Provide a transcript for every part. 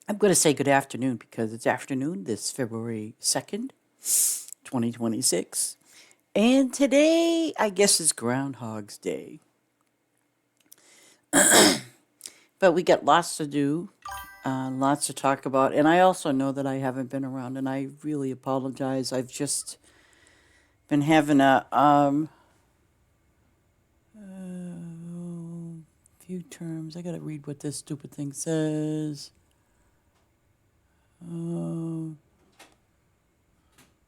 I'm going to say good afternoon because it's afternoon this February 2nd, 2026. And today, I guess, is Groundhog's Day. But we got lots to do, lots to talk about. And I also know that I haven't been around, and I really apologize. I've just been having a few terms. I got to read what this stupid thing says.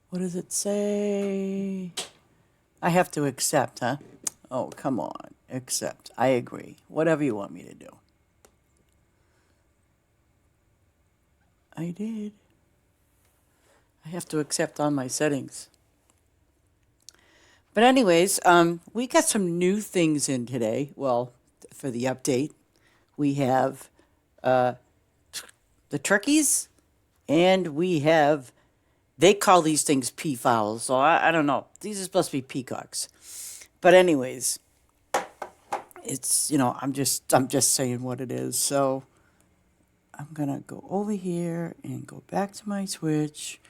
What does it say? I have to accept, huh? Oh, come on. Accept. I agree. Whatever you want me to do. I did. I have to accept all my settings. But anyways, we got some new things in today. Well, for the update, we have the turkeys, and we have, they call these things peafowls, so I don't know. These are supposed to be peacocks. But anyways, it's, I'm just saying what it is. So I'm gonna go over here and go back to my switch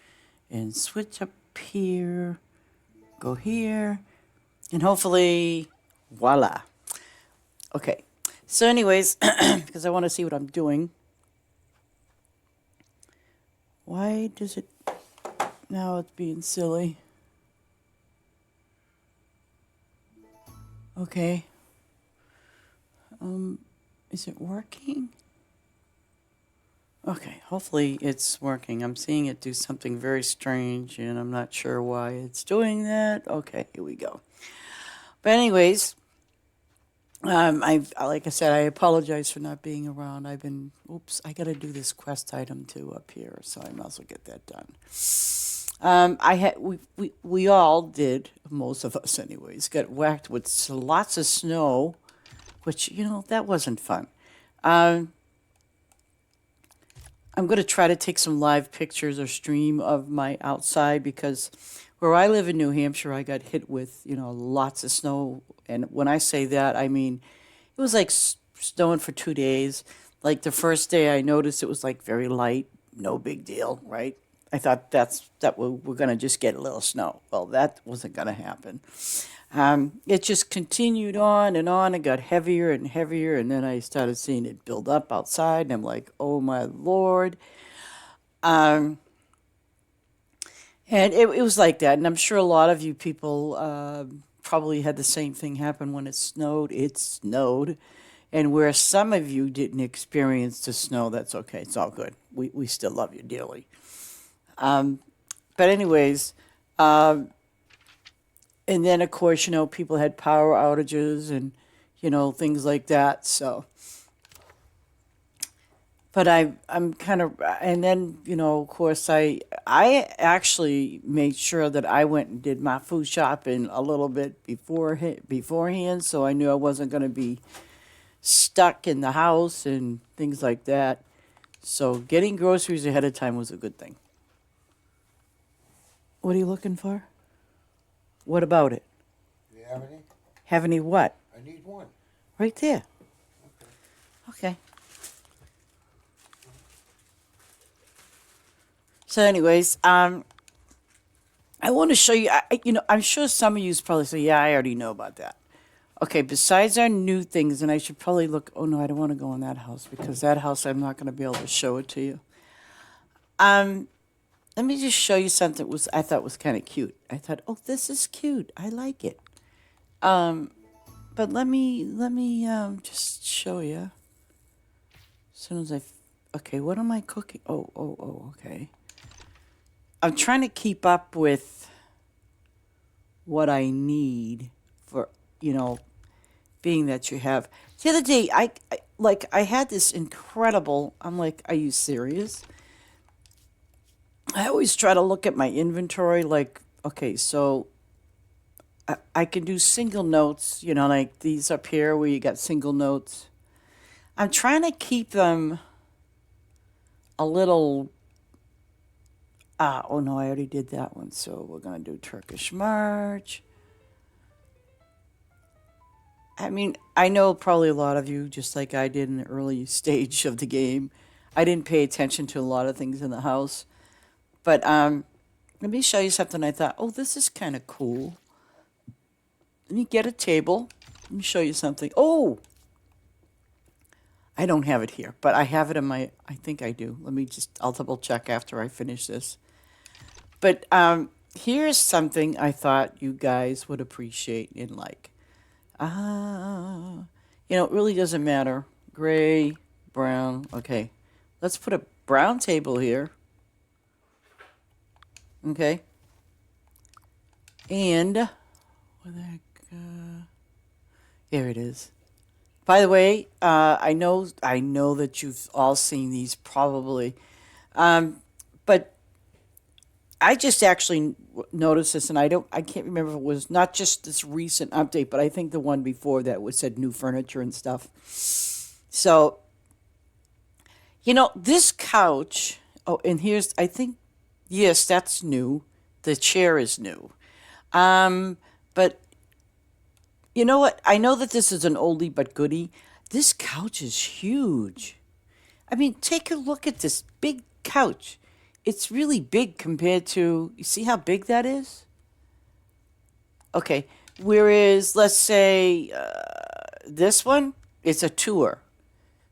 and switch up here, go here, and hopefully, voila. Okay. So anyways, because I want to see what I'm doing. Why does it, now it's being silly. Okay. Is it working? Okay, hopefully it's working. I'm seeing it do something very strange, and I'm not sure why it's doing that. Okay, here we go. But anyways, like I said, I apologize for not being around. Oops, I got to do this quest item too up here, so I might as well get that done. We all did, most of us anyways, got whacked with lots of snow, which, that wasn't fun. I'm going to try to take some live pictures or stream of my outside because where I live in New Hampshire, I got hit with, lots of snow. And when I say that, I mean, it was like snowing for 2 days. Like the first day I noticed it was like very light, no big deal, right? I thought that we're going to just get a little snow. Well, that wasn't going to happen. It just continued on and on. It got heavier and heavier, and then I started seeing it build up outside, and I'm like, oh my Lord. Um, and it was like that, and I'm sure a lot of you people probably had the same thing happen when it snowed. It snowed. And where some of you didn't experience the snow, that's okay. It's all good. We still love you dearly. But anyways, and then of course, people had power outages and, things like that. So, but I'm kind of, and then, of course, I actually made sure that I went and did my food shopping a little bit beforehand, so I knew I wasn't going to be stuck in the house and things like that. So getting groceries ahead of time was a good thing. What are you looking for? What about it? Do you have any? Have any what? I need one. Right there. Okay. Okay. So, anyways, I want to show you. I'm sure some of you probably say, "Yeah, I already know about that." Okay. Besides our new things, and I should probably look. Oh no, I don't want to go in that house because that house I'm not going to be able to show it to you. Um, Let me just show you something I thought was kind of cute. I thought, oh, this is cute. I like it. But let me just show you. As soon as okay, what am I cooking? Oh, okay. I'm trying to keep up with what I need for, being that you have. The other day, I had this incredible. I'm like, are you serious? I always try to look at my inventory. Like, okay, so I can do single notes. Like these up here where you got single notes. I'm trying to keep them a little. Oh no, I already did that one. So we're gonna do Turkish March. I mean, I know probably a lot of you, just like I did in the early stage of the game, I didn't pay attention to a lot of things in the house. But let me show you something I thought, oh, this is kind of cool. Let me get a table. Let me show you something. Oh, I don't have it here, but I have it in my, I think I do. I'll double check after I finish this. But here's something I thought you guys would appreciate and like. It really doesn't matter. Gray, brown. Okay, let's put a brown table here. Okay. And, where the heck, here it is. By the way, I know that you've all seen these probably, but I just actually noticed this, and I can't remember if it was not just this recent update, but I think the one before that was said new furniture and stuff. So, this couch. Oh, and here's I think, yes, that's new. The chair is new. But you know what? I know that this is an oldie but goodie. This couch is huge. I mean, take a look at this big couch. It's really big compared to, you see how big that is? Okay. Whereas, let's say this one, it's a tour.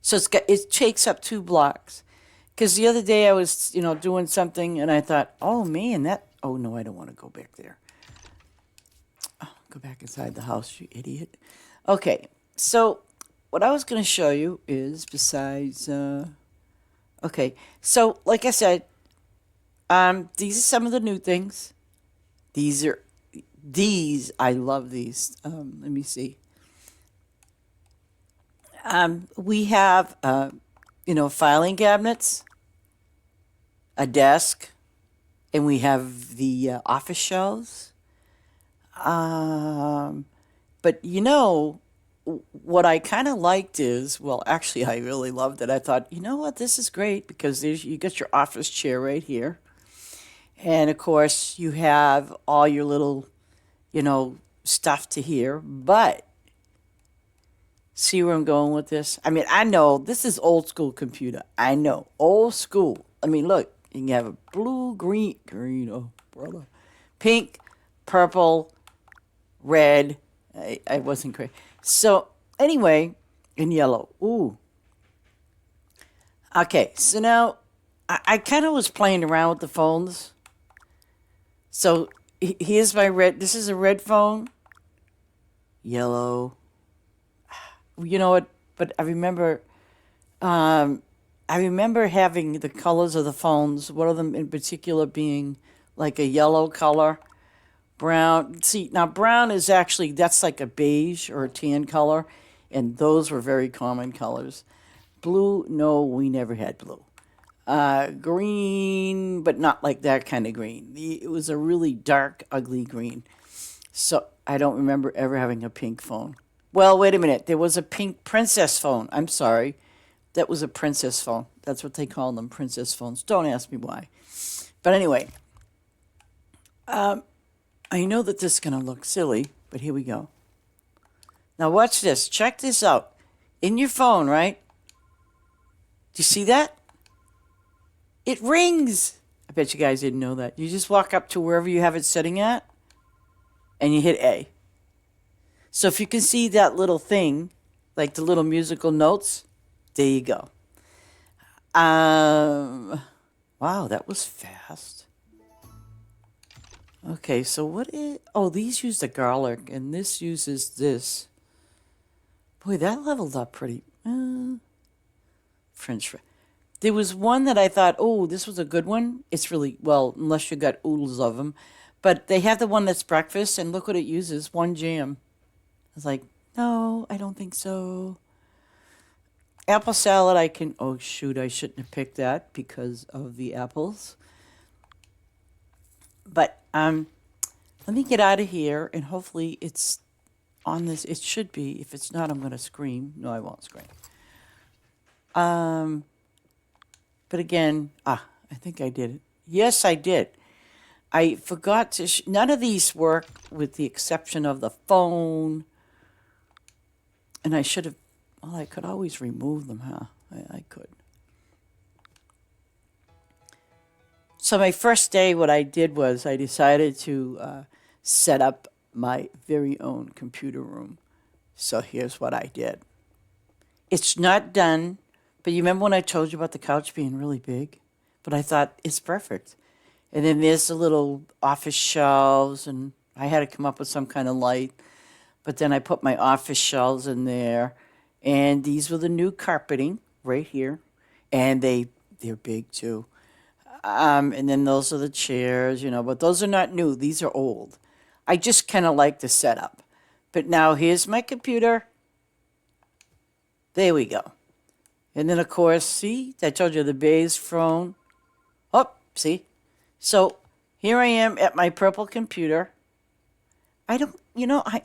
So it takes up 2 blocks. Because the other day I was, doing something and I thought, oh man, oh no, I don't want to go back there. Go back inside the house, you idiot. Okay, so what I was going to show you is besides, okay, so like I said, these are some of the new things. I love these. Let me see. We have, filing cabinets, a desk, and we have the office shelves. But what I kind of liked is, well, actually, I really loved it. I thought, you know what, this is great because you got your office chair right here. And of course, you have all your little, stuff to here. But see where I'm going with this? I mean, I know this is old school computer. I know, old school. I mean, look, you can have a blue, green, oh, brother, pink, purple, red. I wasn't great. So anyway, in yellow. Ooh. Okay, so now I kind of was playing around with the phones. So here's my red. This is a red phone. Yellow. You know what? But I remember having the colors of the phones. One of them in particular being like a yellow color. Brown. See, now brown is actually, that's like a beige or a tan color, and those were very common colors. Blue, no, we never had blue. Green, but not like that kind of green. It was a really dark, ugly green. So I don't remember ever having a pink phone. Well, wait a minute. There was a pink princess phone. I'm sorry. That was a princess phone. That's what they call them, princess phones. Don't ask me why. But anyway, I know that this is going to look silly, but here we go. Now watch this. Check this out. In your phone, right? Do you see that? It rings. I bet you guys didn't know that. You just walk up to wherever you have it setting at, and you hit A. So if you can see that little thing, like the little musical notes, there you go. Wow, that was fast. Okay, so these use the garlic, and this uses this. Boy, that leveled up pretty. French fry. There was one that I thought, oh, this was a good one. It's really, well, unless you got oodles of them. But they have the one that's breakfast, and look what it uses, 1 jam. I was like, no, I don't think so. Apple salad, oh, shoot, I shouldn't have picked that because of the apples. But let me get out of here, and hopefully it's on this. It should be. If it's not, I'm going to scream. No, I won't scream. But again, I think I did it. Yes, I did. I forgot to. None of these work with the exception of the phone. And I should have. Well, I could always remove them, huh? I could. So my first day, what I did was I decided to set up my very own computer room. So here's what I did. It's not done, but you remember when I told you about the couch being really big? But I thought it's perfect. And then there's the little office shelves, and I had to come up with some kind of light. But then I put my office shelves in there, and these were the new carpeting right here, and they're big too. And then those are the chairs, but those are not new. These are old. I just kind of like the setup. But now here's my computer. There we go. And then, of course, see, I told you the beige phone. Oh, see? So here I am at my purple computer. I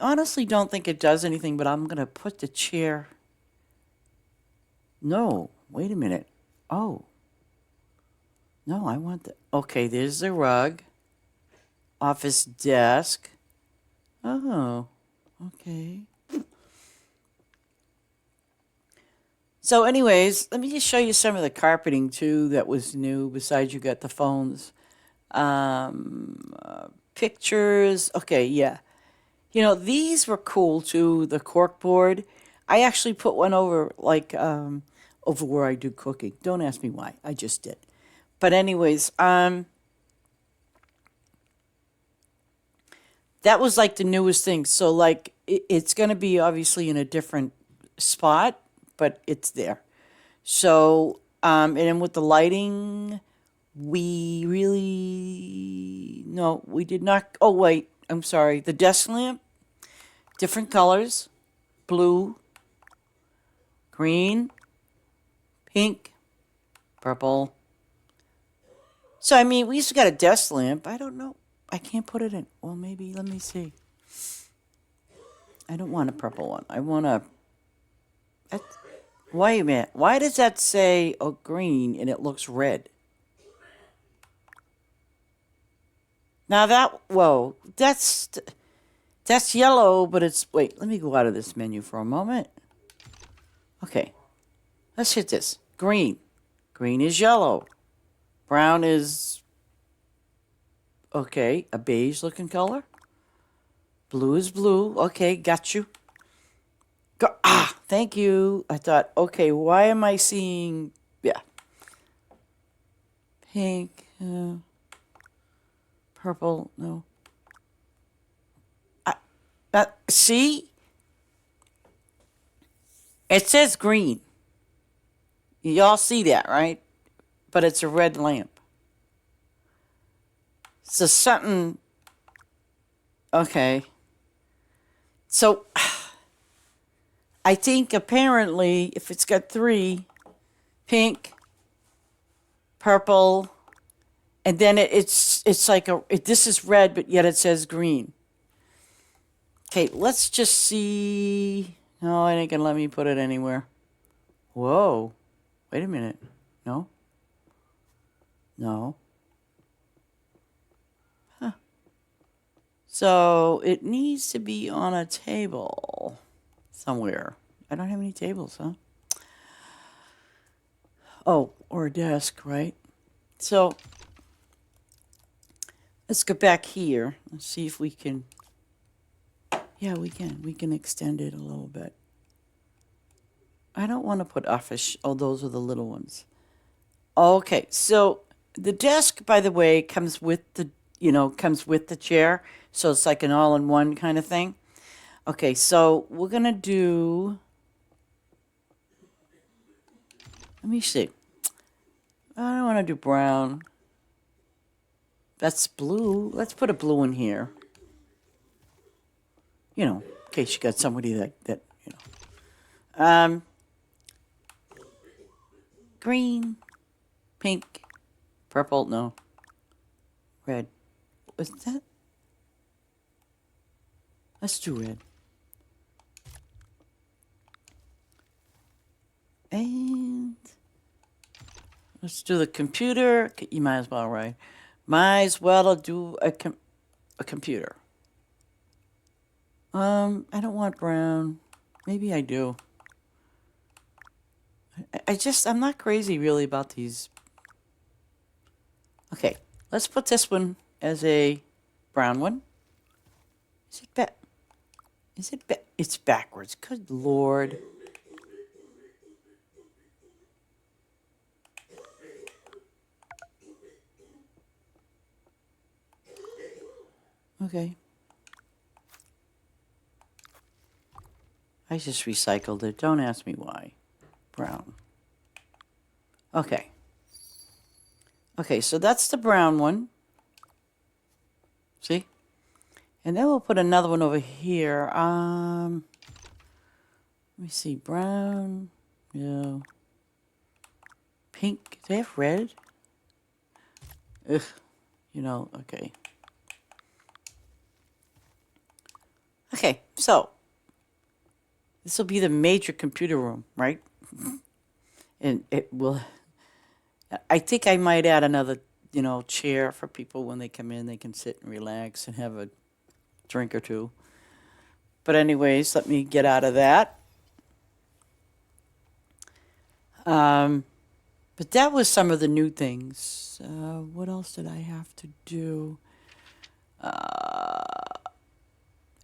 honestly don't think it does anything, but I'm going to put the chair. No, wait a minute. Oh. No, I want the. Okay, there's the rug. Office desk. Oh, okay. So, anyways, let me just show you some of the carpeting too that was new. Besides, you got the phones, pictures. Okay, yeah. These were cool too. The cork board. I actually put one over over where I do cooking. Don't ask me why. I just did. But anyways, that was like the newest thing. So like it's going to be obviously in a different spot, but it's there. So and then with the lighting, we really no, we did not. Oh wait, I'm sorry. The desk lamp, different colors, blue, green, pink, purple. So, I mean, we used to got a desk lamp. I don't know. I can't put it in. Well, maybe, let me see. I don't want a purple one. I want a... Wait a minute. Why does that say green and it looks red? Now whoa, that's yellow, but it's... Wait, let me go out of this menu for a moment. Okay. Let's hit this. Green. Green is yellow. Brown is, okay, a beige looking color. Blue is blue. Okay, got you. Thank you. I thought, okay, why am I seeing, yeah. Pink, purple, no. See? It says green. Y'all see that, right? But it's a red lamp. So something, okay. So I think apparently if it's got three, pink, purple, and then it's like this is red, but yet it says green. Okay, let's just see. No, it ain't gonna let me put it anywhere. Whoa, wait a minute. No. No. Huh. So it needs to be on a table somewhere. I don't have any tables, huh? Oh, or a desk, right? So let's go back here. Let's see if we can. Yeah, we can. We can extend it a little bit. I don't want to put office. Oh, those are the little ones. Okay, so the desk, by the way, comes with the chair, so it's like an all-in-one kind of thing. Okay, so we're gonna do. Let me see. I don't want to do brown. That's blue. Let's put a blue in here. In case you got somebody that. Green, pink, purple. No. Red. Is that? Let's do red. And let's do the computer. You might as well, right? Might as well do a computer. I don't want brown. Maybe I do. I'm not crazy really about these. Okay, Let's put this one as a brown one. It's backwards. Good Lord. Okay. I just recycled it. Don't ask me why. Brown. Okay. Okay, so that's the brown one. See? And then we'll put another one over here. Let me see. Brown. Yeah. Pink. Do they have red? Ugh. You know, okay. Okay, so this will be the major computer room, right? And it will, I think I might add another, chair for people when they come in. They can sit and relax and have a drink or two. But anyways, let me get out of that. But that was some of the new things. What else did I have to do?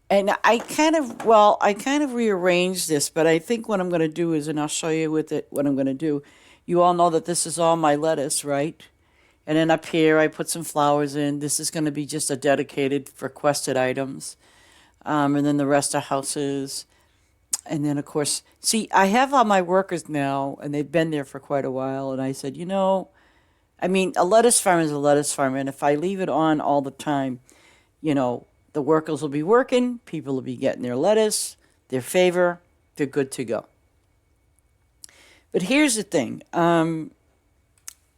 And I kind of rearranged this, but I think what I'm going to do is, and I'll show you with it what I'm going to do. You all know that this is all my lettuce, right? And then up here, I put some flowers in. This is going to be just a dedicated requested items. And then the rest are houses. And then, of course, see, I have all my workers now, and they've been there for quite a while. And I said, a lettuce farm is a lettuce farm. And if I leave it on all the time, the workers will be working, people will be getting their lettuce, their favor, they're good to go. But here's the thing.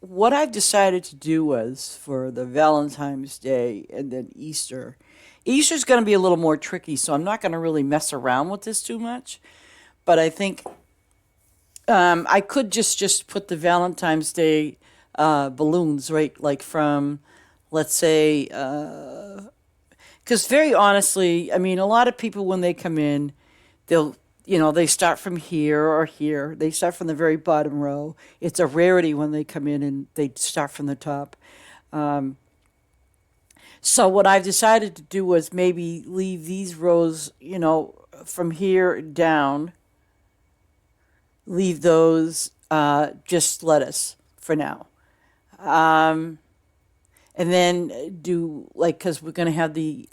What I've decided to do was for the Valentine's Day and then Easter's going to be a little more tricky, so I'm not going to really mess around with this too much. But I think I could just put the Valentine's Day balloons, right, like from, let's say, because very honestly, a lot of people when they come in, they start from here or here. They start from the very bottom row. It's a rarity when they come in and they start from the top. So what I've decided to do was maybe leave these rows, from here down, leave those just lettuce for now. And then do, because we're going to have the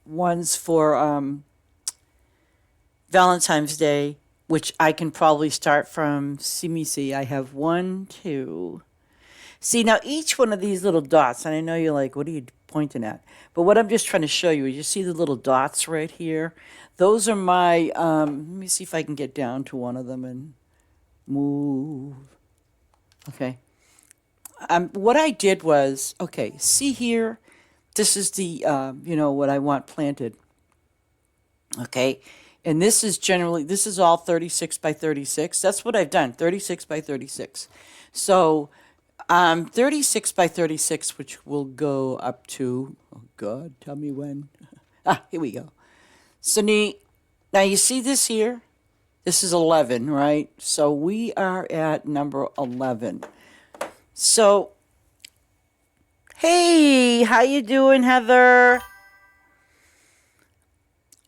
ones for Valentine's Day, which I can probably start from, see, I have 1, 2. See, now each one of these little dots, and I know you're like, what are you pointing at? But what I'm just trying to show you is you see the little dots right here? Those are my, let me see if I can get down to one of them and move. Okay. What I did was, okay, see here, this is the, what I want planted. Okay, and this is all 36 by 36. That's what I've done, 36 by 36. So 36 by 36, which will go up to, oh God, tell me when. Here we go. So now you see this here? This is 11, right? So we are at number 11. So, hey, how you doing, Heather?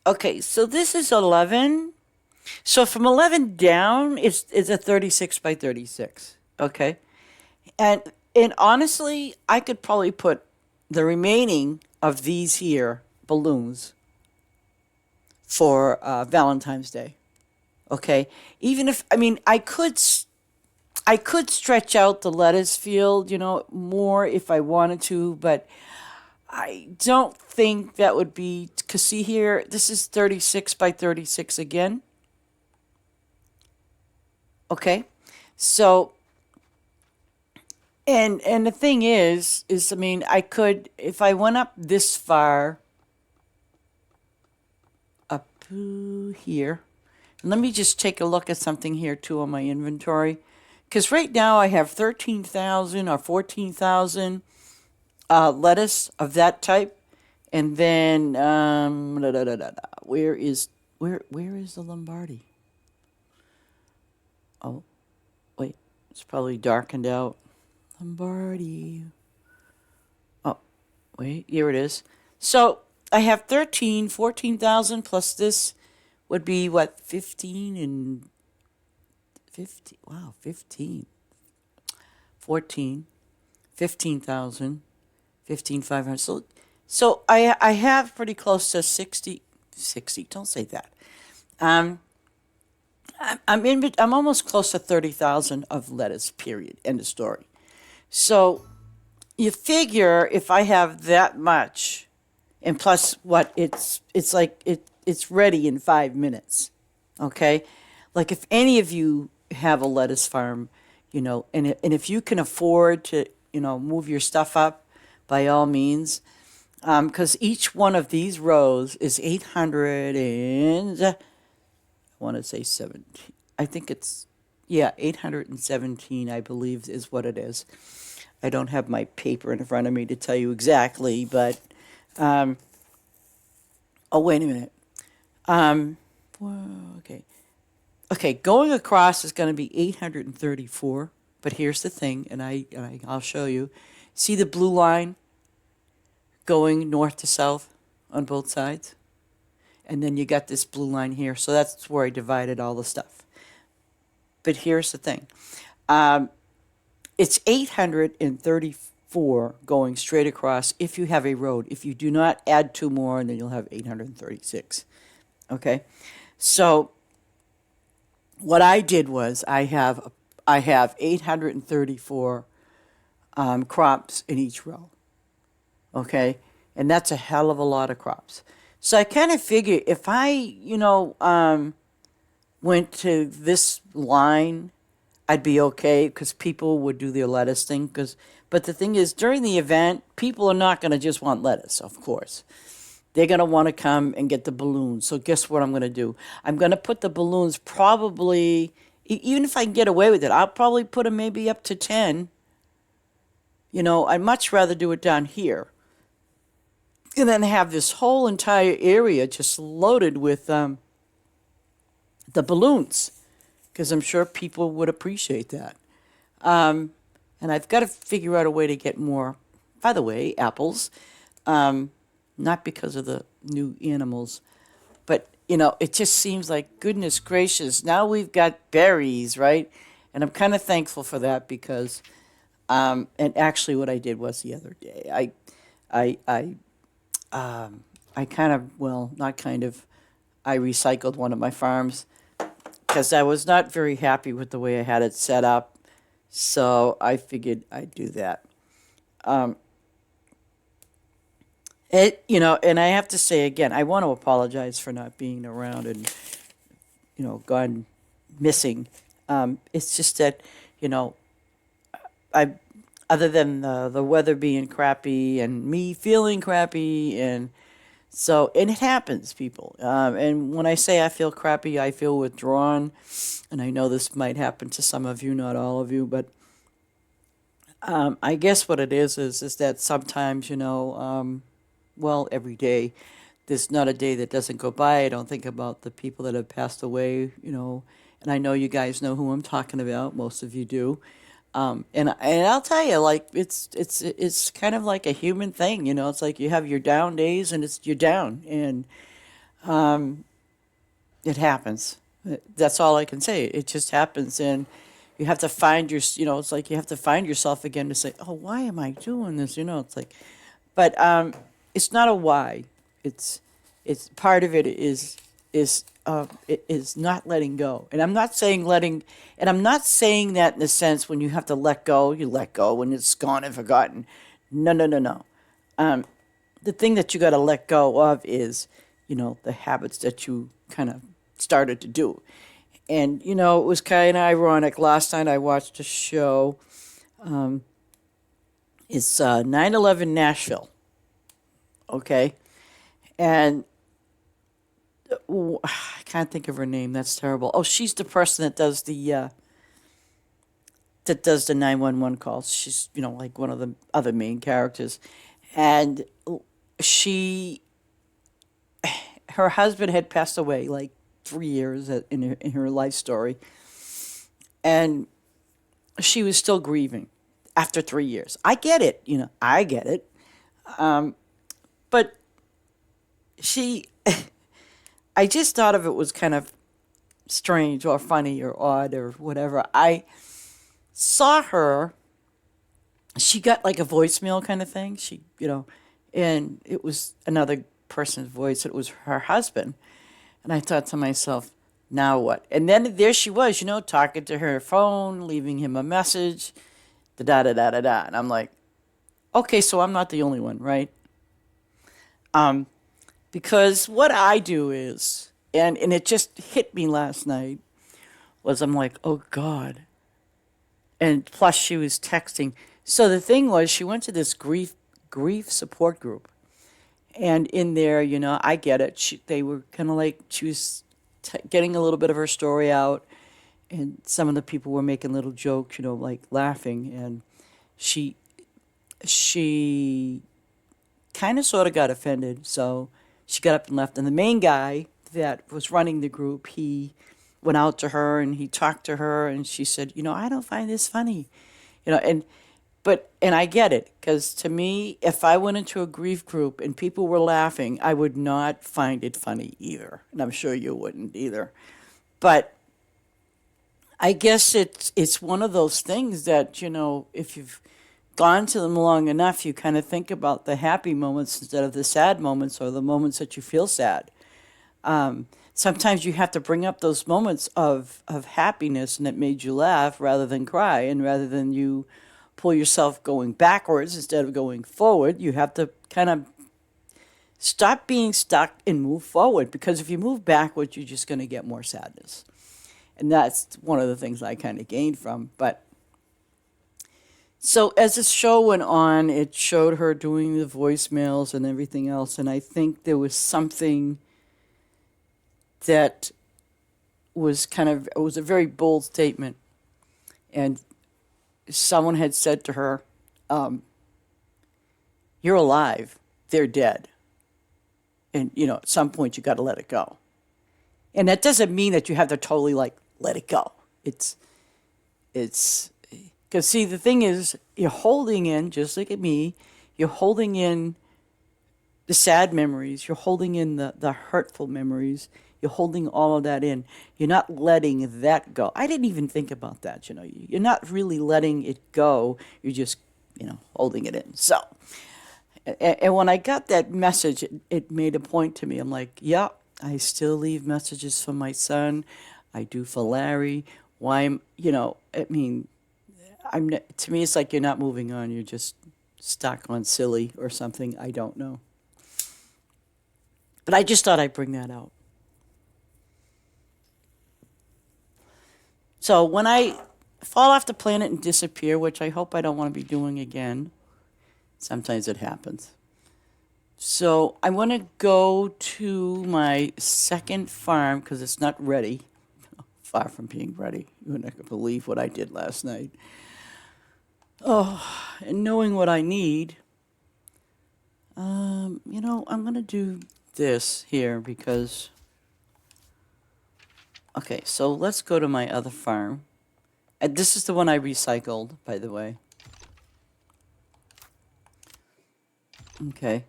Okay, so this is 11. So from 11 down, it's a 36 by 36. Okay, and honestly, I could probably put the remaining of these here balloons for Valentine's Day. Okay, even if I could stretch out the lettuce field, more if I wanted to, but I don't think that would be, because see here, this is 36 by 36 again. Okay, so, and the thing is I could, if I went up this far, up here, and let me just take a look at something here too on my inventory. Because right now I have 13,000 or 14,000 lettuce of that type, and then where is the Lombardi? Oh, wait, it's probably darkened out. Lombardi. Wait, here it is. So I have 14,000 plus this would be what, 15 and 50. Wow, 15. 14, 15,000, 15,500. So I have pretty close to 60, 60. Don't say that. Um, I'm almost close to 30,000 of lettuce. Period. End of story. So you figure if I have that much, and plus what it's like it's ready in 5 minutes. Okay, like if any of you have a lettuce farm, and if you can afford to move your stuff up, by all means, because each one of these rows is 800 and I want to say 17. I think it's, yeah, 817, I believe is what it is. I don't have my paper in front of me to tell you exactly, but um, oh, wait a minute. Okay. Okay, going across is going to be 834, but here's the thing, and I'll show you. See the blue line going north to south on both sides? And then you got this blue line here, so that's where I divided all the stuff. But here's the thing. It's 834 going straight across if you have a road. If you do not add two more, then you'll have 836. Okay? So what I did was I have 834 crops in each row. Okay? And that's a hell of a lot of crops. So I kind of figure if I, went to this line, I'd be okay because people would do their lettuce thing. But the thing is, during the event, people are not going to just want lettuce, of course. They're going to want to come and get the balloons. So guess what I'm going to do? I'm going to put the balloons probably, even if I can get away with it, I'll probably put them maybe up to 10. I'd much rather do it down here. And then have this whole entire area just loaded with the balloons. Because I'm sure people would appreciate that. And I've got to figure out a way to get more, by the way, apples. Not because of the new animals, but, it just seems like, goodness gracious, now we've got berries, right? And I'm kind of thankful for that because, and actually what I did was the other day, I kind of, well, not kind of, I recycled one of my farms because I was not very happy with the way I had it set up. So I figured I'd do that. And I have to say again, I want to apologize for not being around and, gone missing. It's just that, I, other than the weather being crappy and me feeling crappy, and it happens, people. And when I say I feel crappy, I feel withdrawn, and I know this might happen to some of you, not all of you, but I guess what it is that sometimes, well, every day. There's not a day that doesn't go by. I don't think about the people that have passed away, and I know you guys know who I'm talking about. Most of you do. And I'll tell you, like, it's kind of like a human thing, It's like you have your down days and you're down, and it happens. That's all I can say. It just happens, and you have to find it's like you have to find yourself again to say, oh, why am I doing this? It's like, but it's not a why. It's part of it is not letting go. And I'm not saying I'm not saying that in the sense when you have to let go, you let go when it's gone and forgotten. No, no, no, no. The thing that you got to let go of is, the habits that you kind of started to do. And, it was kind of ironic. Last night I watched a show. It's 9/11 Nashville. Okay. And I can't think of her name. That's terrible. Oh, she's the person that does the 911 calls. She's, like one of the other main characters. And her husband had passed away like 3 years in her life story. And she was still grieving after 3 years. I get it. I get it. But she, I just thought of it was kind of strange or funny or odd or whatever. I saw her, she got like a voicemail kind of thing. And it was another person's voice. It was her husband. And I thought to myself, now what? And then there she was, talking to her phone, leaving him a message, da da da da da. And I'm like, okay, so I'm not the only one, right? Because what I do is, and it just hit me last night, was I'm like, oh God. And plus she was texting. So the thing was, she went to this grief support group. And in there, I get it. They were kind of like, she was getting a little bit of her story out. And some of the people were making little jokes, like laughing. And she she kind of sort of got offended. So she got up and left. And the main guy that was running the group, he went out to her and he talked to her. And she said, I don't find this funny. And I get it, because to me, if I went into a grief group and people were laughing, I would not find it funny either. And I'm sure you wouldn't either. But I guess it's one of those things that, if you've gone to them long enough, you kind of think about the happy moments instead of the sad moments or the moments that you feel sad. Sometimes you have to bring up those moments of happiness and it made you laugh rather than cry, and rather than you pull yourself going backwards instead of going forward, you have to kind of stop being stuck and move forward, because if you move backwards, you're just going to get more sadness. And that's one of the things I kind of gained from. But so as the show went on, it showed her doing the voicemails and everything else. And I think there was something that it was a very bold statement. And someone had said to her, you're alive, they're dead. And, at some point you got to let it go. And that doesn't mean that you have to totally let it go. It's because see, the thing is, you're holding in, just like me, you're holding in the sad memories, you're holding in the hurtful memories, you're holding all of that in. You're not letting that go. I didn't even think about that, You're not really letting it go. You're just, holding it in. So, and when I got that message, it made a point to me. I'm like, yeah, I still leave messages for my son. I do for Larry. Why to me, it's like you're not moving on. You're just stuck on silly or something. I don't know. But I just thought I'd bring that out. So when I fall off the planet and disappear, which I hope I don't want to be doing again, sometimes it happens. So I want to go to my second farm because it's not ready. Far from being ready. You're not going to believe what I did last night. Oh, and knowing what I need, I'm going to do this here because... Okay, so let's go to my other farm. And this is the one I recycled, by the way. Okay.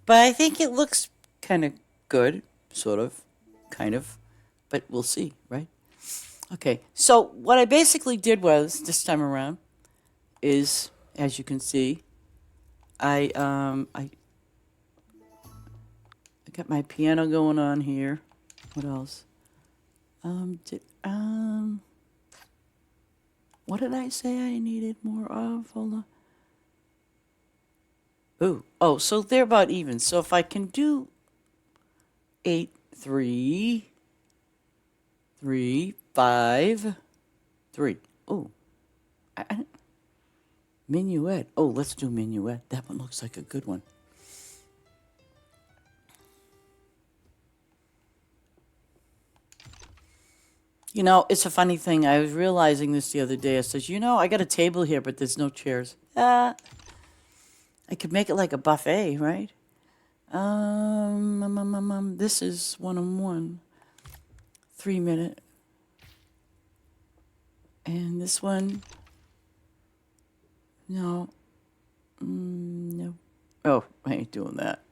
But I think it looks kind of good, sort of, kind of. But we'll see, right? Okay, so what I basically did was, this time around, is, as you can see, I got my piano going on here. What else? What did I say I needed more of? Hold on. Ooh, oh, so they're about even. So if I can do 8, 3, 3, 5, 3. Ooh, minuet. Oh, let's do minuet. That one looks like a good one. It's a funny thing. I was realizing this the other day. I says, I got a table here, but there's no chairs. I could make it like a buffet, right? This is 1-on-1. 3-minute. And this one, No. No. Oh, I ain't doing that.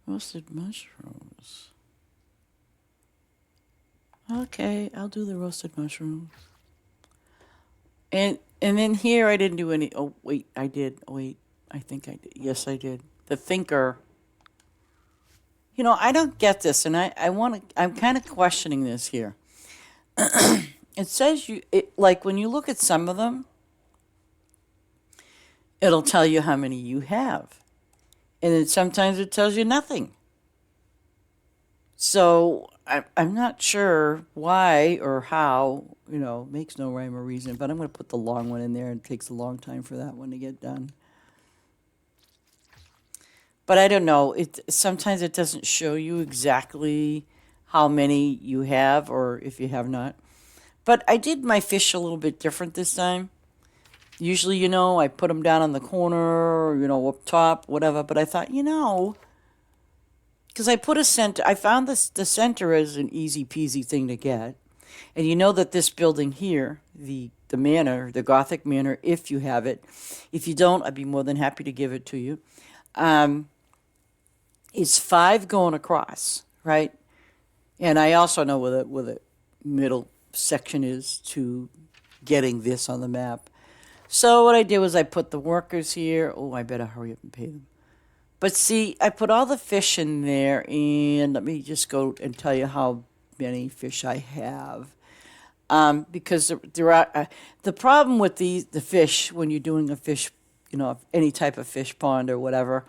Roasted mushrooms. Okay, I'll do the roasted mushrooms. And then here I didn't do any. Oh wait, I did. Oh, wait, I think I did. Yes, I did. The thinker. You know, I don't get this, and I want to. I'm kind of questioning this here. It says like when you look at some of them, it'll tell you how many you have, and then sometimes it tells you nothing. So I'm not sure why or how. You know, makes no rhyme or reason. But I'm going to put the long one in there, and it takes a long time for that one to get done. But I don't know. It sometimes it doesn't show you exactly how many you have, or if you have not. But I did my fish a little bit different this time. Usually, you know, I put them down on the corner, or, you know, up top, whatever. But I thought, you know, because I put a center, I found the center is an easy peasy thing to get. And you know that this building here, the manor, the Gothic manor, if you have it, if you don't, I'd be more than happy to give it to you. Is 5 going across, right? And I also know where the middle section is to getting this on the map. So what I did was I put the workers here. Oh, I better hurry up and pay them. But see, I put all the fish in there, and let me just go and tell you how many fish I have. Because there are the problem with the fish when you're doing a fish, you know, any type of fish pond or whatever.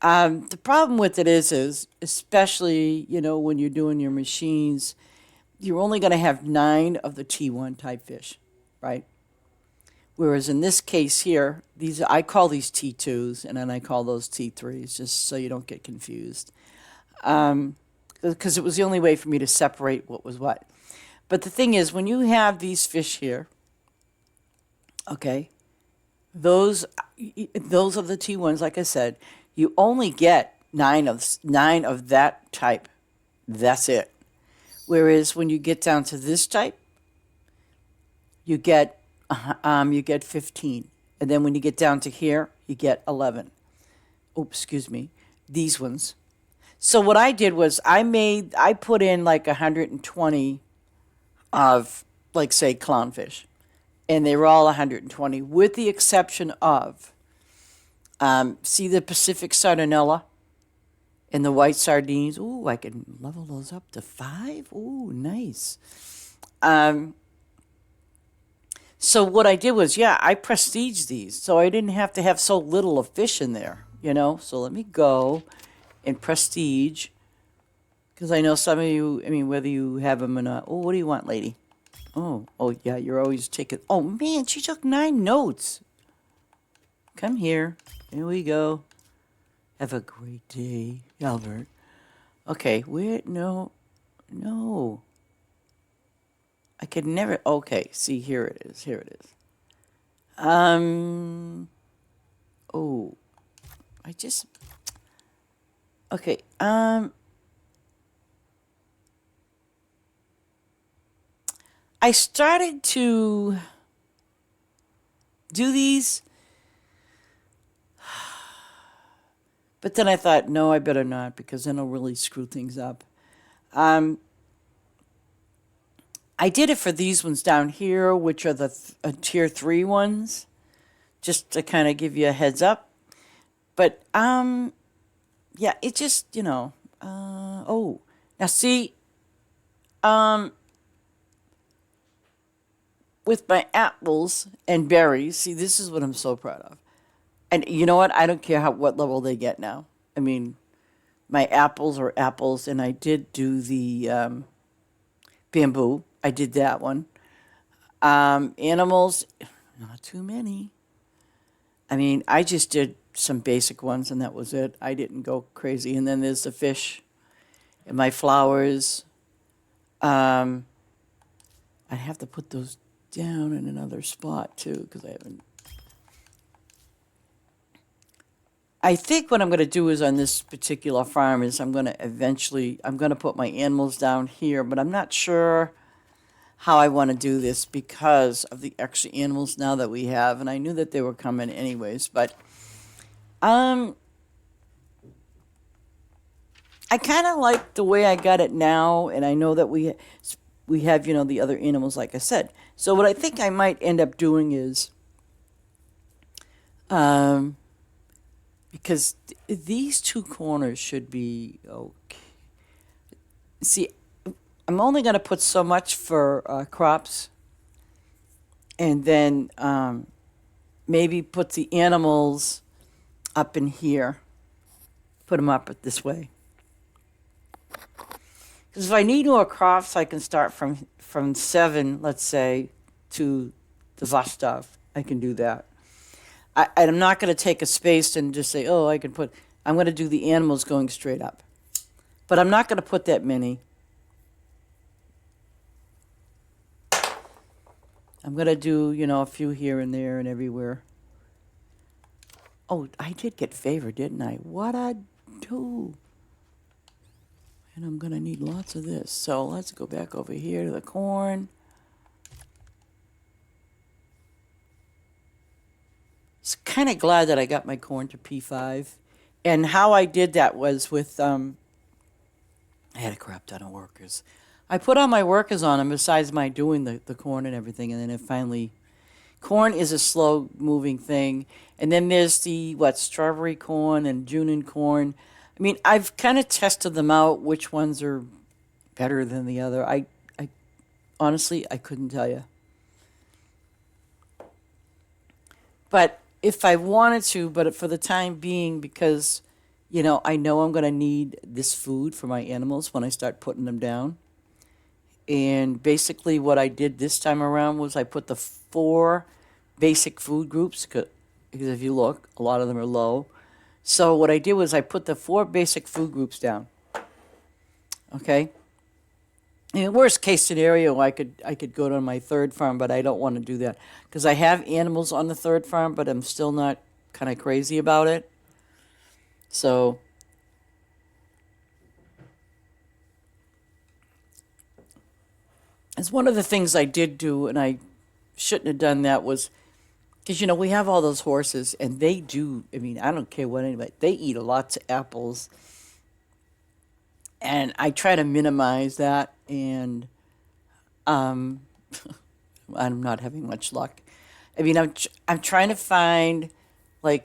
The problem with it is especially, you know, when you're doing your machines, you're only going to have 9 of the T1 type fish, right? Whereas in this case here, I call these T2s, and then I call those T3s, just so you don't get confused. Because it was the only way for me to separate what was what. But the thing is, when you have these fish here, okay, those are the T1s, like I said. You only get 9 of that type. That's it. Whereas when you get down to this type, you get 15, and then when you get down to here, you get 11. Oops, excuse me, these ones. So what I did was I put in like 120 of, like, say, clownfish, and they were all 120, with the exception of see the Pacific sardinella and the white sardines. Ooh, I can level those up to 5. Ooh, nice. So what I did was, yeah, I prestige these, so I didn't have to have so little of fish in there, you know. So let me go and prestige, because I know some of you, I mean, whether you have them or not. Oh, what do you want, lady? Oh, yeah, you're always taking. Oh man, she took 9 notes. Come here. Here we go. Have a great day, Albert. Okay, where? No. I could never. Okay, see, here it is. Oh, I just. Okay. I started to do these, but then I thought, no, I better not, because then I'll really screw things up. I did it for these ones down here, which are the tier 3 ones, just to kind of give you a heads up. But yeah, it just, you know. Oh, now see, with my apples and berries, see, this is what I'm so proud of. And you know what? I don't care what level they get now. I mean, my apples are apples, and I did do the bamboo. I did that one. Animals, not too many. I mean, I just did some basic ones, and that was it. I didn't go crazy. And then there's the fish and my flowers. I have to put those down in another spot, too, because I haven't. I think what I'm going to do is on this particular farm is I'm going to put my animals down here, but I'm not sure how I want to do this because of the extra animals now that we have, and I knew that they were coming anyways, but I kind of like the way I got it now, and I know that we have, the other animals, like I said. So what I think I might end up doing is, because these two corners should be okay. See, I'm only going to put so much for crops, and then maybe put the animals up in here. Put them up this way. Because if I need more crops, I can start from 7, let's say, to the Vostov. I can do that. I'm not going to take a space and just say, oh, I can put. I'm going to do the animals going straight up. But I'm not going to put that many. I'm going to do, a few here and there and everywhere. Oh, I did get favor, didn't I? What I do? And I'm going to need lots of this. So let's go back over here to the corn. It's kind of glad that I got my corn to P5. And how I did that was with, I had a crap ton of workers. I put all my workers on them besides my doing the corn and everything. And then it finally, corn is a slow moving thing. And then there's the, strawberry corn and Junin corn. I mean, I've kind of tested them out, which ones are better than the other. I honestly, I couldn't tell you. But if I wanted to, but for the time being, because, I know I'm going to need this food for my animals when I start putting them down. And basically what I did this time around was I put the 4 basic food groups, because if you look, a lot of them are low. So what I did was I put the 4 basic food groups down. Okay? In worst case scenario, I could go to my 3rd farm, but I don't want to do that because I have animals on the 3rd farm, but I'm still not kind of crazy about it. So it's one of the things I did do, and I shouldn't have done that, was because, we have all those horses, and they do, I mean, I don't care what anybody, they eat lots of apples. And I try to minimize that, and I'm not having much luck. I mean, I'm trying to find, I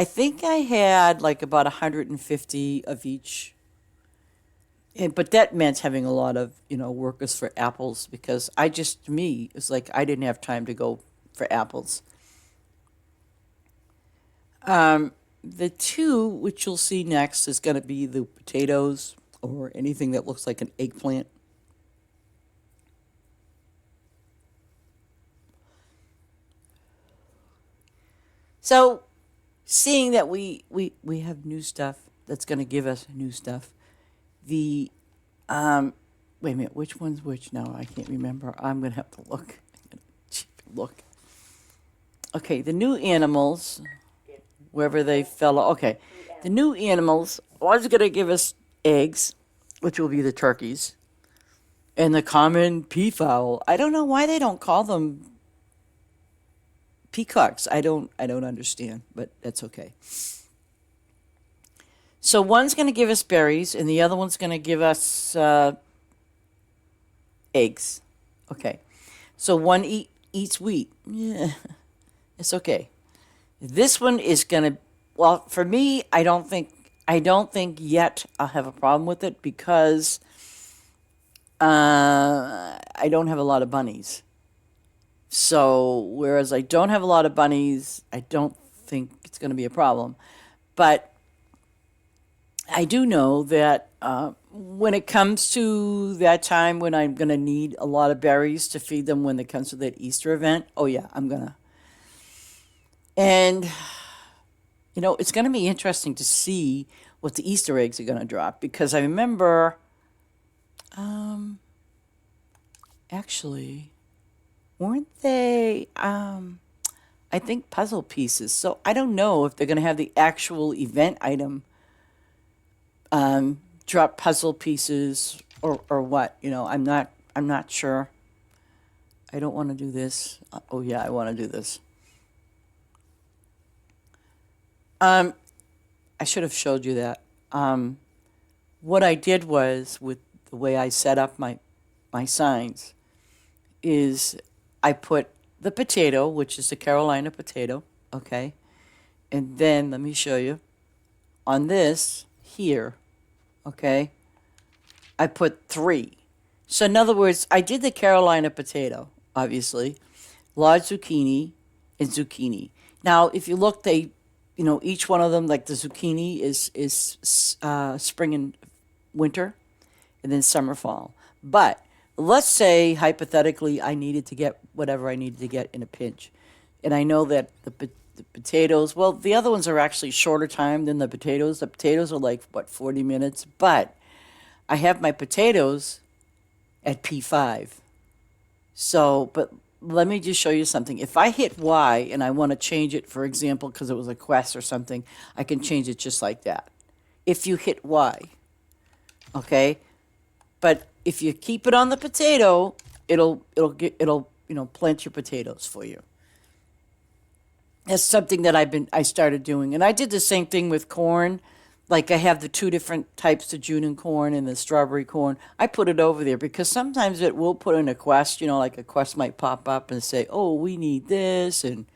think I had about 150 of each. But that meant having a lot of, workers for apples, because to me, it's like I didn't have time to go for apples. The 2, which you'll see next, is going to be the potatoes or anything that looks like an eggplant. So, seeing that we have new stuff that's going to give us new stuff, the wait a minute, which one's which now? I can't remember. I'm going to have to look. Look. Okay, the new animals, wherever they fell. Okay, the new animals was going to give us eggs, which will be the turkeys, and the common peafowl. I don't know why they don't call them peacocks. I don't understand, but that's okay. So one's going to give us berries, and the other one's going to give us eggs. Okay, so one eats wheat. Yeah, it's okay. This one is going to, well, for me, I don't think yet I'll have a problem with it because I don't have a lot of bunnies. So, whereas I don't have a lot of bunnies, I don't think it's going to be a problem. But I do know that when it comes to that time when I'm going to need a lot of berries to feed them when it comes to that Easter event, oh yeah, I'm going to. And, it's going to be interesting to see what the Easter eggs are going to drop, because I remember, actually, weren't they, I think puzzle pieces. So I don't know if they're going to have the actual event item drop puzzle pieces or what. I'm not I'm not sure. I don't want to do this. Oh yeah, I want to do this. Um, I should have showed you that. What I did was with the way I set up my signs is I put the potato, which is the Carolina potato, okay, and then let me show you on this here, okay. I put 3. So in other words, I did the Carolina potato, obviously, large zucchini, and zucchini. Now, if you look, each one of them, like the zucchini is spring and winter, and then summer, fall. But let's say hypothetically, I needed to get whatever I needed to get in a pinch, and I know that the potatoes. Well, the other ones are actually shorter time than the potatoes. The potatoes are like what 40 minutes, but I have my potatoes at P5. So, but let me just show you something. If I hit Y and I want to change it, for example, because it was a quest or something, I can change it just like that. If you hit Y, okay? But if you keep it on the potato, it'll plant your potatoes for you. That's something that I started doing. And I did the same thing with corn. Like I have the 2 different types of June corn and the strawberry corn. I put it over there because sometimes it will put in a quest, like a quest might pop up and say, oh, we need this. And,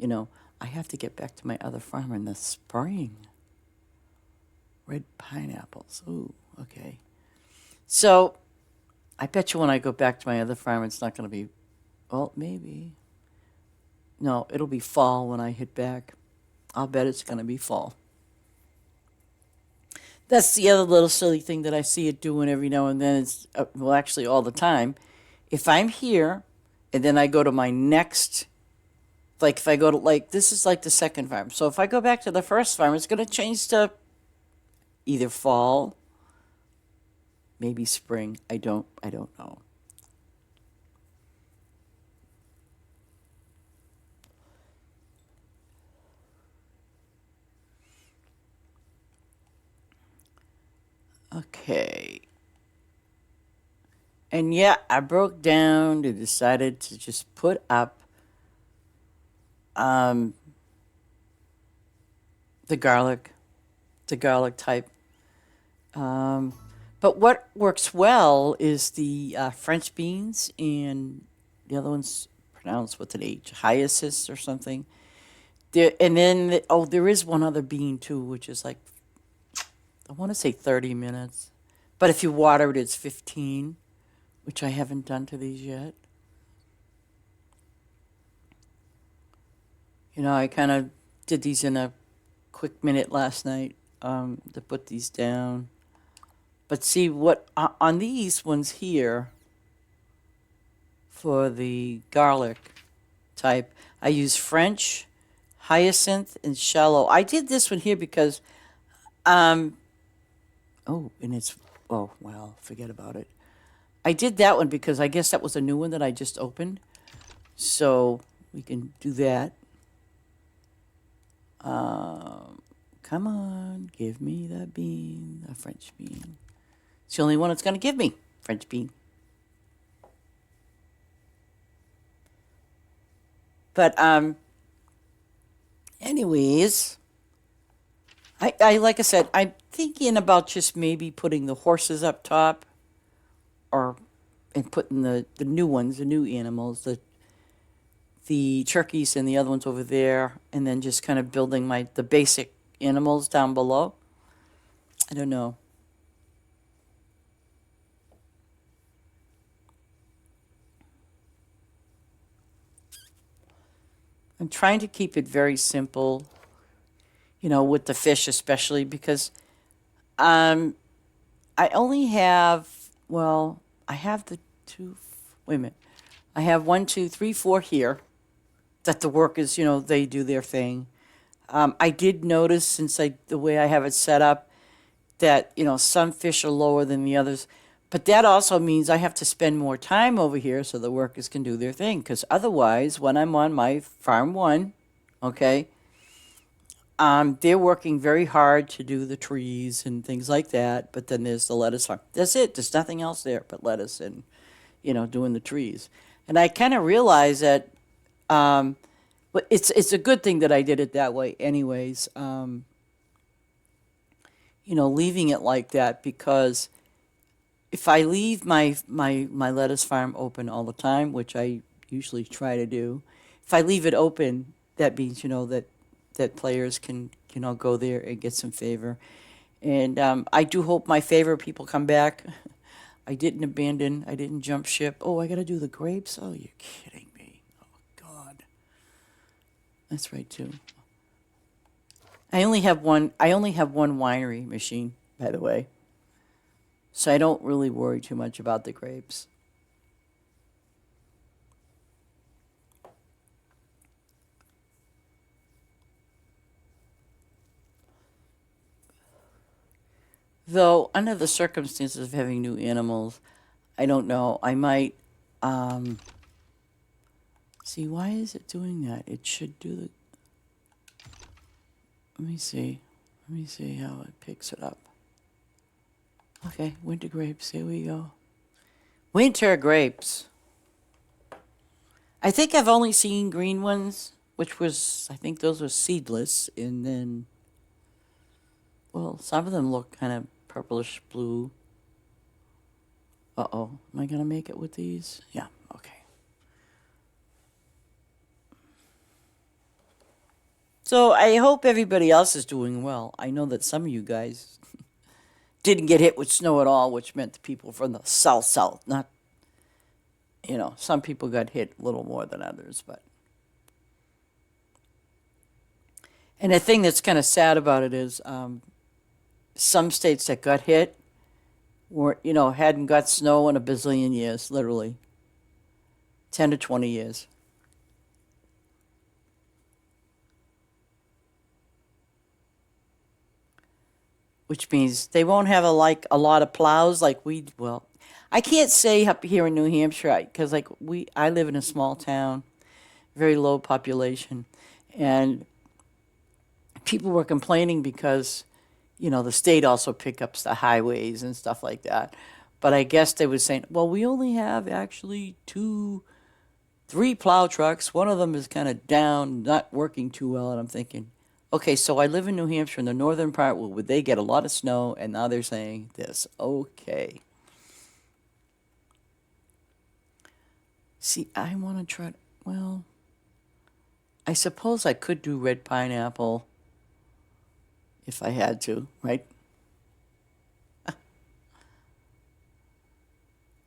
I have to get back to my other farm in the spring. Red pineapples. Ooh, okay. So I bet you when I go back to my other farm, it's not going to be, well, maybe. No, it'll be fall when I hit back. I'll bet it's going to be fall. That's the other little silly thing that I see it doing every now and then. It's, well, actually all the time. If I'm here and then I go to my next, like if I go to, like, this is like the second farm. So if I go back to the first farm, it's going to change to either fall, maybe spring. I don't know. Okay. And yeah, I broke down and decided to just put up the garlic type. But what works well is the French beans, and the other one's pronounced with an H, hyacinths or something. There, and then, there is one other bean too, which is like, I want to say 30 minutes. But if you water it, it's 15, which I haven't done to these yet. I kind of did these in a quick minute last night to put these down. But see what on these ones here for the garlic type, I use French, hyacinth, and shallow. I did this one here because, and it's, oh, well, forget about it. I did that one because I guess that was a new one that I just opened. So we can do that. Come on, give me that bean, a French bean. It's the only one it's going to give me, French bean. But, anyways, I like I said, I'm thinking about just maybe putting the horses up top, and putting the new ones, the new animals, the turkeys and the other ones over there, and then just kind of building the basic animals down below. I don't know. I'm trying to keep it very simple, with the fish especially because I only have, well, I have the 2, wait a minute. I have 1, 2, 3, 4 here that the workers, they do their thing. I did notice since the way I have it set up that, some fish are lower than the others. But that also means I have to spend more time over here so the workers can do their thing. Because otherwise, when I'm on my farm 1, okay, they're working very hard to do the trees and things like that. But then there's the lettuce farm. That's it. There's nothing else there but lettuce and doing the trees. And I kind of realized that, but it's a good thing that I did it that way, anyways. Leaving it like that, because if I leave my lettuce farm open all the time, which I usually try to do, if I leave it open, that means that players can go there and get some favor. And I do hope my favorite people come back. I didn't jump ship. Oh, I got to do the grapes? Oh, you're kidding me. Oh, God. That's right, too. I only have one winery machine, by the way. So I don't really worry too much about the grapes. Though, under the circumstances of having new animals, I don't know. I might. Um, See, why is it doing that? It should do the. Let me see. Let me see how it picks it up. Okay, winter grapes. Here we go. Winter grapes. I think I've only seen green ones, I think those were seedless, and then, well, some of them look kind of purplish blue. Uh-oh, am I going to make it with these? Yeah, okay. So I hope everybody else is doing well. I know that some of you guys didn't get hit with snow at all, which meant the people from the south, not, some people got hit a little more than others, but. And the thing that's kind of sad about it is some states that got hit hadn't got snow in a bazillion years, literally 10 to 20 years. Which means they won't have a lot of plows like well, I can't say up here in New Hampshire because I live in a small town, very low population, and people were complaining because the state also picks up the highways and stuff like that. But I guess they were saying, well, we only have actually 3 plow trucks. One of them is kind of down, not working too well. And I'm thinking, okay, so I live in New Hampshire in the northern part where they get a lot of snow, and now they're saying this. Okay. See, I want to try, well, I suppose I could do red pineapple if I had to, right?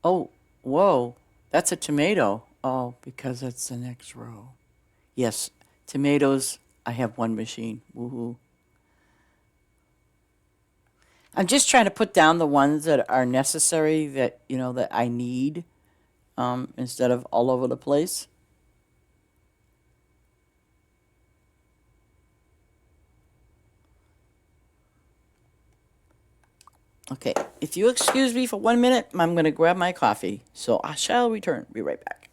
Oh, whoa, that's a tomato. Oh, because that's the next row. Yes, tomatoes, I have one machine. Woohoo. I'm just trying to put down the ones that are necessary that I need, instead of all over the place. Okay, if you excuse me for 1 minute, I'm going to grab my coffee. So I shall return. Be right back.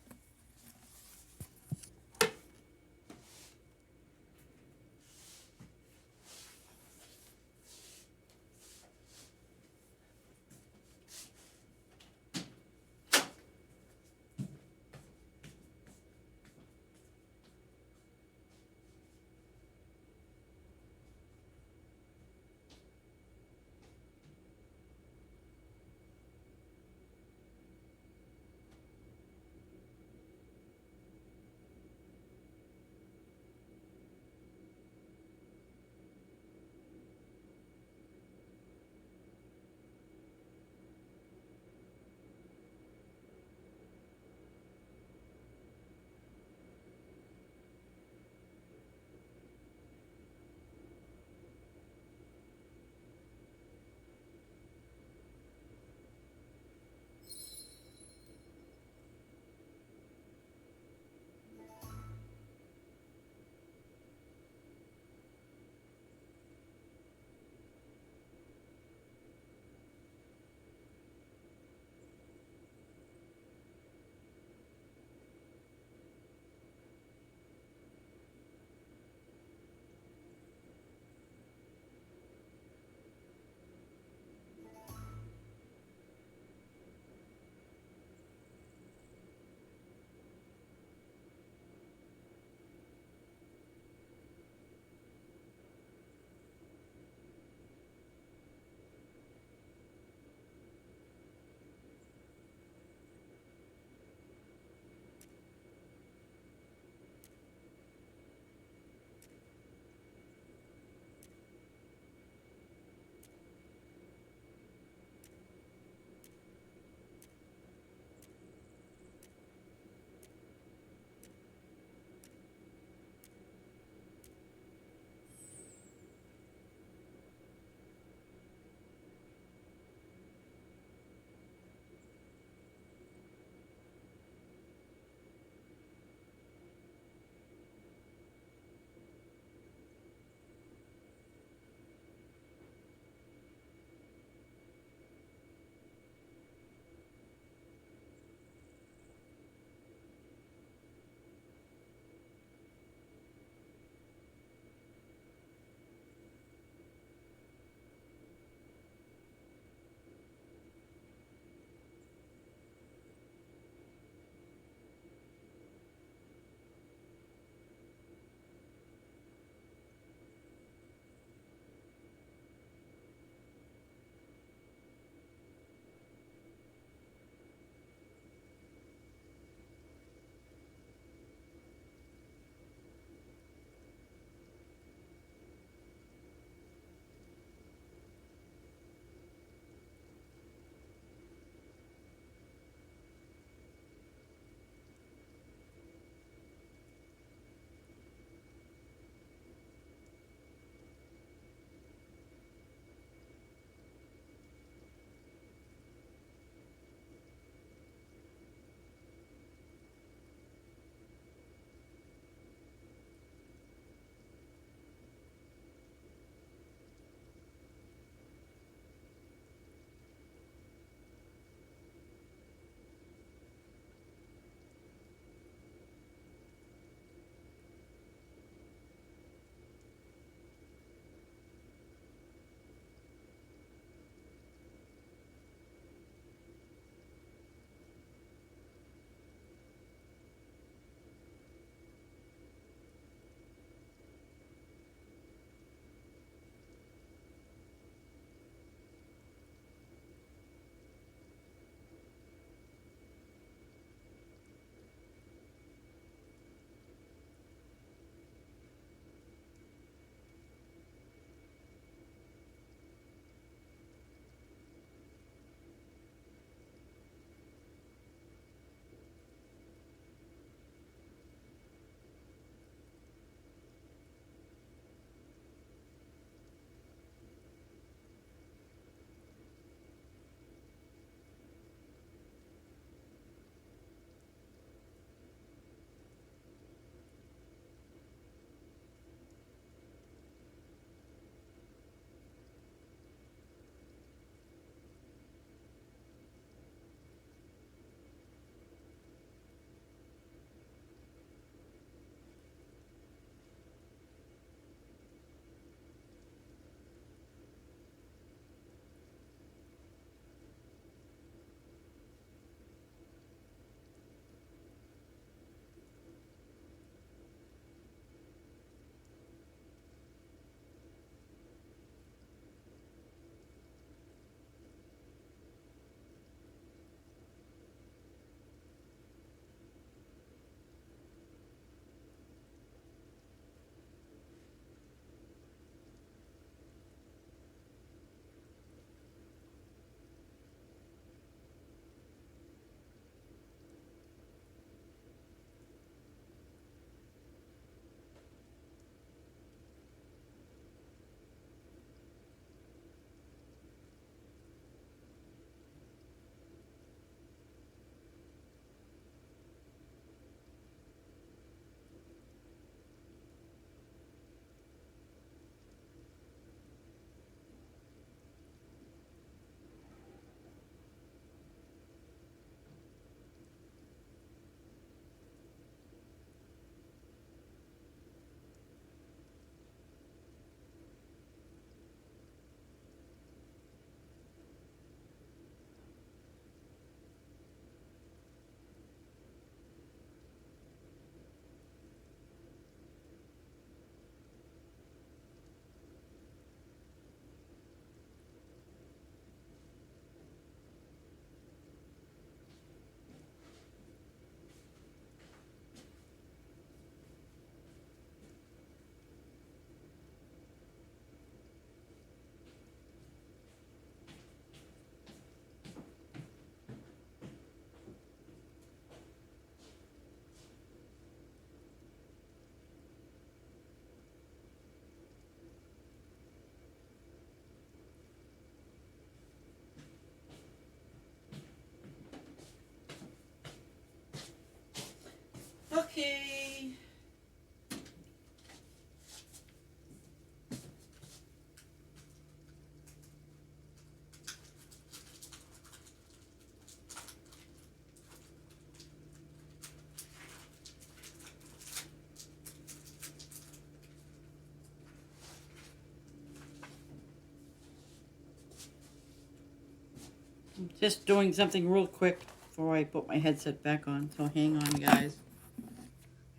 I'm just doing something real quick before I put my headset back on, so hang on, guys.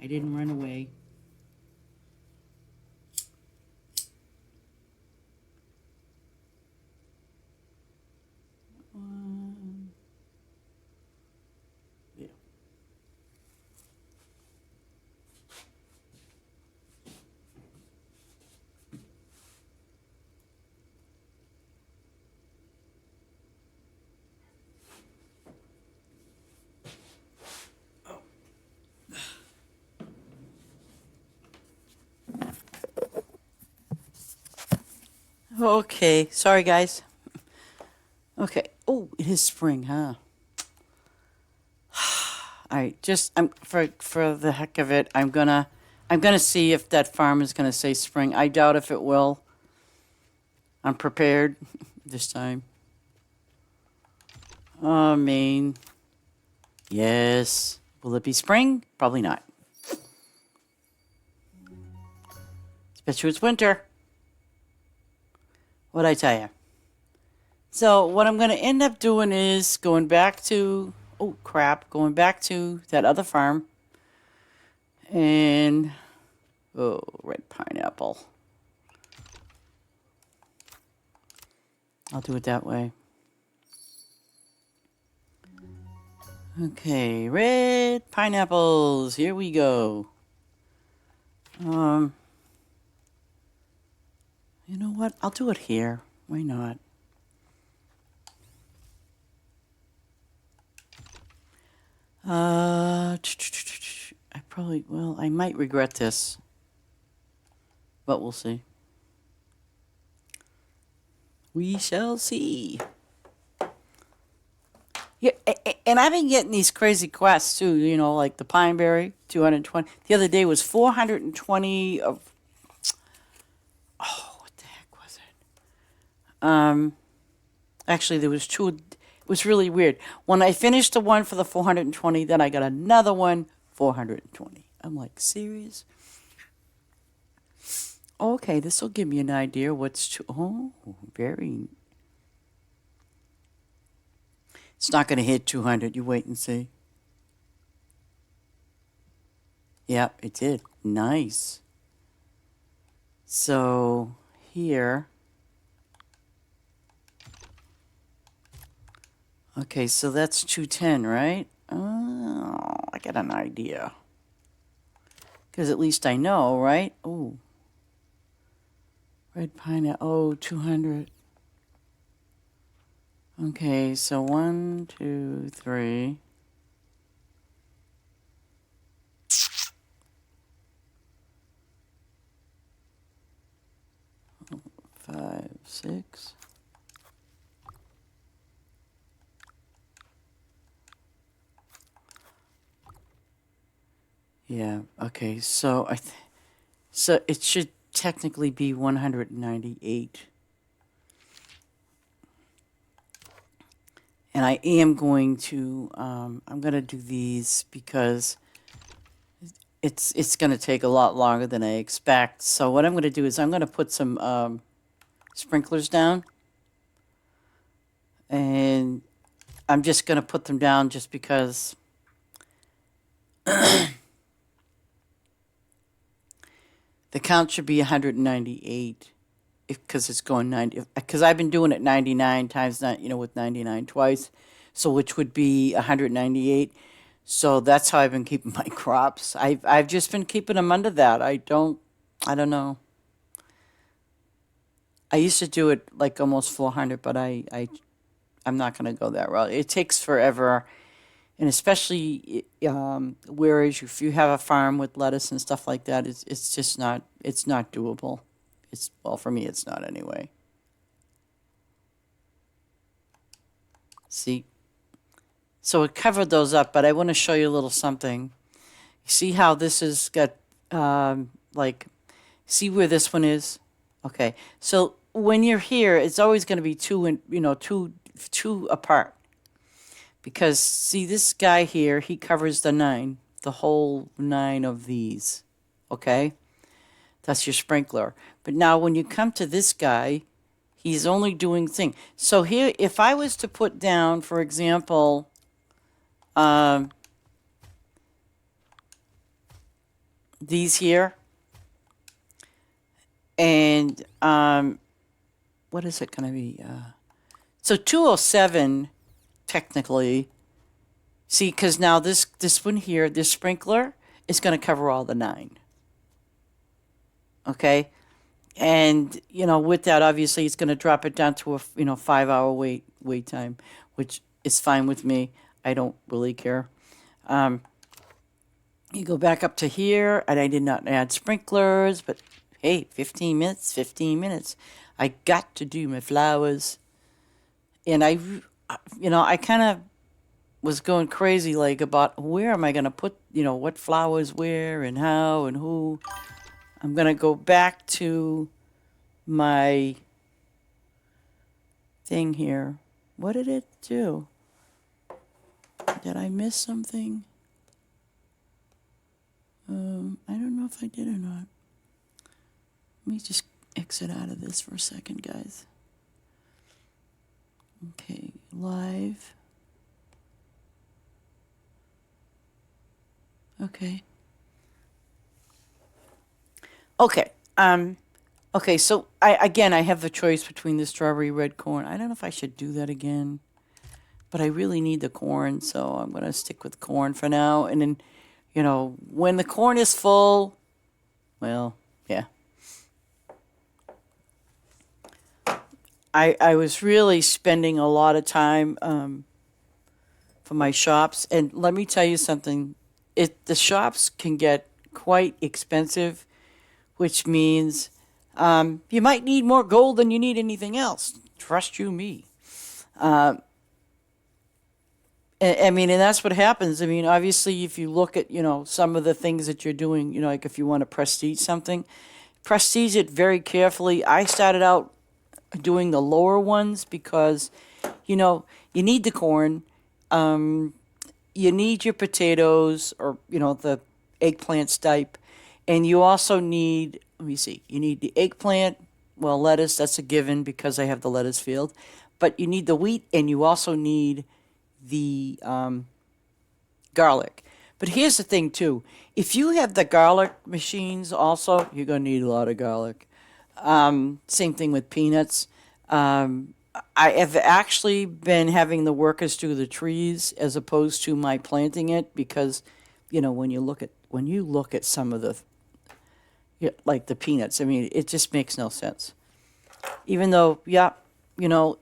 I didn't run away. Yeah. Okay, sorry guys. Okay. Oh, it is spring, huh? All right, just for the heck of it, I'm gonna see if that farm is gonna say spring. I doubt if it will. I'm prepared this time. Oh, Maine. Yes. Will it be spring? Probably not. Especially it's winter. What'd I tell you? So what I'm going to end up doing is going back to, oh crap, going back to that other farm. And, oh, red pineapple. I'll do it that way. Okay, red pineapples. Here we go. You know what? I'll do it here. Why not? I probably, well, I might regret this, but we'll see. We shall see. Yeah, and I've been getting these crazy quests too, you know, like the Pineberry, 220. The other day was 420 of, oh, what the heck was it? Actually, there was two. It was really weird. When I finished the one for the 420, then I got another one, 420. I'm like, serious? Okay, this will give me an idea what's oh, very. It's not going to hit 200. You wait and see. Yep, it did. Nice. So here. Okay, so that's 210, right? Oh, I got an idea. Because at least I know, right? Oh. Red pineapple. Oh, 200. Okay, so 1, 2, 3. 5, 6. Yeah, okay, so so it should technically be 198. And I am going to I'm going to do these because it's going to take a lot longer than I expect. So what I'm going to do is I'm going to put some sprinklers down. And I'm just going to put them down just because the count should be 198 because it's going 90. Because I've been doing it 99 times, you know, with 99 twice, so which would be 198. So that's how I've been keeping my crops. I've just been keeping them under that. I don't know. I used to do it like almost 400, but I'm not going to go that route. It takes forever. And especially, whereas if you have a farm with lettuce and stuff like that, it's just not, it's not doable. Well, for me, it's not anyway. See? So it covered those up, but I want to show you a little something. You see how this has got, like, see where this one is? Okay. So when you're here, it's always going to be two apart. Because, see, this guy here, he covers the whole 9 of these, okay? That's your sprinkler. But now when you come to this guy, He's only doing thing. So here, if I was to put down, for example, these here, and what is it going to be? So 207, technically. See, because now this one here, this sprinkler, is going to cover all the 9. Okay? And, with that, obviously, it's going to drop it down to a, 5-hour wait time, which is fine with me. I don't really care. You go back up to here, and I did not add sprinklers, but hey, 15 minutes, 15 minutes. I got to do my flowers. And I kind of was going crazy, like, about where am I going to put, what flowers where and how and who. I'm going to go back to my thing here. What did it do? Did I miss something? I don't know if I did or not. Let me just exit out of this for a second, guys. Okay, live. Okay. Okay. Okay, so I have the choice between the strawberry red corn. I don't know if I should do that again, but I really need the corn, so I'm going to stick with corn for now. And then, when the corn is full, well, yeah. I was really spending a lot of time for my shops, and let me tell you something. The shops can get quite expensive, which means you might need more gold than you need anything else. Trust you me. And that's what happens. I mean, obviously, if you look at, some of the things that you're doing, like if you want to prestige something, prestige it very carefully. I started out doing the lower ones because, you need the corn, you need your potatoes or, the eggplant stipe, and you also need, let me see, you need the eggplant, well, lettuce, that's a given because I have the lettuce field, but you need the wheat and you also need the garlic. But here's the thing too, if you have the garlic machines also, you're going to need a lot of garlic. Same thing with peanuts. I have actually been having the workers do the trees as opposed to my planting it because, when you look at some of the, like the peanuts, I mean, it just makes no sense. Even though,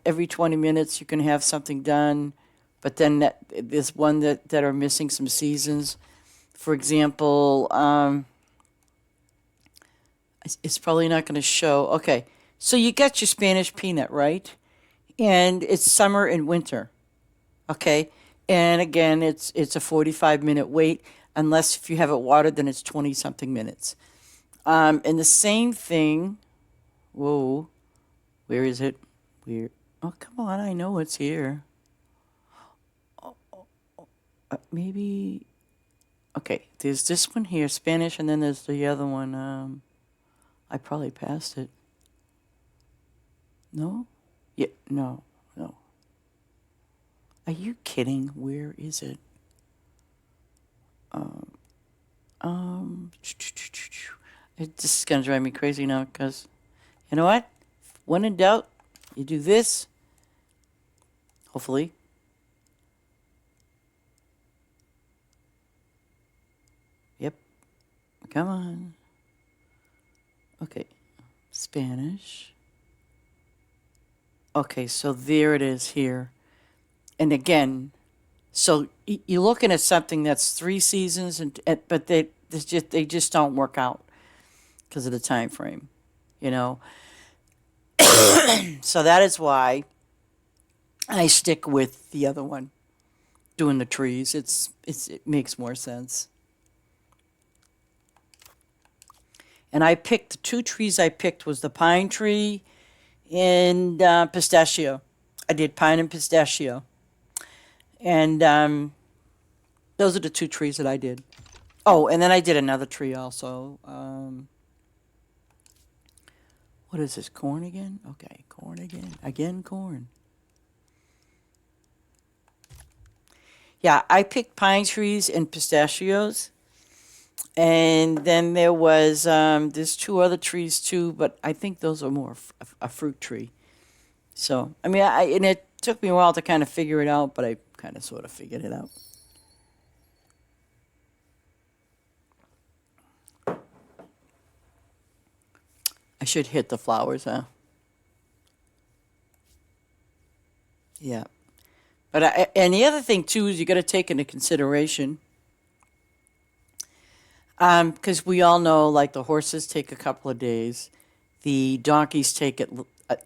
every 20 minutes you can have something done, but then there's one that are missing some seasons. For example, it's probably not going to show. Okay, so you got your Spanish peanut, right? And it's summer and winter. Okay, and again, it's a 45-minute wait, unless if you have it watered, then it's 20-something minutes. And the same thing. Whoa, where is it? Where? Oh, come on, I know it's here. Maybe. Okay, there's this one here, Spanish, and then there's the other one. I probably passed it. No? Yeah, no. Are you kidding? Where is it? It just is gonna drive me crazy now because, you know what? When in doubt, you do this. Hopefully. Yep. Come on. Okay. Spanish. Okay, so there it is here. And again, so you're looking at something that's 3 seasons, but they just don't work out because of the time frame, So that is why I stick with the other one, doing the trees. It makes more sense. And I picked the 2 trees I picked was the pine tree and pistachio. I did pine and pistachio. And those are the 2 trees that I did. Oh, and then I did another tree also. What is this, corn again? Okay, corn. corn again. Again, corn. Yeah, I picked pine trees and pistachios. And then there was, there's two other trees too, but I think those are more a fruit tree. So, I mean, and it took me a while to kind of figure it out, but I kind of sort of figured it out. I should hit the flowers, huh? Yeah. But and the other thing too is you got to take into consideration, because we all know like the horses take a couple of days, the donkeys take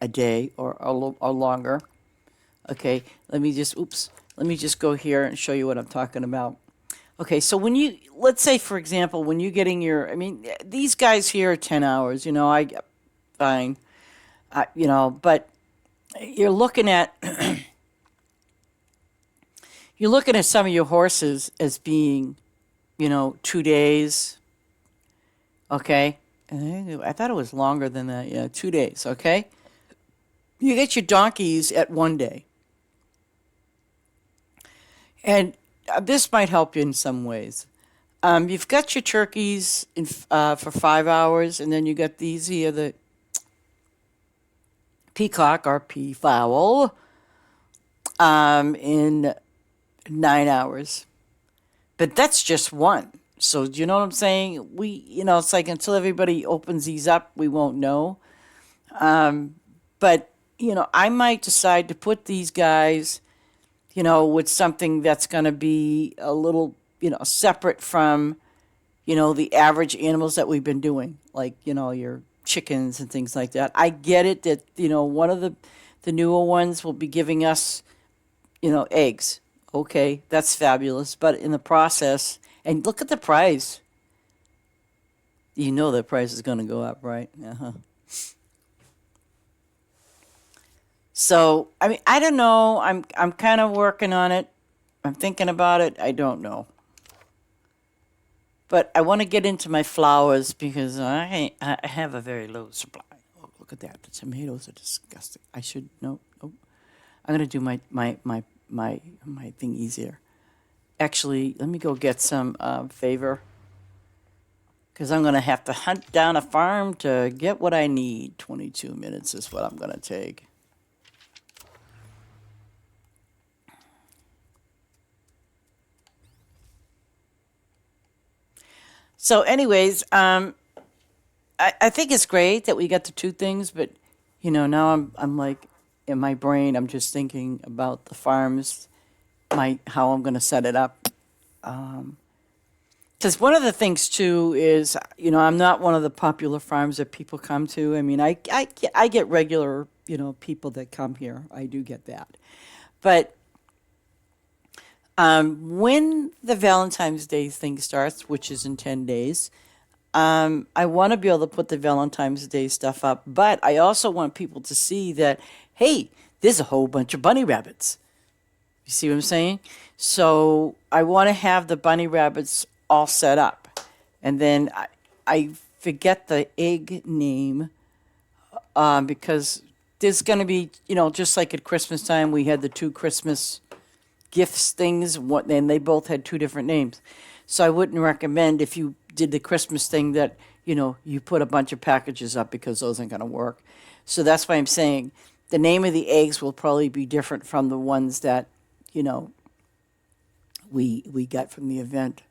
a day or longer. Okay, let me just go here and show you what I'm talking about. Okay, so let's say for example, when you're getting I mean, these guys here are 10 hours, fine, but you're looking at, you're looking at some of your horses as being, 2 days, okay? And I thought it was longer than that, yeah, 2 days, okay? You get your donkeys at 1 day. And this might help you in some ways. You've got your turkeys for 5 hours, and then you got these here, the peacock or peafowl, in 9 hours. But that's just one. So do you know what I'm saying? It's like until everybody opens these up, we won't know. But, I might decide to put these guys, with something that's going to be a little, separate from, the average animals that we've been doing, like, your chickens and things like that. I get it that, one of the newer ones will be giving us, eggs. Okay, that's fabulous. But in the process, and look at the price. You know the price is going to go up, right? Uh-huh. So, I mean, I don't know. I'm kind of working on it. I'm thinking about it. I don't know. But I want to get into my flowers because I have a very low supply. Oh, look at that. The tomatoes are disgusting. I should no. I'm going to do my thing easier. Actually, let me go get some favor. Because I'm going to have to hunt down a farm to get what I need. 22 minutes is what I'm going to take. So, anyways, I think it's great that we got the two things, but now I'm like in my brain, I'm just thinking about the farms, how I'm going to set it up. Because one of the things too is, I'm not one of the popular farms that people come to. I mean, I get regular, people that come here. I do get that, but when the Valentine's Day thing starts, which is in 10 days, I want to be able to put the Valentine's Day stuff up, but I also want people to see that, hey, there's a whole bunch of bunny rabbits. You see what I'm saying? So I want to have the bunny rabbits all set up. And then I forget the egg name because there's going to be, just like at Christmas time, we had the two Christmas gifts things, and they both had two different names. So I wouldn't recommend if you did the Christmas thing that, you put a bunch of packages up because those aren't going to work. So that's why I'm saying the name of the eggs will probably be different from the ones that, we got from the event.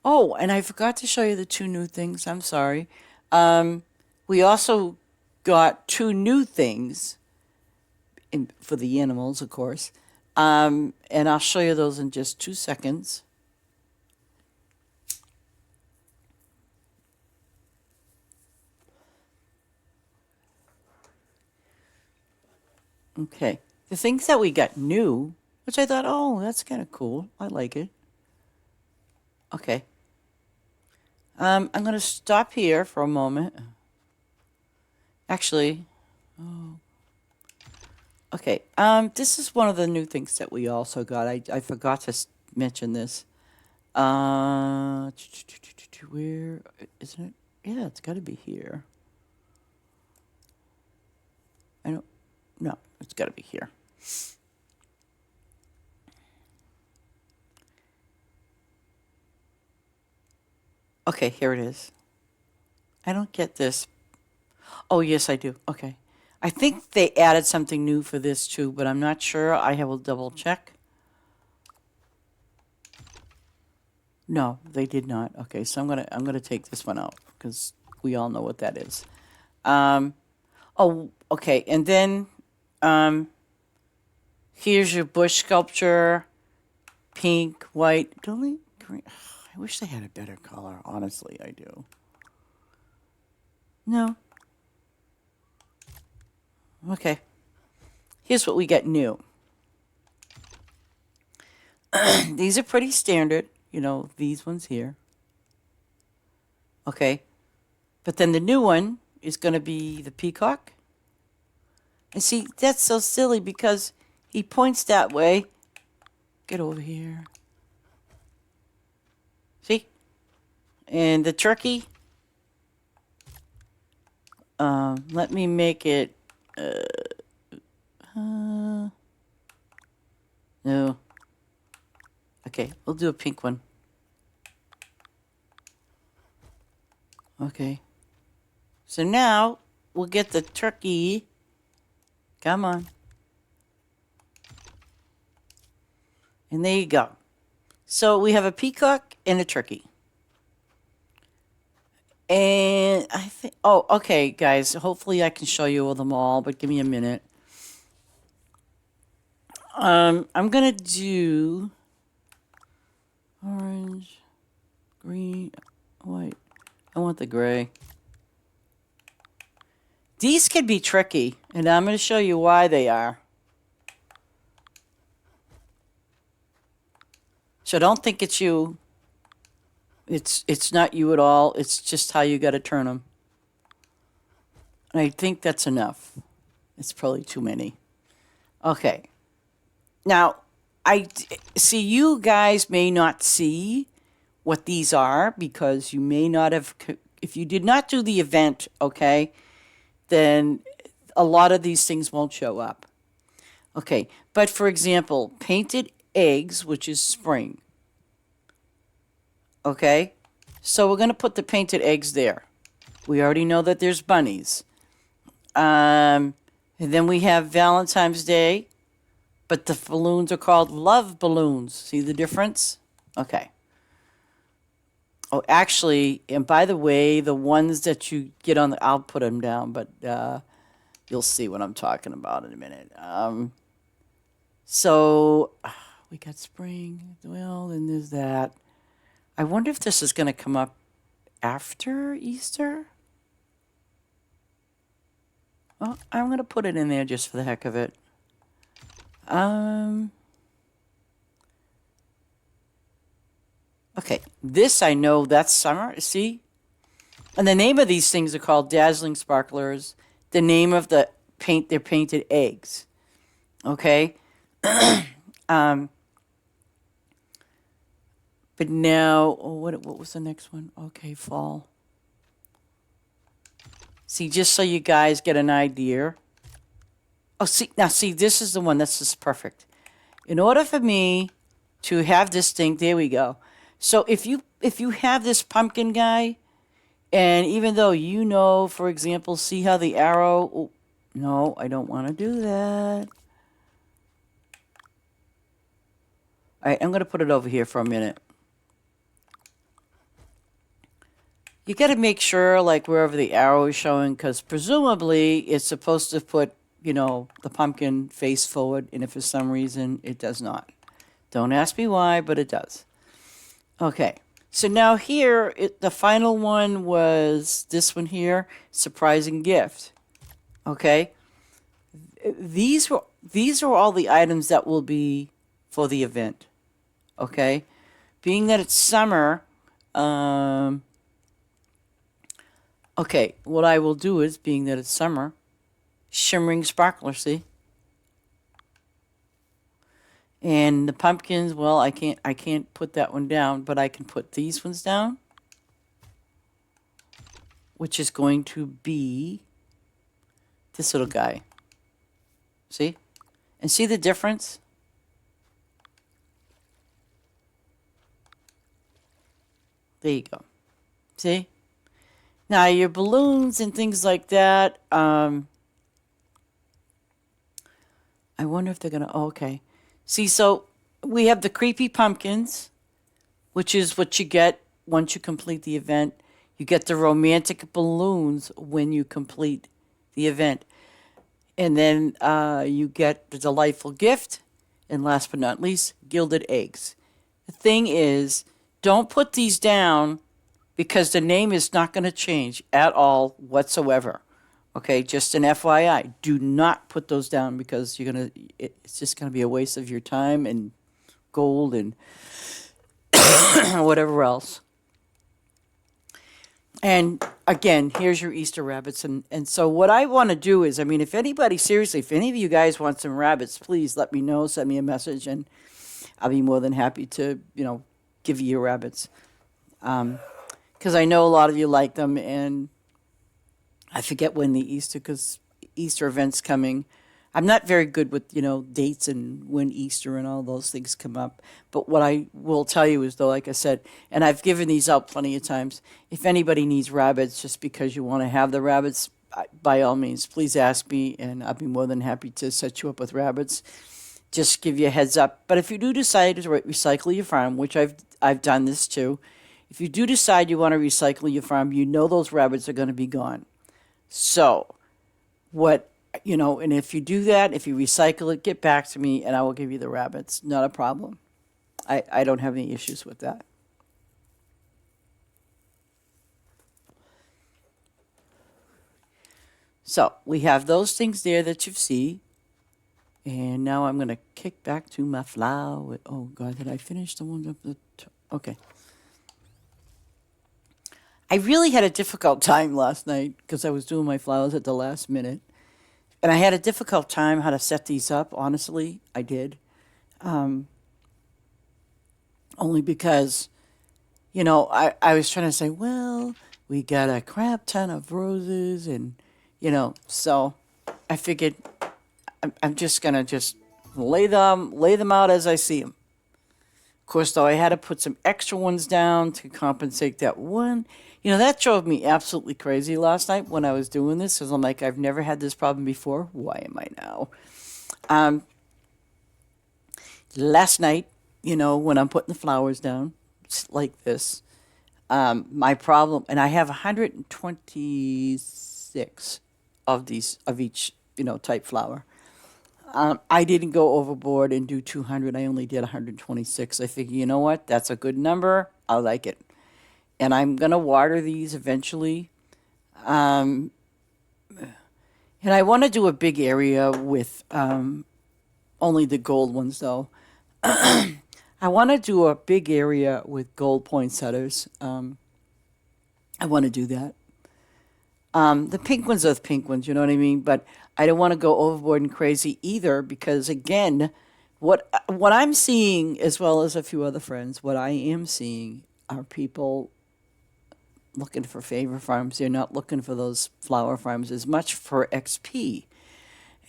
Oh, and I forgot to show you the two new things. I'm sorry. We also got two new things for the animals, of course. And I'll show you those in just 2 seconds. Okay. The things that we got new, which I thought, oh, that's kind of cool. I like it. Okay. I'm going to stop here for a moment. Actually, okay. This is one of the new things that we also got. I forgot to mention this. Where isn't it? Yeah, it's got to be here. I don't. No, it's got to be here. Okay, here it is. I don't get this. Oh, yes, I do. Okay. I think they added something new for this too, but I'm not sure. I will double check. No, they did not. Okay, so I'm gonna take this one out because we all know what that is. Oh, okay, and then here's your bush sculpture, pink, white, green. I wish they had a better color. Honestly, I do. No. Okay. Here's what we get new. These are pretty standard. You know, these ones here. Okay. But then the new one is going to be the peacock. And see, that's so silly because he points that way. Get over here. See? And the turkey. Let me make it. No. Okay, we'll do a pink one. Okay. So now we'll get the turkey. Come on. And there you go. So we have a peacock and a turkey. And I think, oh, okay, guys. Hopefully I can show you them all, but give me a minute. I'm going to do orange, green, white. I want the gray. These could be tricky, and I'm going to show you why they are. So don't think it's you. It's not you at all. It's just how you got to turn them. And I think that's enough. It's probably too many. Okay. Now, I see you guys may not see what these are because you may not have, if you did not do the event, okay, then a lot of these things won't show up. Okay, but for example, painted eggs, which is spring. Okay, so we're going to put the painted eggs there. We already know that there's bunnies. And then we have Valentine's Day, but the balloons are called love balloons. See the difference? Okay. Oh, actually, and by the way, the ones that you get on the, I'll put them down, but you'll see what I'm talking about in a minute. So we got spring. Well, then there's that. I wonder if this is going to come up after Easter. Well, I'm going to put it in there just for the heck of it. Okay, this I know that's summer. See? And the name of these things are called dazzling sparklers. The name of the paint, they're painted eggs. Okay? But now, oh, what was the next one? Okay, fall. See, just so you guys get an idea. Oh, see, now see, this is the one. That's just perfect. In order for me to have this thing, there we go. So if you have this pumpkin guy, and even though you know, for example, see how the arrow... Oh, no, I don't want to do that. All right, I'm going to put it over here for a minute. You got to make sure, like, wherever the arrow is showing, because presumably it's supposed to put, you know, the pumpkin face forward, and if for some reason it does not. Don't ask me why, but it does. Okay, so now here, the final one was this one here, surprising gift. Okay, these are all the items that will be for the event. Okay, being that it's summer, okay, what I will do is, being that it's summer, shimmering sparkler, see? And the pumpkins, well, I can't put that one down, but I can put these ones down, which is going to be this little guy. See? And see the difference? There you go. See? Now, your balloons and things like that, I wonder if they're going to, oh, okay. See, so we have the creepy pumpkins, which is what you get once you complete the event. You get the romantic balloons when you complete the event. And then you get the delightful gift. And last but not least, gilded eggs. The thing is, don't put these down because the name is not going to change at all whatsoever. Okay, just an FYI. Do not put those down because it's just gonna be a waste of your time and gold and whatever else. And again, here's your Easter rabbits. And so what I want to do is, I mean, if anybody, seriously, if any of you guys want some rabbits, please let me know, send me a message, and I'll be more than happy to, give you your rabbits. Because I know a lot of you like them, and I forget when the Easter event's coming. I'm not very good with, dates and when Easter and all those things come up. But what I will tell you is, though, like I said, and I've given these out plenty of times, if anybody needs rabbits just because you want to have the rabbits, by all means, please ask me, and I'll be more than happy to set you up with rabbits. Just give you a heads up. But if you do decide to recycle your farm, which I've done this too, if you do decide you want to recycle your farm, those rabbits are going to be gone. So, and if you do that, if you recycle it, get back to me and I will give you the rabbits. Not a problem. I don't have any issues with that. So, we have those things there that you see. And now I'm going to kick back to my flower. Oh, God, did I finish the one up the okay. I really had a difficult time last night because I was doing my flowers at the last minute. And I had a difficult time how to set these up, honestly. I did. Only because, I was trying to say, well, we got a crap ton of roses and, so I figured I'm just going to just lay them out as I see them. Of course, though, I had to put some extra ones down to compensate that one. That drove me absolutely crazy last night when I was doing this because I'm like, I've never had this problem before. Why am I now? Last night, when I'm putting the flowers down, like this, my problem, and I have 126 of each, type flower. I didn't go overboard and do 200. I only did 126. I figured, you know what? That's a good number. I like it. And I'm going to water these eventually. And I want to do a big area with only the gold ones, though. I want to do a big area with gold poinsettias. I want to do that. The pink ones are the pink ones, you know what I mean? But I don't want to go overboard and crazy either because, again, what I'm seeing, as well as a few other friends, what I am seeing are people looking for favor farms. They're not looking for those flower farms as much for XP.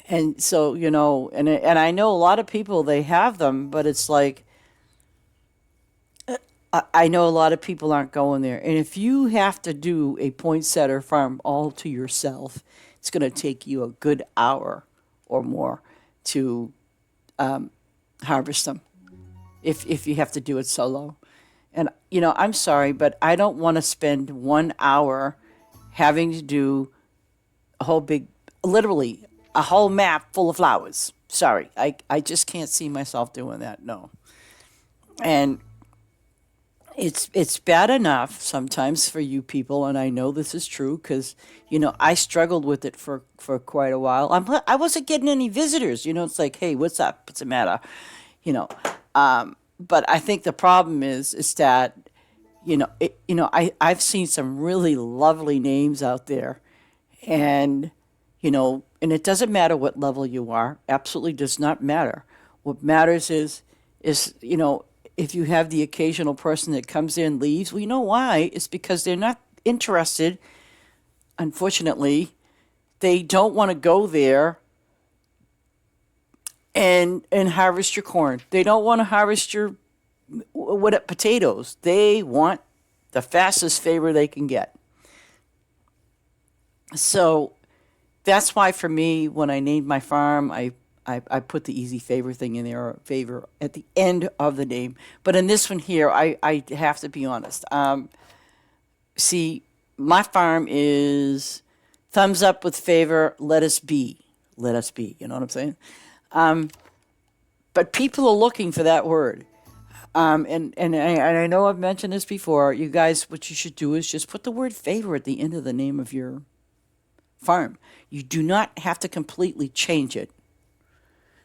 And so, and I know a lot of people, they have them, but it's like, I know a lot of people aren't going there. And if you have to do a poinsettia farm all to yourself, it's going to take you a good hour or more to harvest them if you have to do it solo. And, I'm sorry, but I don't want to spend 1 hour having to do literally a whole map full of flowers. Sorry, I just can't see myself doing that, no. And it's bad enough sometimes for you people, and I know this is true because, I struggled with it for quite a while. I wasn't getting any visitors. It's like, hey, what's up? What's the matter? But I think the problem is that, I've seen some really lovely names out there, and and it doesn't matter what level you are. Absolutely does not matter. What matters is if you have the occasional person that comes in and leaves, well, you know why? It's because they're not interested. Unfortunately, they don't want to go there and harvest your corn. They don't want to harvest your potatoes. They want the fastest favor they can get. So that's why for me, when I named my farm, I put the easy favor thing in there, or favor at the end of the name. But in this one here, I have to be honest. See, my farm is thumbs up with favor, let us be. Let us be. You know what I'm saying? But people are looking for that word. And I know I've mentioned this before. You guys, what you should do is just put the word favor at the end of the name of your farm. You do not have to completely change it.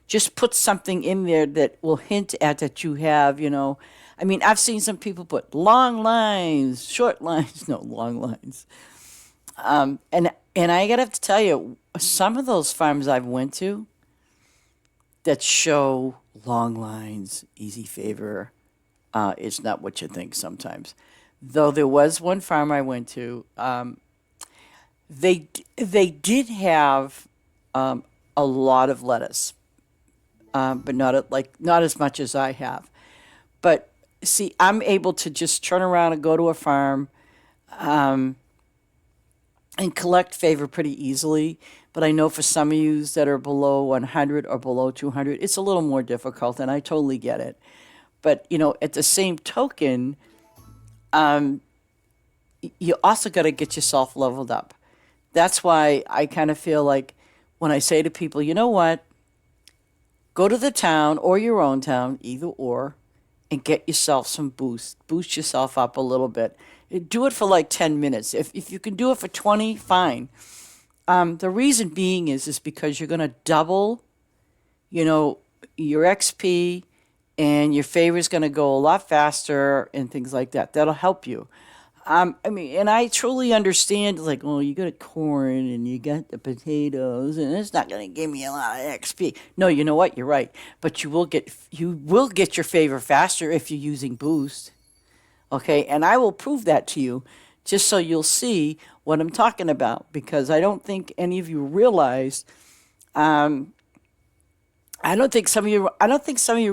Just put something in there that will hint at that you have, I mean, I've seen some people put long lines, short lines, no, long lines. And I gotta have to tell you, some of those farms I've went to that show long lines, easy favor, it's not what you think sometimes. Though there was one farm I went to, they did have a lot of lettuce, but not as much as I have. But see, I'm able to just turn around and go to a farm and collect favor pretty easily. But I know for some of you that are below 100 or below 200, it's a little more difficult, and I totally get it. But at the same token, you also got to get yourself leveled up. That's why I kind of feel like when I say to people, you know what, go to the town or your own town, either or, and get yourself some boost yourself up a little bit. Do it for like 10 minutes. If you can do it for 20, fine. The reason being is because you're going to double, your XP, and your favor is going to go a lot faster and things like that. That'll help you. I mean, and I truly understand, like, oh, you got corn and you got the potatoes, and it's not going to give me a lot of XP. No, you know what? You're right. But you will get your favor faster if you're using boost. Okay, and I will prove that to you, just so you'll see what I'm talking about. Because I don't think any of you realize. I don't think some of you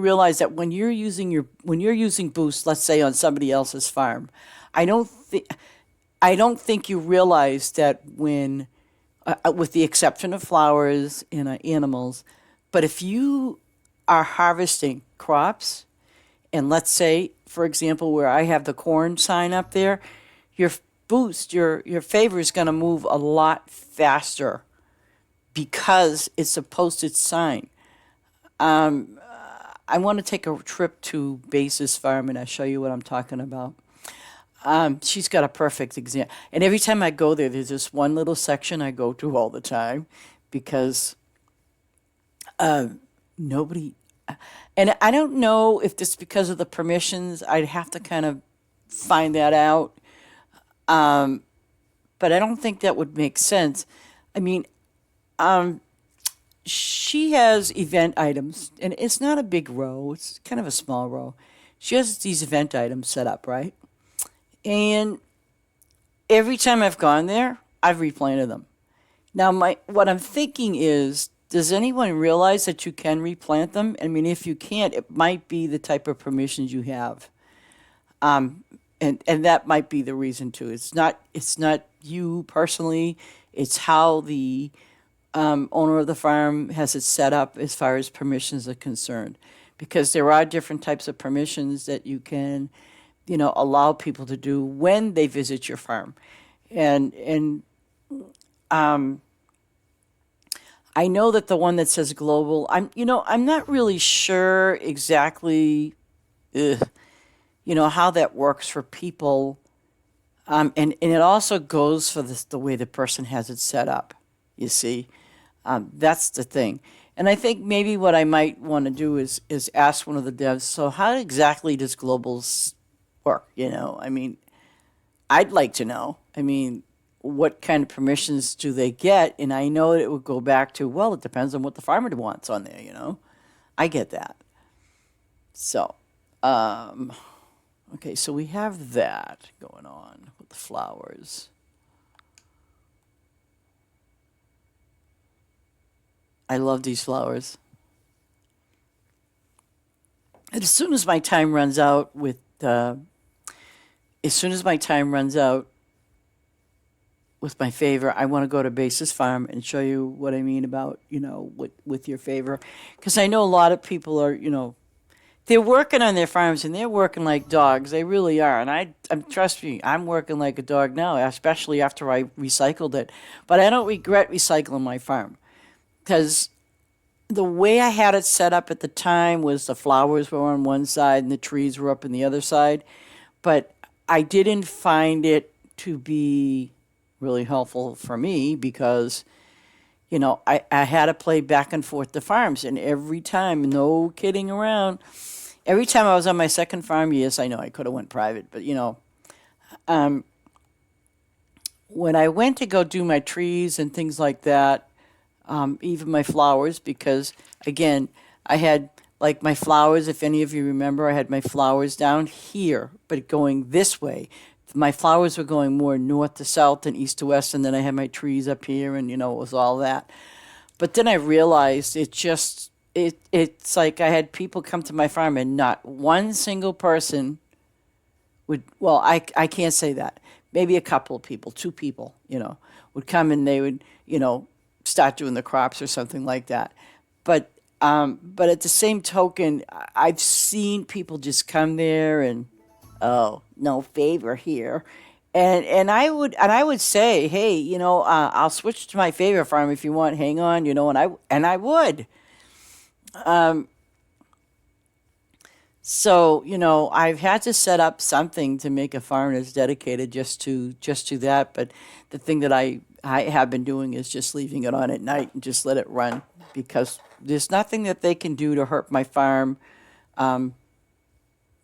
realize that when you're using boost, let's say on somebody else's farm, I don't think you realize that when, with the exception of flowers and animals, but if you are harvesting crops, and let's say, for example, where I have the corn sign up there, your your favor is going to move a lot faster because it's a posted sign. I want to take a trip to Base's farm, and I'll show you what I'm talking about. She's got a perfect example. And every time I go there, there's this one little section I go to all the time because nobody. And I don't know if this is because of the permissions. I'd have to kind of find that out. But I don't think that would make sense. I mean, she has event items, and it's not a big row. It's kind of a small row. She has these event items set up, right? And every time I've gone there, I've replanted them. Now, what I'm thinking is, does anyone realize that you can replant them? I mean, if you can't, it might be the type of permissions you have. And that might be the reason too. It's not you personally. It's how the owner of the farm has it set up as far as permissions are concerned, because there are different types of permissions that you can, allow people to do when they visit your farm, and I know that the one that says global, I'm not really sure exactly, how that works for people. And it also goes for the way the person has it set up, you see. That's the thing. And I think maybe what I might want to do is ask one of the devs, so how exactly does globals work? I mean, I'd like to know. I mean, what kind of permissions do they get? And I know it would go back to, well, it depends on what the farmer wants on there, I get that. So, okay, so we have that going on with the flowers. I love these flowers. And as soon as my time runs out as soon as my time runs out with my favor, I want to go to Basis Farm and show you what I mean about, with your favor. Because I know a lot of people are, they're working on their farms and they're working like dogs. They really are. And trust me, I'm working like a dog now, especially after I recycled it. But I don't regret recycling my farm because the way I had it set up at the time was the flowers were on one side and the trees were up on the other side. But I didn't find it to be really helpful for me because, I had to play back and forth the farms. And every time, no kidding around, every time I was on my second farm, yes, I know I could have went private, but, um, when I went to go do my trees and things like that, even my flowers, because again, I had like my flowers, if any of you remember, I had my flowers down here, but going this way. My flowers were going more north to south and east to west, and then I had my trees up here, and it was all that. But then I realized it's like I had people come to my farm, and not one single person well, I can't say that. Maybe a couple of people, two people, would come and they would, start doing the crops or something like that. But at the same token, I've seen people just come there and, oh, no favor here. And I would say, hey, I'll switch to my favorite farm if you want. Hang on, and I would. Um, So, I've had to set up something to make a farm that's dedicated just to that. But the thing that I have been doing is just leaving it on at night and just let it run because there's nothing that they can do to hurt my farm,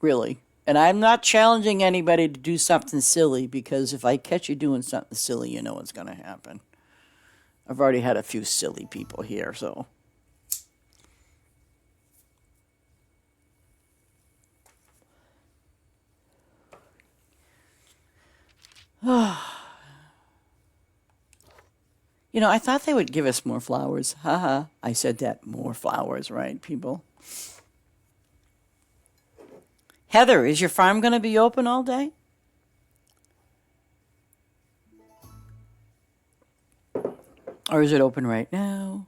really. And I'm not challenging anybody to do something silly because if I catch you doing something silly, you know what's going to happen. I've already had a few silly people here, so. I thought they would give us more flowers. Haha. I said that. More flowers, right, people? Heather, is your farm going to be open all day? Or is it open right now?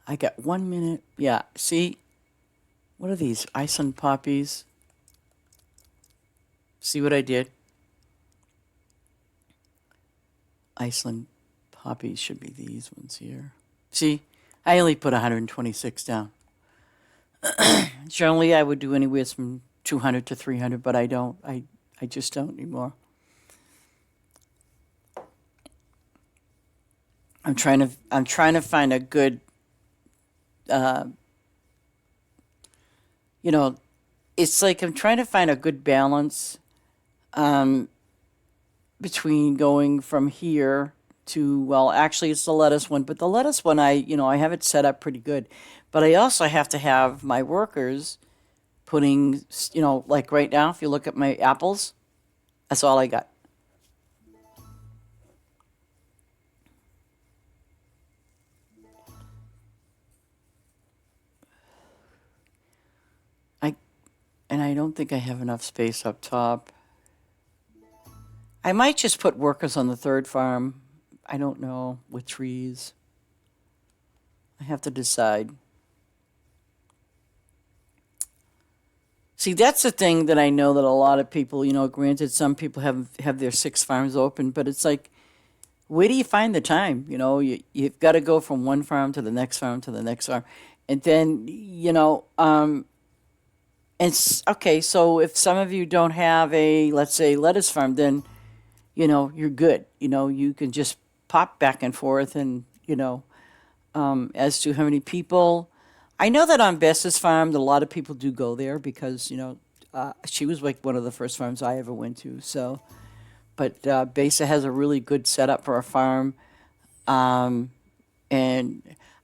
I got 1 minute. Yeah, see? What are these? Iceland poppies. See what I did? Iceland poppies should be these ones here. See? I only put 126 down. Generally, I would do anywhere from 200 to 300, but I don't. I just don't anymore. I'm trying to find a good, it's like I'm trying to find a good balance between going from here to, well, actually it's the lettuce one, but the lettuce one I have it set up pretty good. But I also have to have my workers putting, like right now, if you look at my apples, that's all I got. And I don't think I have enough space up top. I might just put workers on the third farm. I don't know, with trees. I have to decide. See, that's the thing that I know that a lot of people, granted some people have their 6 farms open, but it's like, where do you find the time? You've got to go from one farm to the next farm to the next farm. And then, okay, so if some of you don't have a, let's say, lettuce farm, then, you're good. You can just pop back and forth and, as to how many people. I know that on Bess's farm, that a lot of people do go there because, she was like one of the first farms I ever went to. So, but Besa has a really good setup for a farm. And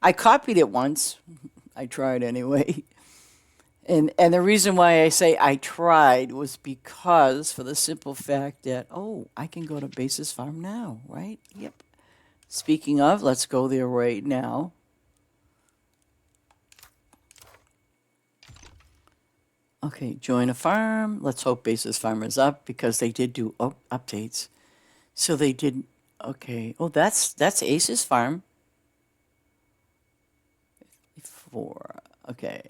I copied it once. I tried anyway. And the reason why I say I tried was because for the simple fact that, oh, I can go to Basis Farm now, right? Yep. Speaking of, let's go there right now. Okay, join a farm. Let's hope Basis Farm is up because they did do updates. So they did. Okay. Oh, that's Ace's farm. 4. Okay.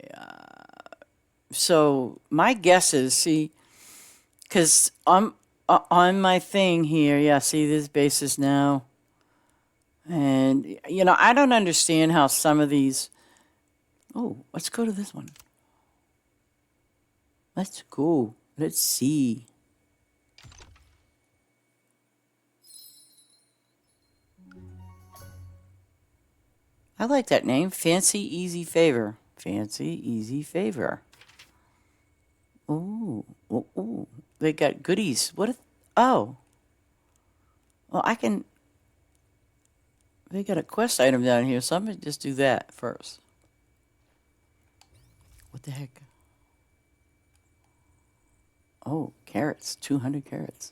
So my guess is, see, because on my thing here, yeah, see this basis now. And, I don't understand how some of these. Oh, let's go to this one. Let's go. Let's see. I like that name. Fancy Easy Favor. Fancy Easy Favor. Ooh. Ooh, ooh. They got goodies. What if. Oh. Well, I can. They got a quest item down here, so I'm going to just do that first. What the heck? Oh, carrots. 200 carrots.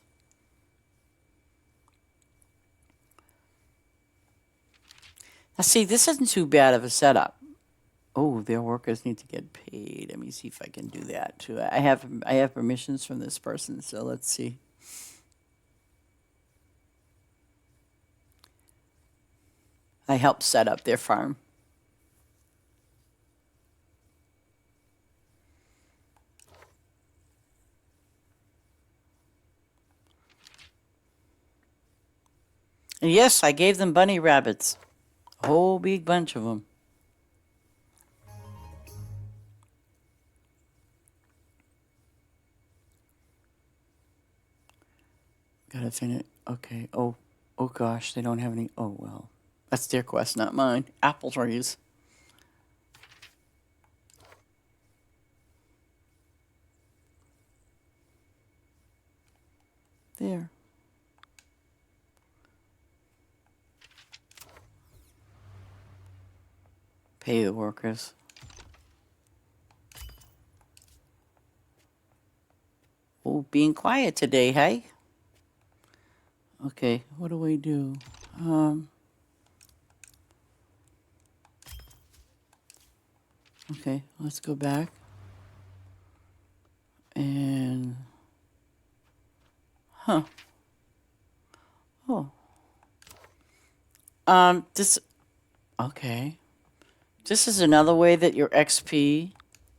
Now, see, this isn't too bad of a setup. Oh, their workers need to get paid. Let me see if I can do that too. I have permissions from this person, so let's see. I helped set up their farm. And yes, I gave them bunny rabbits. A whole big bunch of them. Gotta finish. Okay. Oh gosh, they don't have any. Oh, well. That's their quest, not mine. Apple trees. There. Pay the workers. Oh, being quiet today, hey? Okay, what do we do? Okay, let's go back. And... Huh. Oh. This... Okay. This is another way that your XP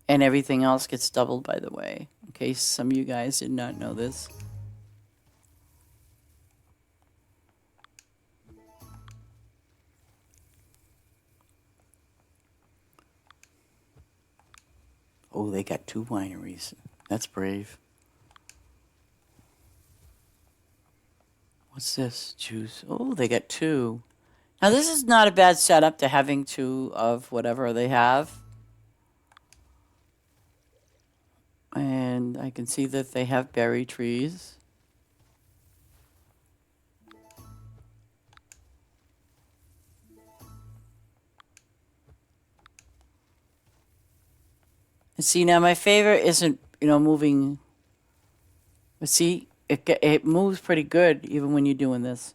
and everything else gets doubled, by the way. In case some of you guys did not know this. Oh, they got 2 wineries. That's brave. What's this? Juice. Oh, they got 2. Now, this is not a bad setup to having 2 of whatever they have. And I can see that they have berry trees. And see, now my favorite isn't, moving. But see, it moves pretty good even when you're doing this.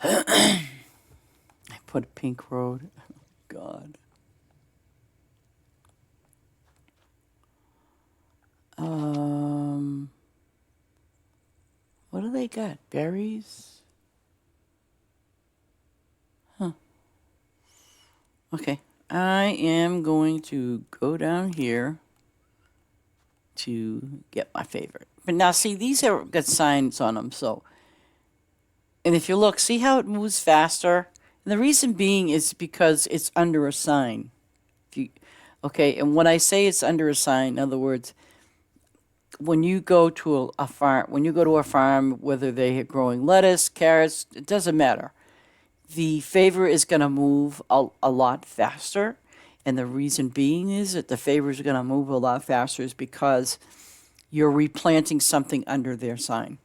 I put a pink road. Oh, God. What do they got? Berries? Huh. Okay. I am going to go down here to get my favorite. But now, see, these are got signs on them, so. And if you look, see how it moves faster? And the reason being is because it's under a sign. Okay, and when I say it's under a sign, in other words, when you go to a farm, whether they're growing lettuce, carrots, it doesn't matter. The favor is going to move a lot faster. And the reason being is that the favor is going to move a lot faster is because you're replanting something under their sign.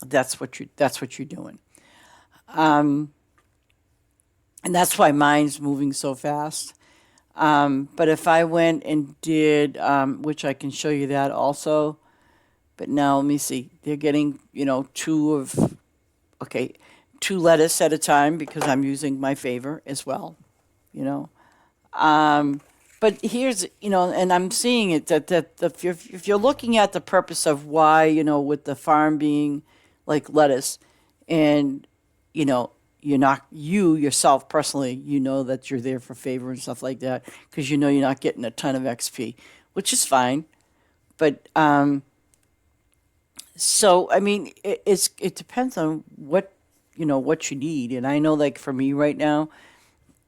That's what you're doing. And that's why mine's moving so fast. But if I went and did, which I can show you that also, but now let me see, they're getting, 2 lettuce at a time because I'm using my favor as well. you know. But here's, and I'm seeing it that if you're looking at the purpose of why, with the farm being like lettuce, and you know, you're not you yourself personally, that you're there for favor and stuff like that because you're not getting a ton of XP, which is fine. But so I mean, it depends on what you need, and I know like for me right now,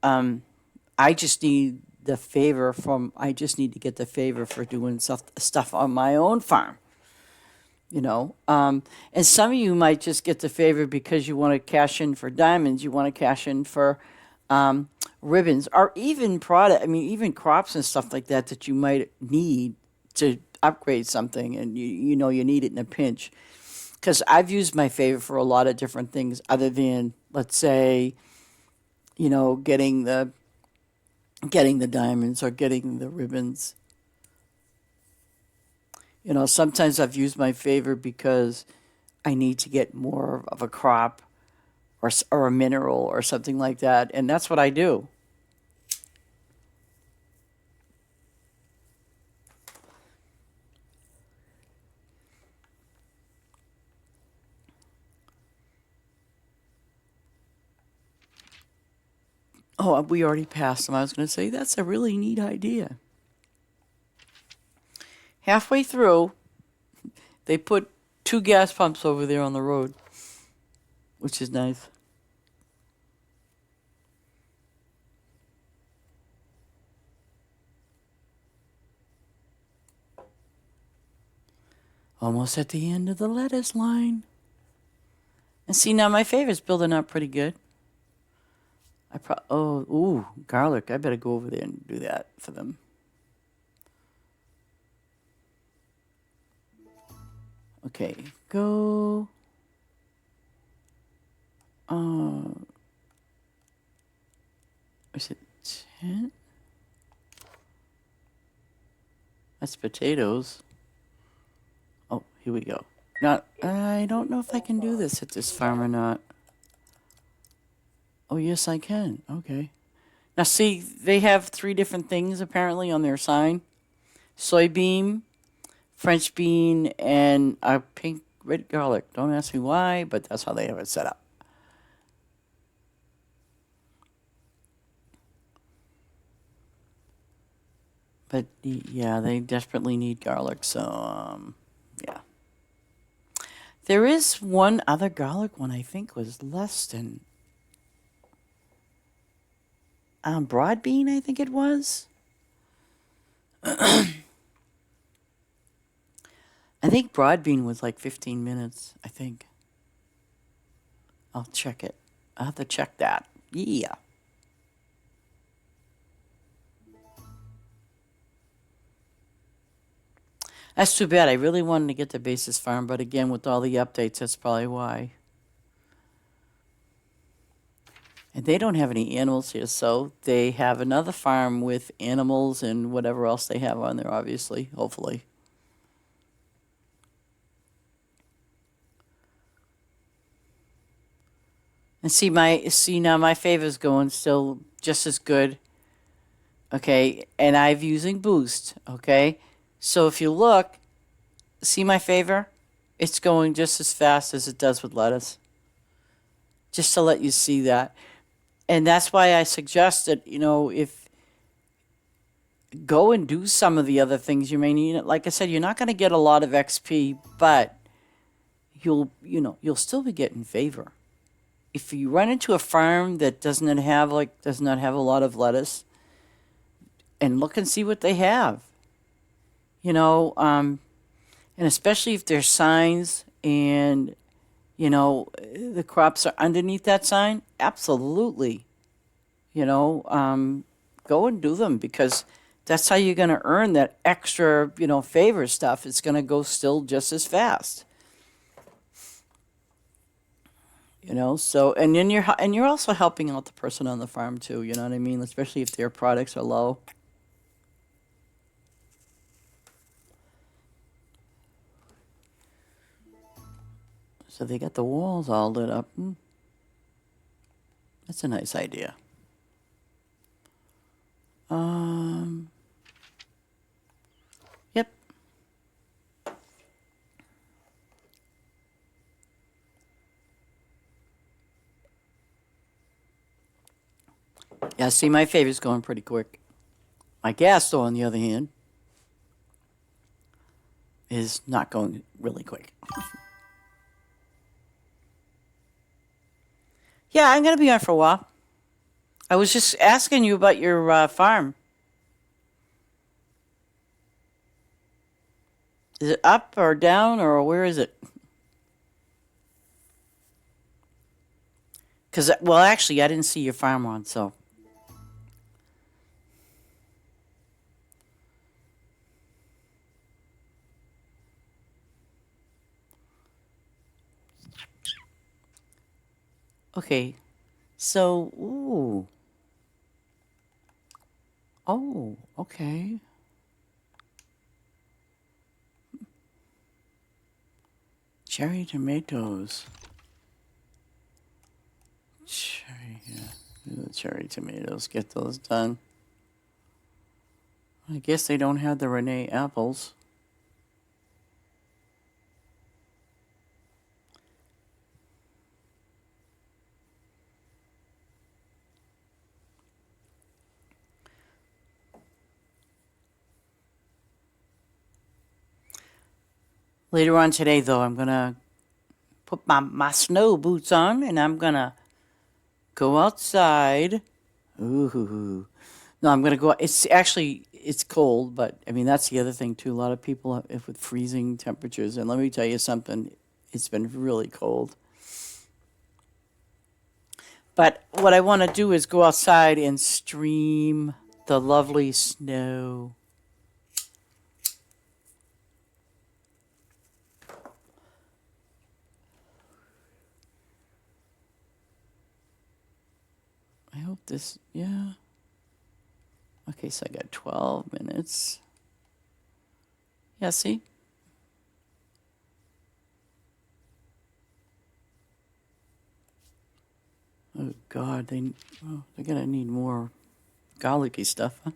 I just need the favor from. I just need to get the favor for doing stuff on my own farm. And some of you might just get the favor because you want to cash in for diamonds, you want to cash in for ribbons, or even product. I mean, even crops and stuff like that that you might need to upgrade something, and you need it in a pinch. Because I've used my favor for a lot of different things, other than let's say, getting the diamonds or getting the ribbons. Sometimes I've used my favor because I need to get more of a crop or a mineral or something like that, and that's what I do. Oh, we already passed them. I was going to say that's a really neat idea. Halfway through, they put 2 gas pumps over there on the road, which is nice. Almost at the end of the lettuce line. And see, now my favorite's building up pretty good. Garlic. I better go over there and do that for them. Okay, go. Is it 10? That's potatoes. Oh, here we go. Now, I don't know if I can do this at this farm or not. Oh, yes, I can. Okay. Now, see, they have 3 different things apparently on their sign. Soybean, French bean, and a pink red garlic. Don't ask me why, but that's how they have it set up. But yeah, they desperately need garlic, so yeah. There is one other garlic one I think was less than broad bean, I think it was. I think broad bean was like 15 minutes, I think. I'll check it. I'll have to check that. Yeah. That's too bad. I really wanted to get the basis farm, but again, with all the updates, that's probably why. And they don't have any animals here, so they have another farm with animals and whatever else they have on there, obviously, hopefully. And see now my favor's going still just as good. Okay, and I'm using boost, okay? So if you look, see my favor? It's going just as fast as it does with lettuce. Just to let you see that. And that's why I suggested, if go and do some of the other things you may need. Like I said, you're not going to get a lot of XP, but you'll still be getting favor. If you run into a farm that does not have a lot of lettuce, and look and see what they have. And especially if there's signs and the crops are underneath that sign, absolutely. Go and do them because that's how you're going to earn that extra, favor stuff. It's going to go still just as fast. So and then you're also helping out the person on the farm too. You know what I mean? Especially if their products are low. So they got the walls all lit up. That's a nice idea. Yeah, see, my favorite's going pretty quick. My gas, though, on the other hand, is not going really quick. Yeah, I'm going to be on for a while. I was just asking you about your farm. Is it up or down or where is it? Because, well, actually, I didn't see your farm on, so. Okay, so, ooh. Oh, okay. Cherry tomatoes. Cherry, yeah. The cherry tomatoes. Get those done. I guess they don't have the Renee apples. Later on today, though, I'm going to put my snow boots on and I'm going to go outside. Ooh. No, I'm going to go. It's actually, it's cold, but I mean, that's the other thing, too. A lot of people have, with freezing temperatures. And let me tell you something, it's been really cold. But what I want to do is go outside and stream the lovely snow. I hope this, yeah. Okay, so I got 12 minutes. Yeah, see? Oh, God, they're going to need more garlicky stuff, huh?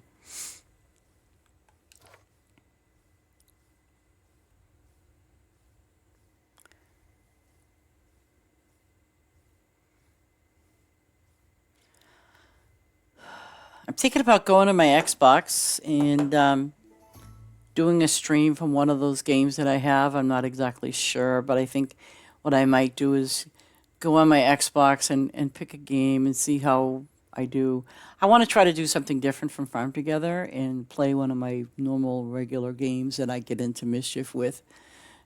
I'm thinking about going to my Xbox and doing a stream from one of those games that I have. I'm not exactly sure, but I think what I might do is go on my Xbox and pick a game and see how I do. I want to try to do something different from Farm Together and play one of my normal regular games that I get into mischief with,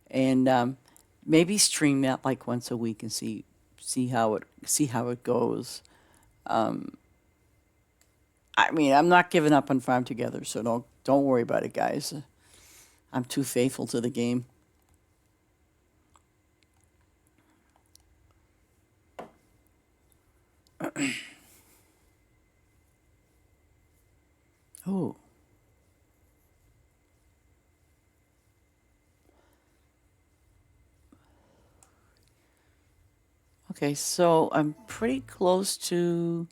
and maybe stream that like once a week and see how it goes. I mean, I'm not giving up on Farm Together, so don't worry about it, guys. I'm too faithful to the game. Oh. Okay, so I'm pretty close to.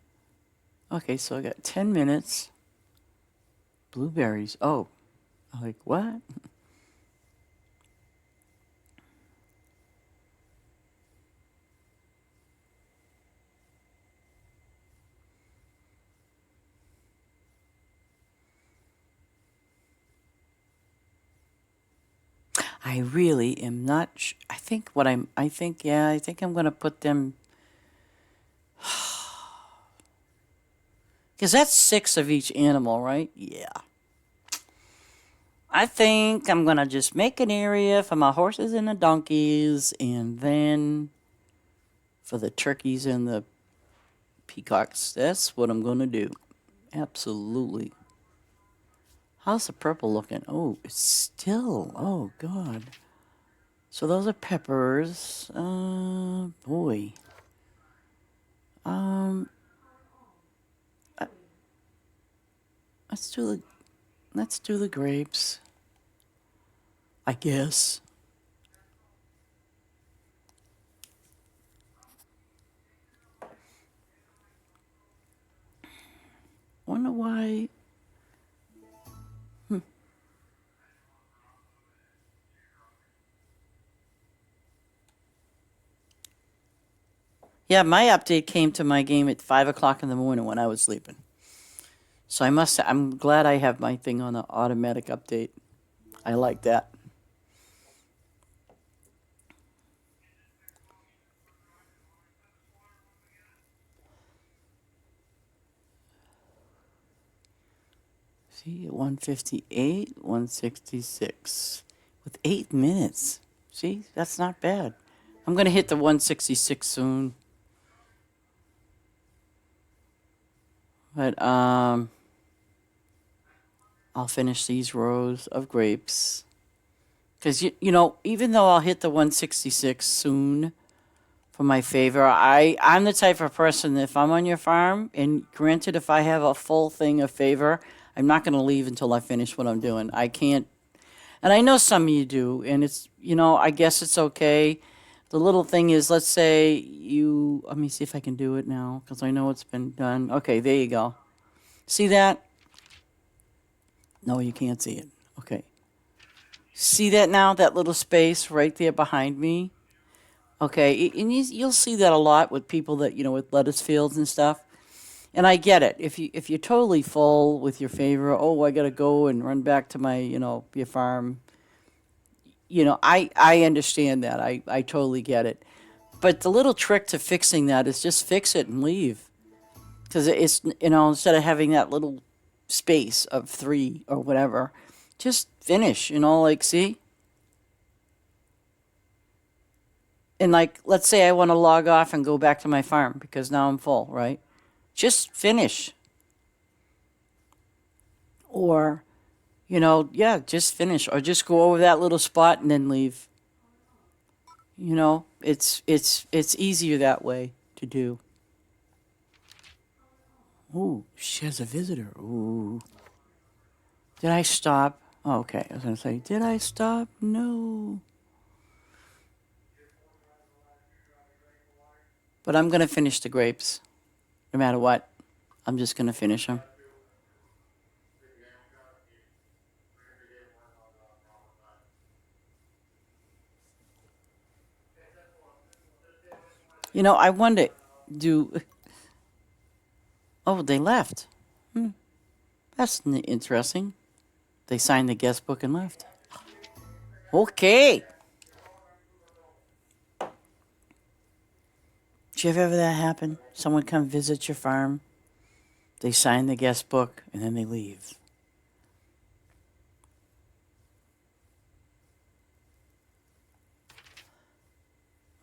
Okay, so I got 10 minutes. Blueberries. Oh, like what? I really am not. I think what I'm. I think yeah. I think I'm gonna put them. Because that's 6 of each animal, right? Yeah. I think I'm gonna just make an area for my horses and the donkeys, and then for the turkeys and the peacocks. That's what I'm gonna do. Absolutely. How's the purple looking? Oh, it's still. Oh, God. So those are peppers. Boy. Um, uh, let's do the grapes. I guess. Wonder why. Hmm. Yeah, my update came to my game at 5 o'clock in the morning when I was sleeping. So I'm glad I have my thing on the automatic update. I like that. See, 158, 166 with 8 minutes. See, that's not bad. I'm going to hit the 166 soon. But I'll finish these rows of grapes. Cuz you know, even though I'll hit the 166 soon for my favor, I'm the type of person that if I'm on your farm, and granted if I have a full thing of favor, I'm not going to leave until I finish what I'm doing. I can't. And I know some of you do, and it's, you know, I guess it's okay. The little thing is, let's say let me see if I can do it now, because I know it's been done. Okay, there you go. See that? No, you can't see it. Okay. See that now? That little space right there behind me? Okay, and you'll see that a lot with people that, you know, with lettuce fields and stuff. And I get it. If you're totally full with your favor, oh, I got to go and run back to my, you know, your farm. You know, I understand that. I totally get it. But the little trick to fixing that is just fix it and leave. Because it's, you know, instead of having that little space of 3 or whatever, just finish, you know, like, see? And, like, let's say I want to log off and go back to my farm because now I'm full, right? Just finish. Or, you know, yeah, just finish. Or just go over that little spot and then leave. You know, it's easier that way to do. Ooh, she has a visitor. Ooh. Did I stop? Oh, okay, I was going to say, did I stop? No. But I'm going to finish the grapes. No matter what. I'm just going to finish them. You know, I wonder, do... Oh, they left. That's interesting. They signed the guest book and left. Okay. Did you ever that happen? Someone come visit your farm, they sign the guest book, and then they leave.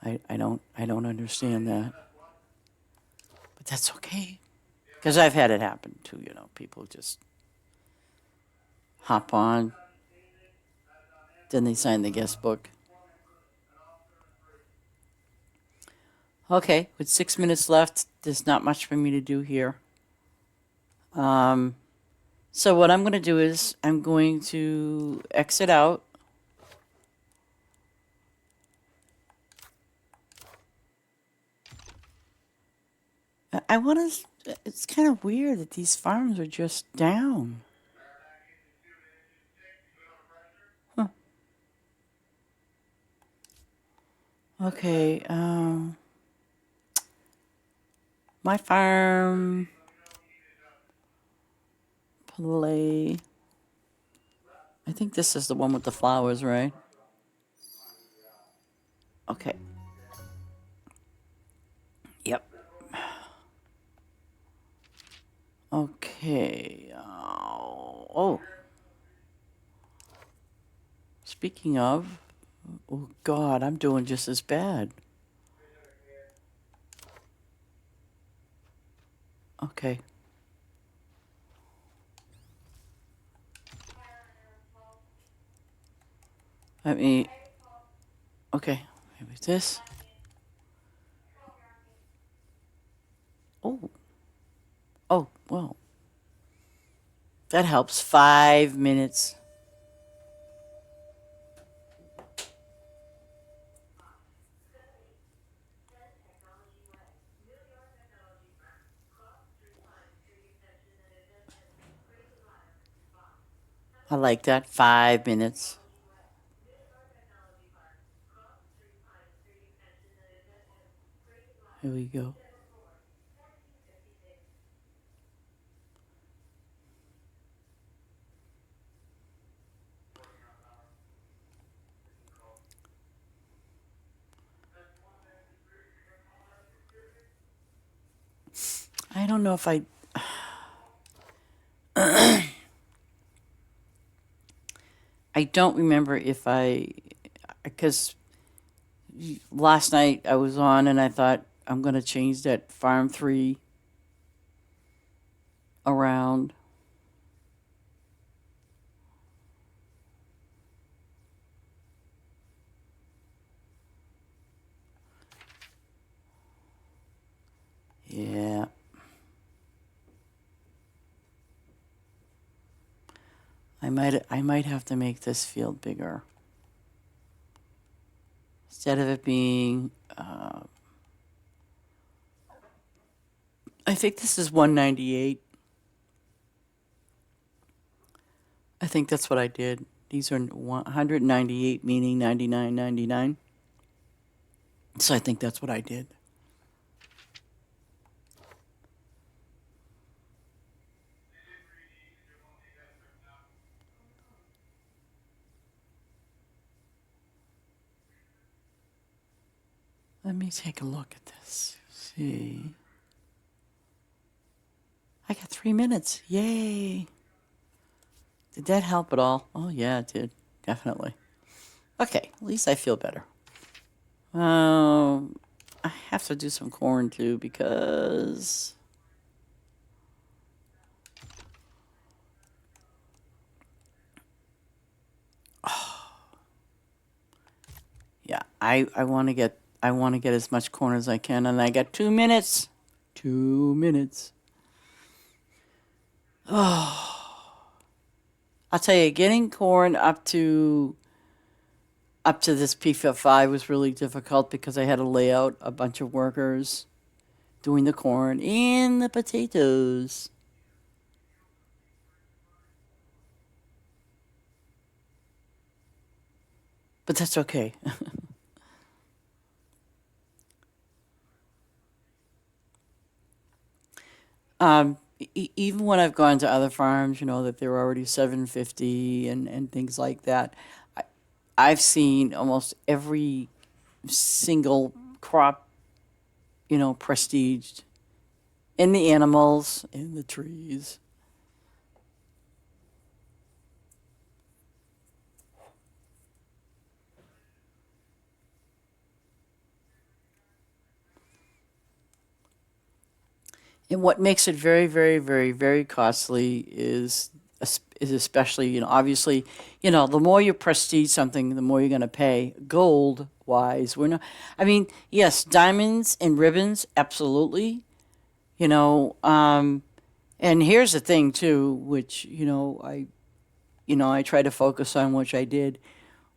I don't understand that. But that's okay. Because I've had it happen too, you know. People just hop on, then they sign the guest book. Okay, with 6 minutes left, there's not much for me to do here. So what I'm going to do is I'm going to exit out. I want to. It's kind of weird that these farms are just down. Huh. Okay. My farm. Play. I think this is the one with the flowers, right? Okay. Yep. Okay. Oh. Speaking of, oh God, I'm doing just as bad. Okay. Let me. Okay. Maybe this. Oh. Oh, well. That helps. 5 minutes. I like that. 5 minutes. Here we go. don't know if I don't remember if because last night I was on and I thought I'm going to change that Farm 3 around. Yeah. I might have to make this field bigger. Instead of it being, I think this is 198. I think that's what I did. These are 198, meaning 99.99. So I think that's what I did. Let me take a look at this. See. I got 3 minutes. Yay. Did that help at all? Oh, yeah, it did. Definitely. Okay, at least I feel better. I have to do some corn too because yeah, I want to get as much corn as I can, and I got 2 minutes. 2 minutes. Oh, I'll tell you, getting corn up to this P5 was really difficult because I had to lay out a bunch of workers doing the corn and the potatoes. But that's okay. Even when I've gone to other farms, that they're already 750 and things like that, I've seen almost every single crop, prestiged in the animals, in the trees. And what makes it very, very, very, very costly is especially, obviously, the more you prestige something, the more you're going to pay. Gold wise, we're not. I mean, yes, diamonds and ribbons, absolutely. And here's the thing too, which I try to focus on, which I did,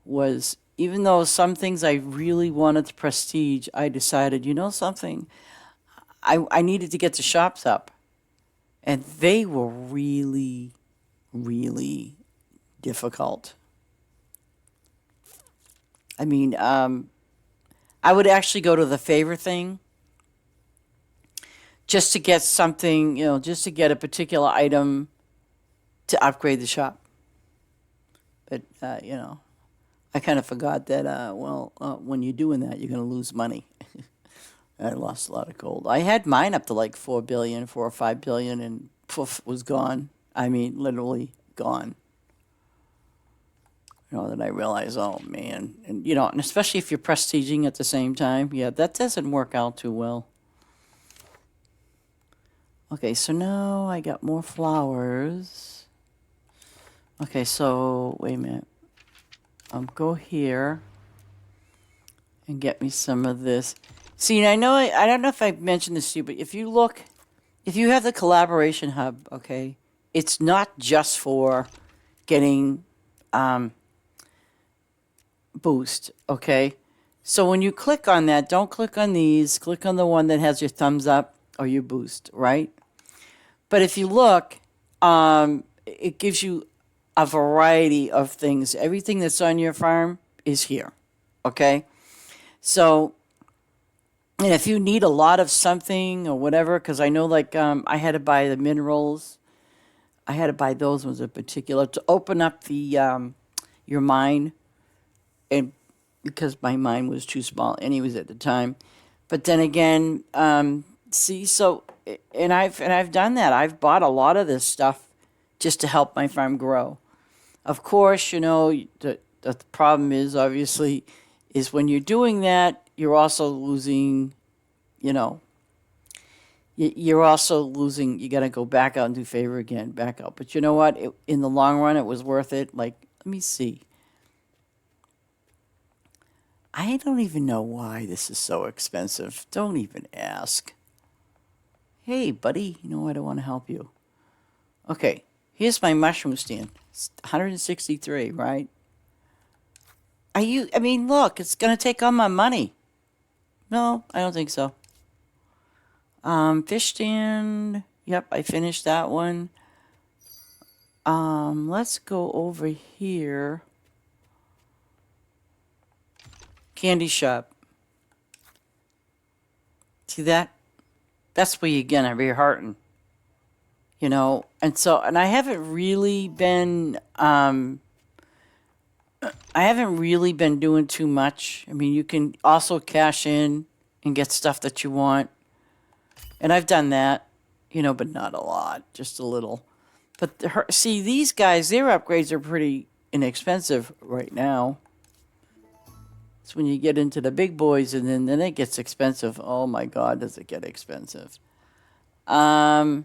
was even though some things I really wanted to prestige, I decided, something. I needed to get the shops up, and they were really, really difficult. I mean, I would actually go to the favor thing just to get something, just to get a particular item to upgrade the shop. But, I kind of forgot that, when you're doing that, you're going to lose money. I lost a lot of gold. I had mine up to like 4 billion, 4 or 5 billion, and poof, was gone. I mean, literally gone. Then I realized, oh man, and and especially if you're prestiging at the same time, yeah, that doesn't work out too well. Okay, so now I got more flowers. Okay, so wait a minute. Go here and get me some of this. See, I know I don't know if I've mentioned this to you, but if you have the collaboration hub, okay, it's not just for getting boost, okay? So when you click on that, don't click on these, click on the one that has your thumbs up or your boost, right? But if you look, it gives you a variety of things. Everything that's on your farm is here, okay? So, and if you need a lot of something or whatever, because I know like I had to buy the minerals, I had to buy those ones in particular to open up the your mine, and because my mine was too small anyways at the time. But then again, see, so and I've done that. I've bought a lot of this stuff just to help my farm grow. Of course, the problem is obviously is when you're doing that, you're also losing, you know, you're also losing. You got to go back out and do favor again, back out. But you know what? In the long run, it was worth it. Like, let me see. I don't even know why this is so expensive. Don't even ask. Hey, buddy, you know what? I want to help you. Okay, here's my mushroom stand. It's 163, right? I mean, look, it's going to take all my money. No, I don't think so. Fish stand. Yep, I finished that one. Let's go over here. Candy shop. See that? That's where you're gonna be hurting. And I haven't really been doing too much. I mean, you can also cash in and get stuff that you want. And I've done that, but not a lot, just a little. But see, these guys, their upgrades are pretty inexpensive right now. It's when you get into the big boys, and then it gets expensive. Oh my God, does it get expensive? I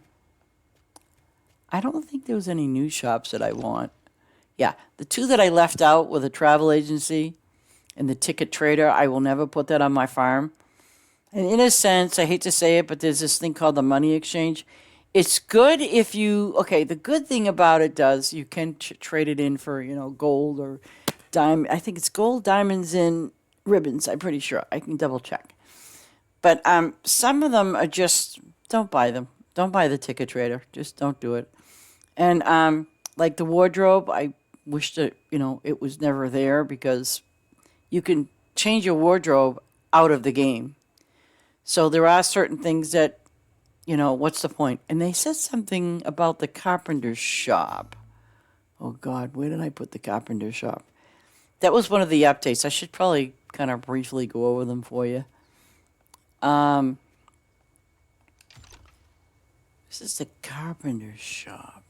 don't think there was any new shops that I want. Yeah, the two that I left out were the travel agency and the ticket trader. I will never put that on my farm. And in a sense, I hate to say it, but there's this thing called the money exchange. It's good if the good thing about it you can trade it in for, gold or diamond. I think it's gold, diamonds, and ribbons. I'm pretty sure. I can double check. But some of them are just, don't buy them. Don't buy the ticket trader. Just don't do it. And like the wardrobe, I wish that, it was never there because you can change your wardrobe out of the game. So there are certain things that, what's the point? And they said something about the carpenter's shop. Oh, God, where did I put the carpenter's shop? That was one of the updates. I should probably kind of briefly go over them for you. This is the carpenter's shop.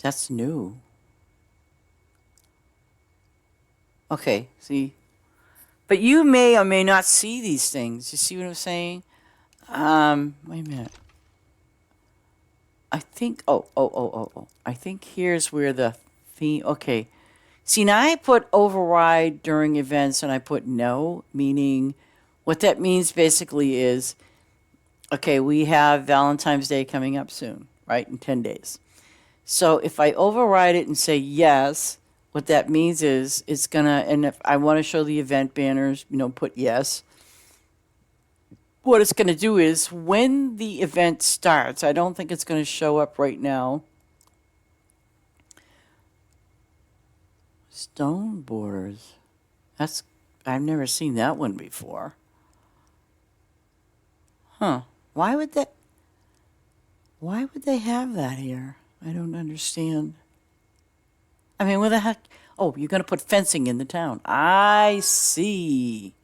That's new. Okay, see? But you may or may not see these things. You see what I'm saying? Wait a minute. I think, I think here's where the theme, okay. See, now I put override during events and I put no, meaning what that means basically is, okay, we have Valentine's Day coming up soon, right, in 10 days. So if I override it and say yes, what that means is it's going to, and if I want to show the event banners, put yes. What it's going to do is when the event starts, I don't think it's going to show up right now. Stone borders. I've never seen that one before. Huh. Why would they have that here? I don't understand. I mean, where the heck? Oh, you're going to put fencing in the town. I see.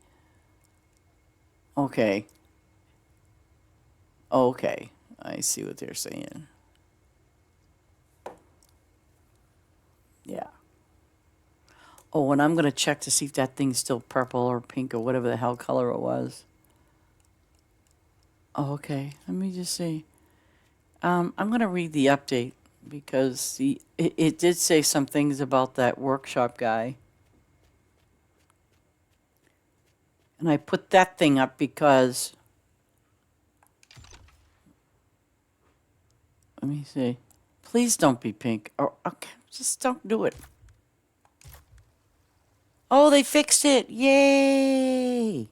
Okay. Okay. I see what they're saying. Yeah. Oh, and I'm going to check to see if that thing's still purple or pink or whatever the hell color it was. Oh, okay. Let me just see. I'm going to read the update because it did say some things about that workshop guy. And I put that thing up because... Let me see. Please don't be pink. Or, okay, just don't do it. Oh, they fixed it. Yay!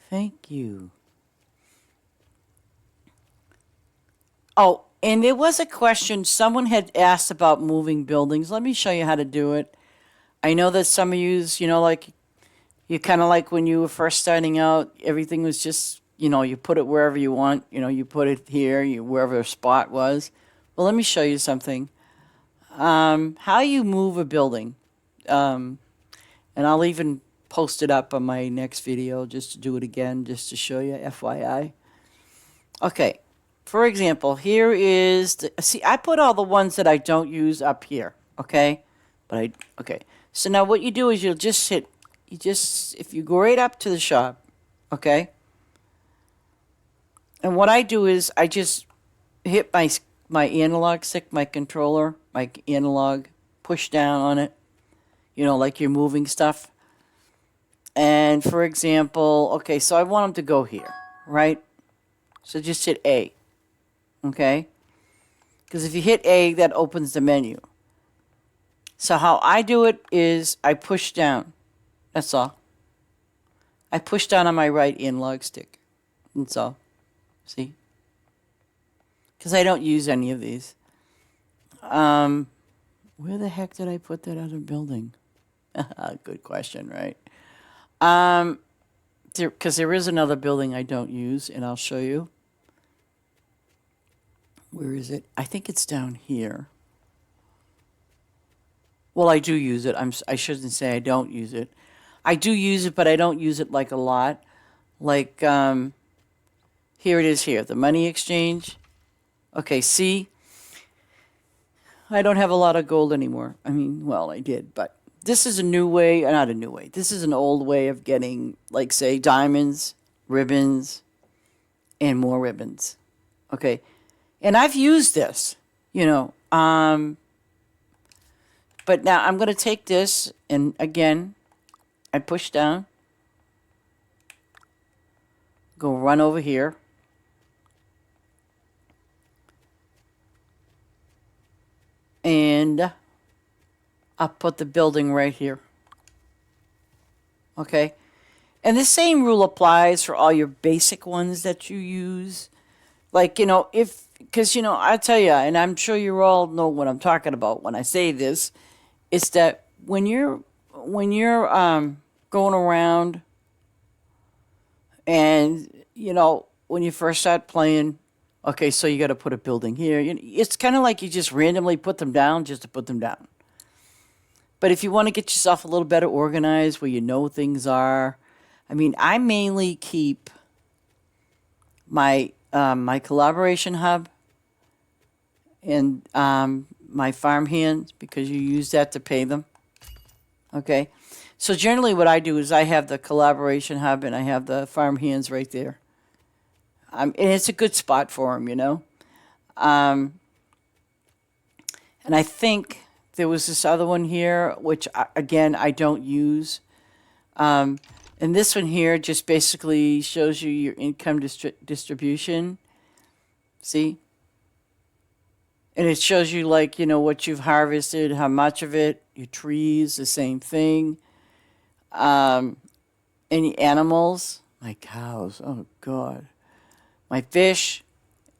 Thank you. Oh, and there was a question. Someone had asked about moving buildings. Let me show you how to do it. I know that some of you, like, you kind of like when you were first starting out, everything was just, you put it wherever you want. You put it here, wherever a spot was. Well, let me show you something. How you move a building. And I'll even post it up on my next video just to do it again, just to show you, FYI. Okay, for example, here is the, see, I put all the ones that I don't use up here, okay? Okay. So now what you do is you'll just hit, if you go right up to the shop, okay? And what I do is I just hit my analog stick, my controller, my analog, push down on it, you know, like you're moving stuff. And for example, okay, so I want them to go here, right? So just hit A, okay? Because if you hit A, that opens the menu. So how I do it is I push down. That's all. I push down on my right analog stick. That's all. See? Because I don't use any of these. Where the heck did I put that other building? Good question, right? Because there is another building I don't use, and I'll show you. Where is it? I think it's down here. Well, I do use it. I shouldn't say I don't use it. I do use it, but I don't use it like a lot. Like, here it is here, the money exchange. Okay, see? I don't have a lot of gold anymore. I mean, well, I did, but this is a new way, not a new way. This is an old way of getting, like, say, diamonds, ribbons, and more ribbons. Okay? And I've used this, you know. But now I'm going to take this, and again, I push down. Go run over here. And I'll put the building right here. Okay? And the same rule applies for all your basic ones that you use. Like, you know, because, you know, I tell you, and I'm sure you all know what I'm talking about when I say this, it's that when you're going around and, you know, when you first start playing, okay, so you got to put a building here. It's kind of like you just randomly put them down just to put them down. But if you want to get yourself a little better organized where you know things are, I mean, I mainly keep my my collaboration hub and my farm hands, because you use that to pay them. Okay, so generally what I do is I have the collaboration hub and I have the farm hands right there. And it's a good spot for them, you know. And I think there was this other one here, which, again, I don't use. And this one here just basically shows you your income distribution. See? And it shows you, like, you know, what you've harvested, how much of it, your trees, the same thing. Any animals? My cows. Oh, God. My fish.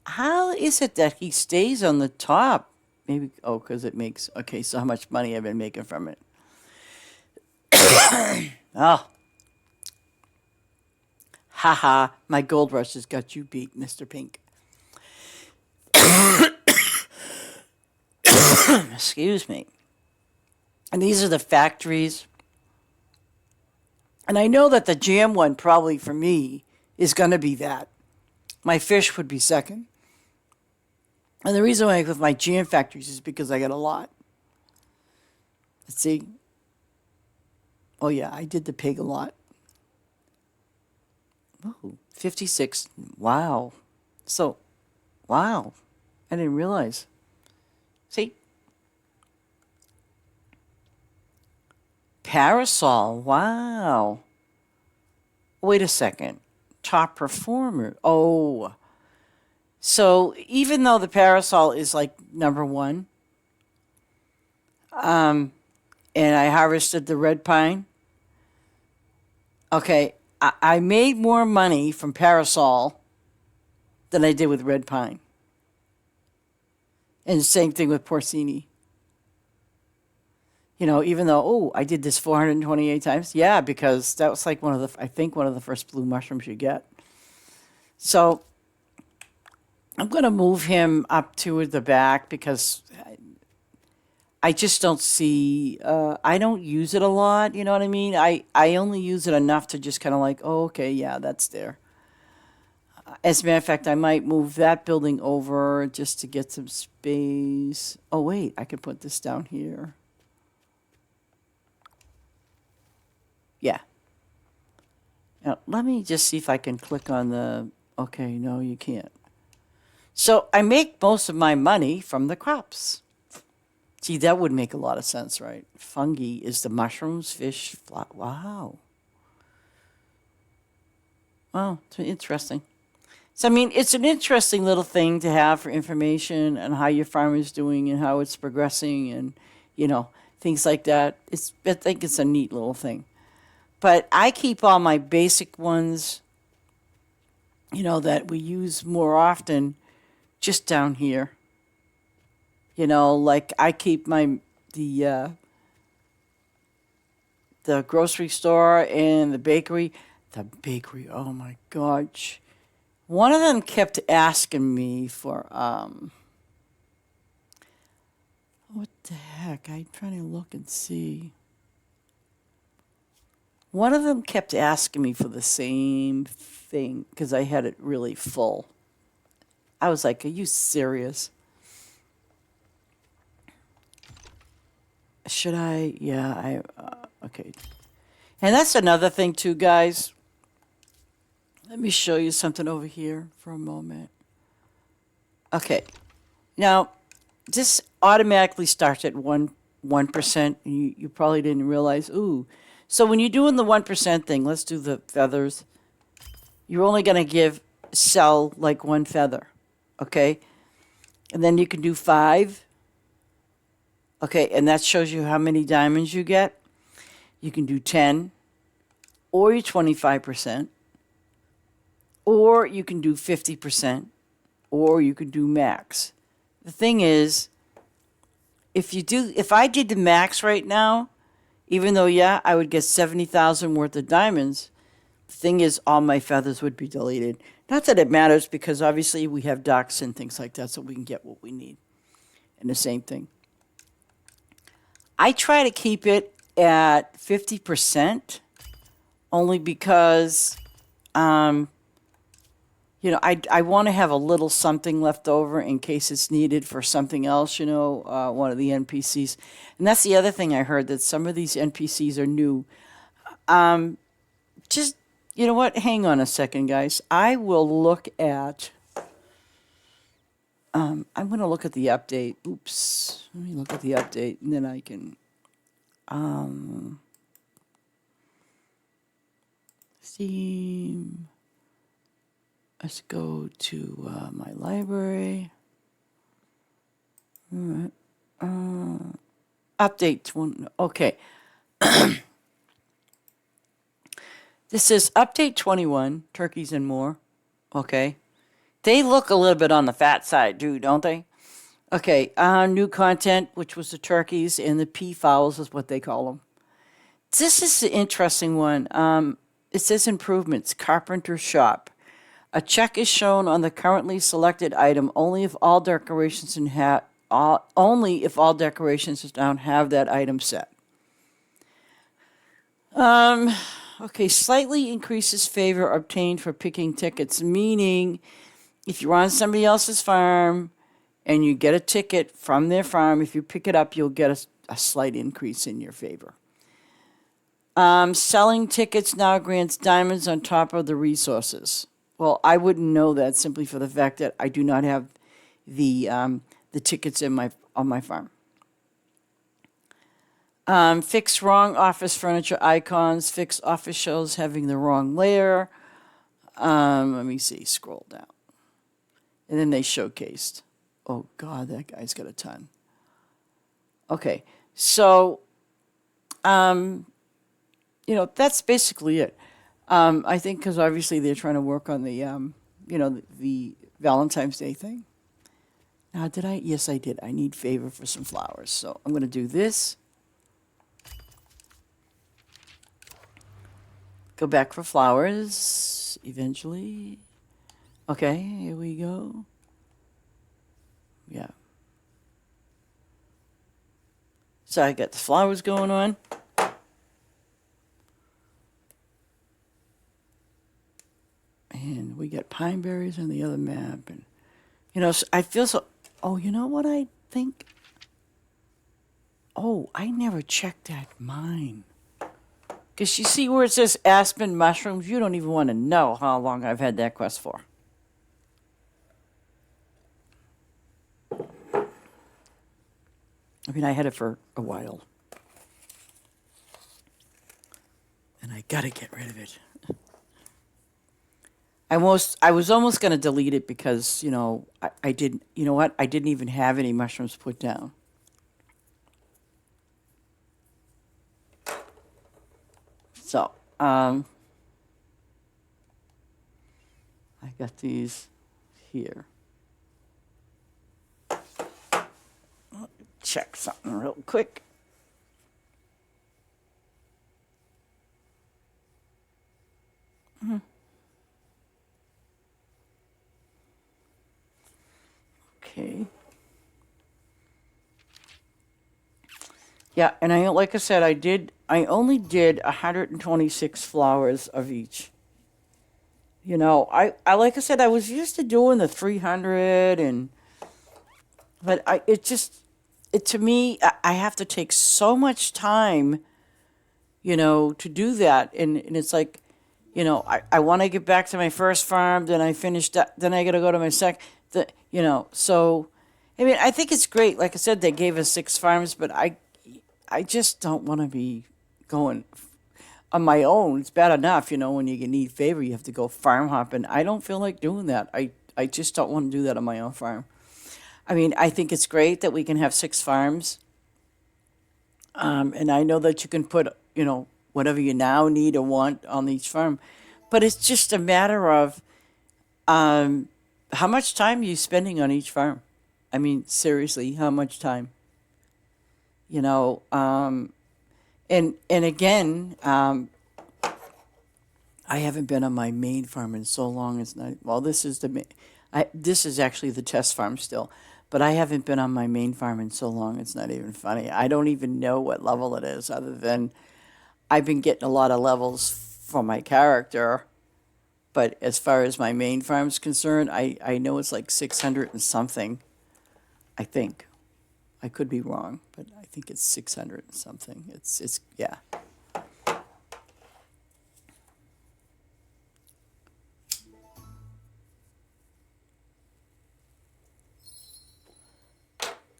How is it that he stays on the top? Maybe, oh, because it makes, okay, so how much money I've been making from it. Oh. Haha, my gold rush has got you beat, Mr. Pink. Excuse me. And these are the factories. And I know that the jam one probably for me is going to be that. My fish would be second. And the reason why with my jam factories is because I got a lot. Let's see. Oh, yeah, I did the pig a lot. Oh, 56. Wow. So, wow. I didn't realize. See? Parasol. Wow. Wait a second. Top performer. Oh. So even though the parasol is like number one, and I harvested the red pine, okay, I made more money from parasol than I did with red pine. And the same thing with porcini. You know, even though, oh, I did this 428 times. Yeah, because that was like one of the first blue mushrooms you get. So I'm going to move him up to the back because I just don't see, I don't use it a lot, you know what I mean? I only use it enough to just kind of like, oh, okay, yeah, that's there. As a matter of fact, I might move that building over just to get some space. Oh, wait, I can put this down here. Yeah. Now, let me just see if I can click on the, okay, no, you can't. So I make most of my money from the crops. Gee, that would make a lot of sense, right? Fungi is the mushrooms, fish, wow. Wow, it's interesting. So, I mean, it's an interesting little thing to have for information on how your farm is doing and how it's progressing and, you know, things like that. I think it's a neat little thing. But I keep all my basic ones, you know, that we use more often just down here. You know, like I keep the the grocery store and the bakery. The bakery, oh my gosh. One of them kept asking me for what the heck? I'm trying to look and see. One of them kept asking me for the same thing because I had it really full. I was like, "Are you serious?" Should I? Yeah, okay. And that's another thing too, guys. Let me show you something over here for a moment. Okay. Now, this automatically starts at 1%. You probably didn't realize. Ooh. So when you're doing the 1% thing, let's do the feathers. You're only going to sell like one feather. Okay? And then you can do 5. Okay, and that shows you how many diamonds you get. You can do 10 or your 25%, or you can do 50%, or you can do max. The thing is, if I did the max right now, even though yeah, I would get 70,000 worth of diamonds, the thing is all my feathers would be deleted. Not that it matters because obviously we have ducks and things like that so we can get what we need. And the same thing. I try to keep it at 50% only because you know, I want to have a little something left over in case it's needed for something else, you know, one of the NPCs. And that's the other thing I heard, that some of these NPCs are new. Just, you know what? Hang on a second, guys. I will look at, I'm going to look at the update. Oops. Let me look at the update and then I can, Steam. Let's go to my library. All right. Update one. Okay. This is update 21, turkeys and more. Okay. They look a little bit on the fat side, too, don't they? Okay. New content, which was the turkeys and the peafowls is what they call them. This is the interesting one. It says improvements, carpenter shop. A check is shown on the currently selected item only if all decorations don't have that item set. Okay, slightly increases favor obtained for picking tickets, meaning if you're on somebody else's farm and you get a ticket from their farm, if you pick it up, you'll get a slight increase in your favor. Selling tickets now grants diamonds on top of the resources. Well, I wouldn't know that simply for the fact that I do not have the tickets on my farm. Fix wrong office furniture icons. Fix office shelves having the wrong layer. Let me see. Scroll down, and then they showcased. Oh God, that guy's got a ton. Okay, so you know, that's basically it. I think because obviously they're trying to work on the, you know, the Valentine's Day thing. Now, did I? Yes, I did. I need favor for some flowers. So I'm going to do this. Go back for flowers eventually. Okay, here we go. Yeah. So I got the flowers going on. And we got pine berries on the other map. And, I feel so... Oh, you know what I think? Oh, I never checked that mine. Because you see where it says aspen mushrooms? You don't even want to know how long I've had that quest for. I mean, I had it for a while. And I gotta get rid of it. I was almost gonna delete it because, I didn't, you know what? I didn't even have any mushrooms put down. So, I got these here. Check something real quick. Okay. Yeah, and like I said, I only did 126 flowers of each. Like I said, I was used to doing the 300 but to me, I have to take so much time, to do that. And it's like, I want to get back to my first farm, then I finish that, then I got to go to my second, so, I mean, I think it's great. Like I said, they gave us 6 farms, but I just don't want to be going on my own. It's bad enough, when you need favor, you have to go farm hopping. I don't feel like doing that. I just don't want to do that on my own farm. I mean, I think it's great that we can have 6 farms. And I know that you can put, whatever you now need or want on each farm. But it's just a matter of how much time are you spending on each farm? I mean, seriously, how much time? And again, I haven't been on my main farm in so long. It's not, well, this is this is actually the test farm still, but I haven't been on my main farm in so long. It's not even funny. I don't even know what level it is, other than I've been getting a lot of levels for my character. But as far as my main farm's concerned, I know it's like 600 and something, I think. I could be wrong, but I think it's 600 and something. It's yeah.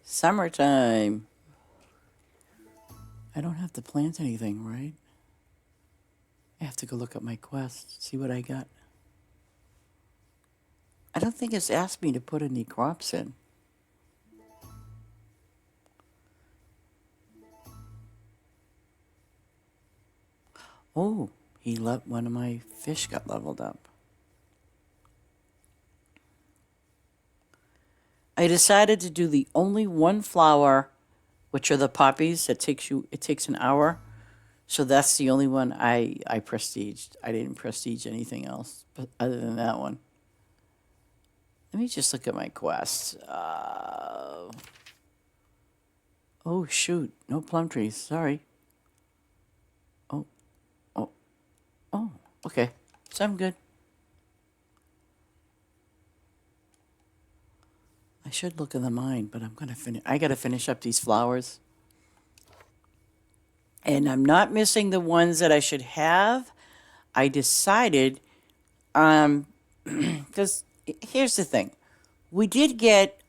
Summertime. I don't have to plant anything, right? I have to go look at my quest, see what I got. I don't think it's asked me to put any crops in. Oh, one of my fish got leveled up. I decided to do the only one flower, which are the poppies. It takes an hour. So that's the only one I prestiged. I didn't prestige anything else, but other than that one. Let me just look at my quests. Oh, shoot. No plum trees. Sorry. Oh, okay. So I'm good. I should look in the mine, but I'm gonna finish. I gotta finish up these flowers, and I'm not missing the ones that I should have. I decided, because here's the thing, we did get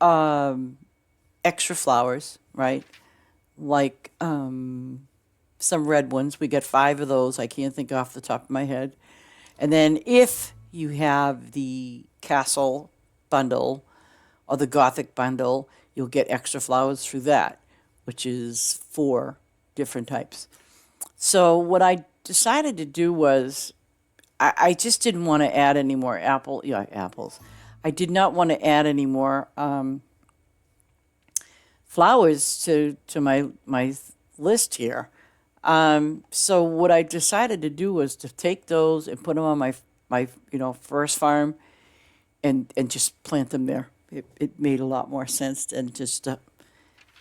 extra flowers, right? Like some red ones. We got 5 of those. I can't think off the top of my head. And then if you have the castle bundle or the gothic bundle, you'll get extra flowers through that, which is 4 different types. So what I decided to do was I just didn't want to add any more apples. I did not want to add any more flowers to my list here. So what I decided to do was to take those and put them on my first farm, and just plant them there. It made a lot more sense than just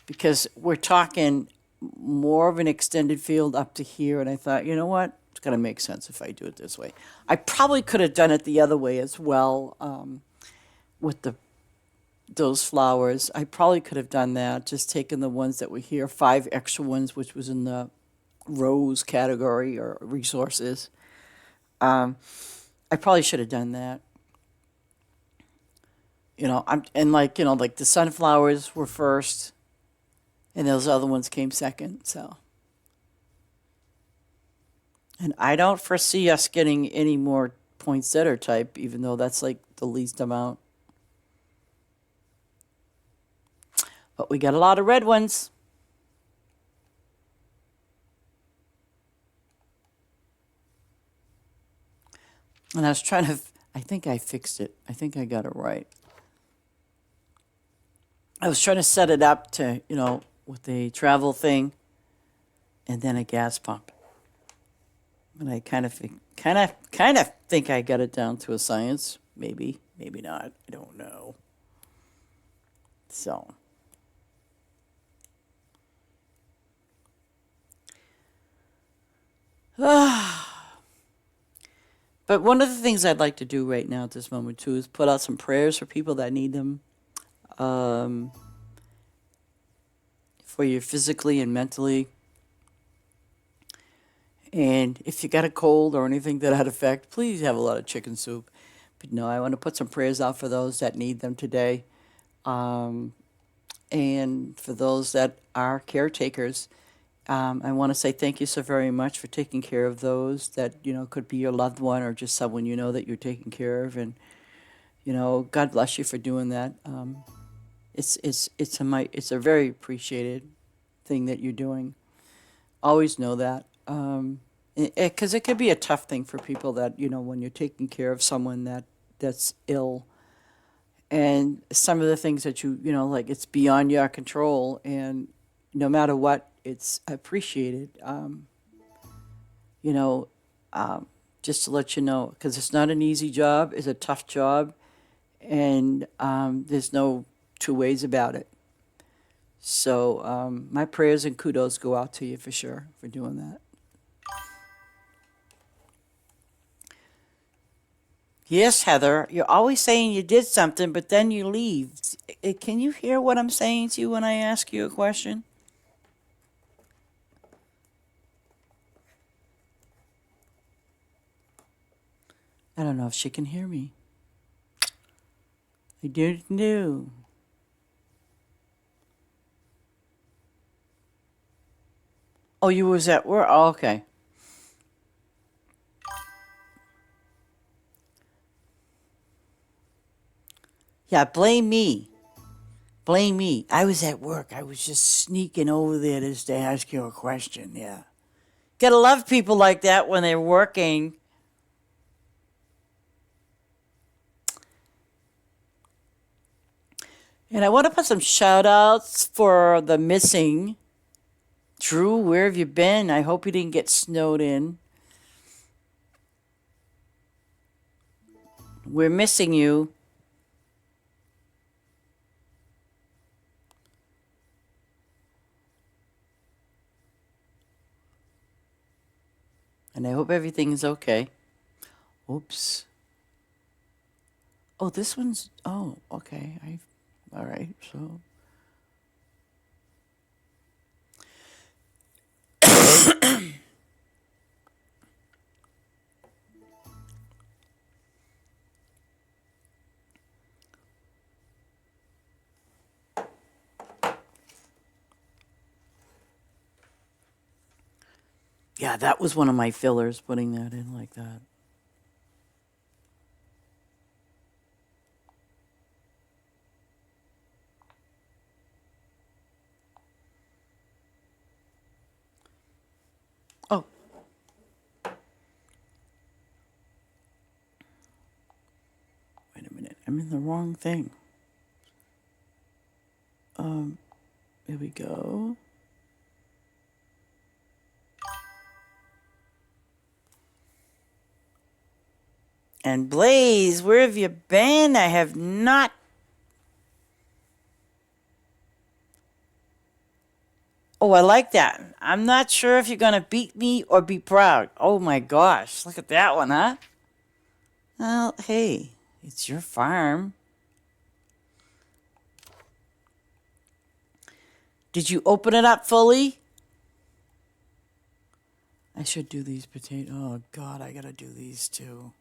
because we're talking more of an extended field up to here, and I thought, you know what? It's going to make sense if I do it this way. I probably could have done it the other way as well, with those flowers. I probably could have done that, just taken the ones that were here, 5 extra ones, which was in the rose category or resources. I probably should have done that. Like the sunflowers were first, and those other ones came second. So, and I don't foresee us getting any more poinsettia type, even though that's like the least amount. But we got a lot of red ones. And I was trying to, I think I fixed it. I think I got it right. I was trying to set it up to, with the travel thing and then a gas pump. And I kind of think I got it down to a science. Maybe, maybe not. I don't know. So. But one of the things I'd like to do right now at this moment, too, is put out some prayers for people that need them. For you physically and mentally. And if you got a cold or anything to that effect, please have a lot of chicken soup. But no, I want to put some prayers out for those that need them today. And for those that are caretakers, I want to say thank you so very much for taking care of those that, could be your loved one or just someone that you're taking care of. And, God bless you for doing that. It's a very appreciated thing that you're doing. Always know that. Because it could be a tough thing for people that, when you're taking care of someone that's ill. And some of the things that like it's beyond your control. And no matter what, it's appreciated. Just to let you know, because it's not an easy job. It's a tough job. And there's no two ways about it. So my prayers and kudos go out to you for sure for doing that. Yes, Heather, you're always saying you did something, but then you leave. Can you hear what I'm saying to you when I ask you a question? I don't know if she can hear me. I didn't know. Oh, you was at work? Oh, okay. Yeah, blame me. Blame me. I was at work. I was just sneaking over there just to ask you a question. Yeah. Gotta love people like that when they're working. And I want to put some shout outs for the missing. Drew, where have you been? I hope you didn't get snowed in. We're missing you. And I hope everything's okay. Oops. Oh, this one's... Oh, okay. All right, so... Yeah, that was one of my fillers, putting that in like that. Oh. Wait a minute. I'm in the wrong thing. Here we go. And Blaze, where have you been? I have not... Oh, I like that. I'm not sure if you're going to beat me or be proud. Oh my gosh. Look at that one, huh? Well, hey, it's your farm. Did you open it up fully? I should do these potatoes. Oh, God, I got to do these too.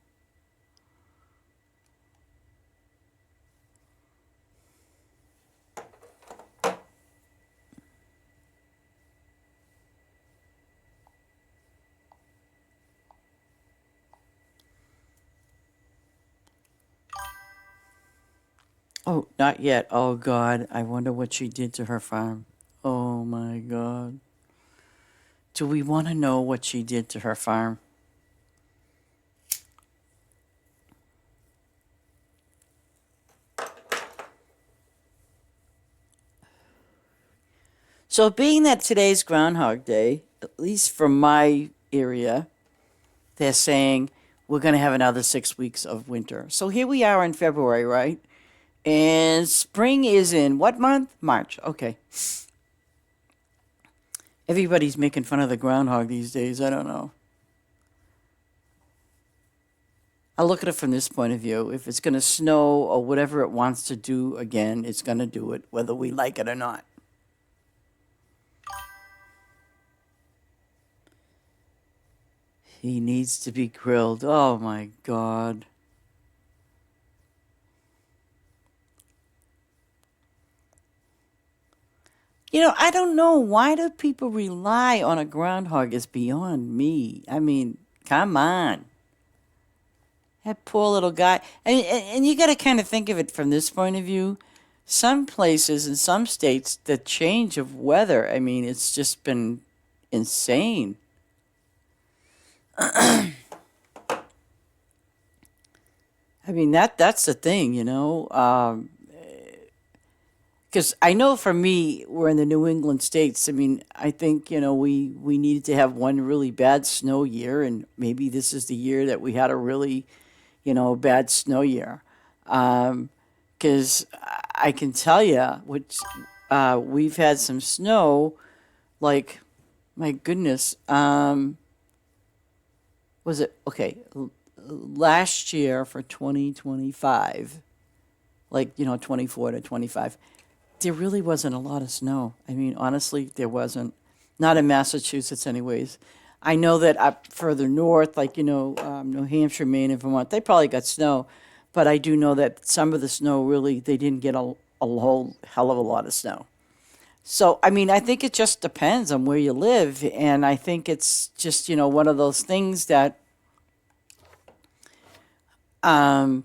Oh, not yet. Oh, God. I wonder what she did to her farm. Oh, my God. Do we want to know what she did to her farm? So, being that today's Groundhog Day, at least from my area, they're saying we're going to have another 6 weeks of winter. So, here we are in February, right? And spring is in what month? March. Okay. Everybody's making fun of the groundhog these days. I don't know. I look at it from this point of view. If it's going to snow or whatever it wants to do again, it's going to do it, whether we like it or not. He needs to be grilled. Oh my God. You know, I don't know. Why do people rely on a groundhog? Is beyond me. I mean, come on. That poor little guy. And you got to kind of think of it from this point of view. Some places in some states, the change of weather, I mean, it's just been insane. I mean, that's the thing, you know. Because I know for me, we're in the New England states. I mean, I think, you know, we needed to have one really bad snow year, and maybe this is the year that we had a really, you know, bad snow year. Because I can tell you, which we've had some snow, like, my goodness, was it okay? Last year for 2025, like, you know, 24 to 25, there really wasn't a lot of snow. I mean, honestly, there wasn't. Not in Massachusetts, anyways. I know that up further north, like, you know, New Hampshire, Maine, and Vermont, they probably got snow. But I do know that some of the snow really, they didn't get a whole hell of a lot of snow. So, I mean, I think it just depends on where you live. And I think it's just, you know, one of those things that, um,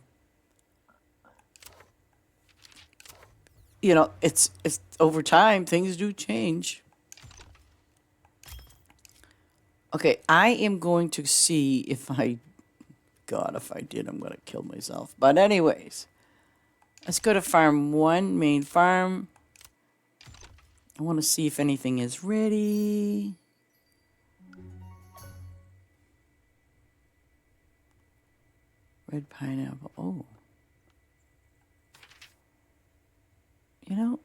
you know, it's over time, things do change. Okay, I am going to see if God, if I did, I'm going to kill myself. But anyways, let's go to farm one, main farm. I want to see if anything is ready. Red pineapple. Oh. You know,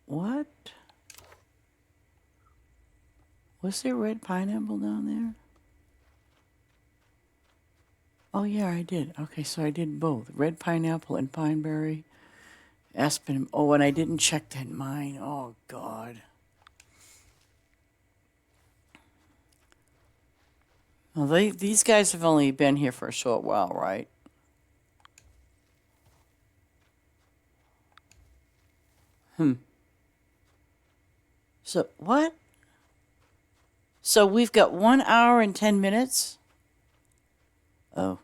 what? Was there red pineapple down there? Oh, yeah, I did. Okay, so I did both. Red pineapple and pineberry. Aspen. Oh, and I didn't check that mine. Oh, God. Well, these guys have only been here for a short while, right? So, what? So we've got 1 hour and 10 minutes? Oh.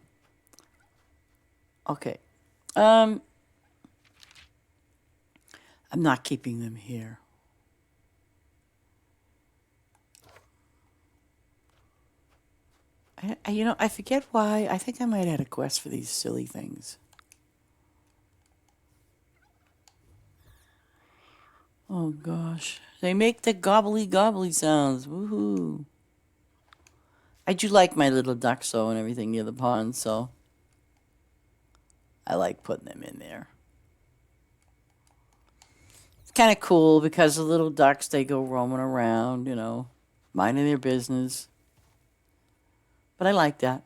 Okay. I'm not keeping them here. You know, I forget why. I think I might have had a quest for these silly things. Oh, gosh. They make the gobbly gobbly sounds. Woohoo. I do like my little ducks, though, and everything near the pond, so I like putting them in there. kind of cool because the little ducks, they go roaming around, you know, minding their business. But I like that.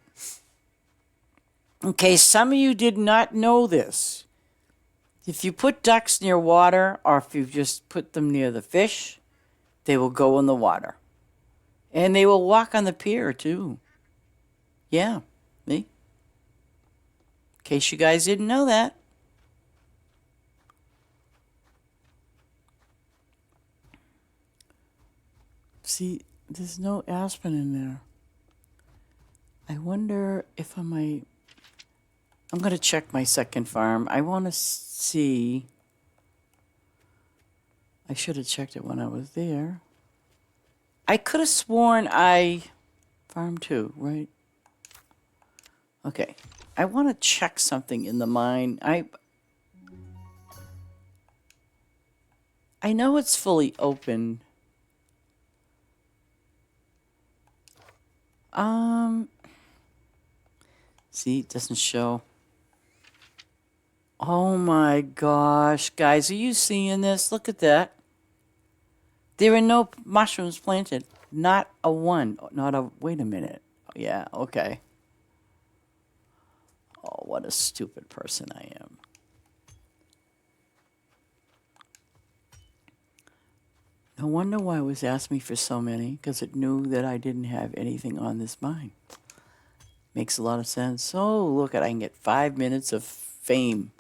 Okay, some of you did not know this. If you put ducks near water or if you just put them near the fish, they will go in the water. And they will walk on the pier too. Yeah, me. In case you guys didn't know that. See, there's no aspen in there. I wonder if I'm going to check my second farm. I want to see. I should have checked it when I was there. I could have sworn I farm 2, right? Okay. I want to check something in the mine. I know it's fully open. See, it doesn't show. Oh my gosh, guys, are you seeing this? Look at that. There are no mushrooms planted. Not a one. Not a, wait a minute. Yeah, okay. Oh, what a stupid person I am. No wonder why it was asking me for so many, because it knew that I didn't have anything on this mine. Makes a lot of sense. Oh, look at, I can get 5 minutes of fame.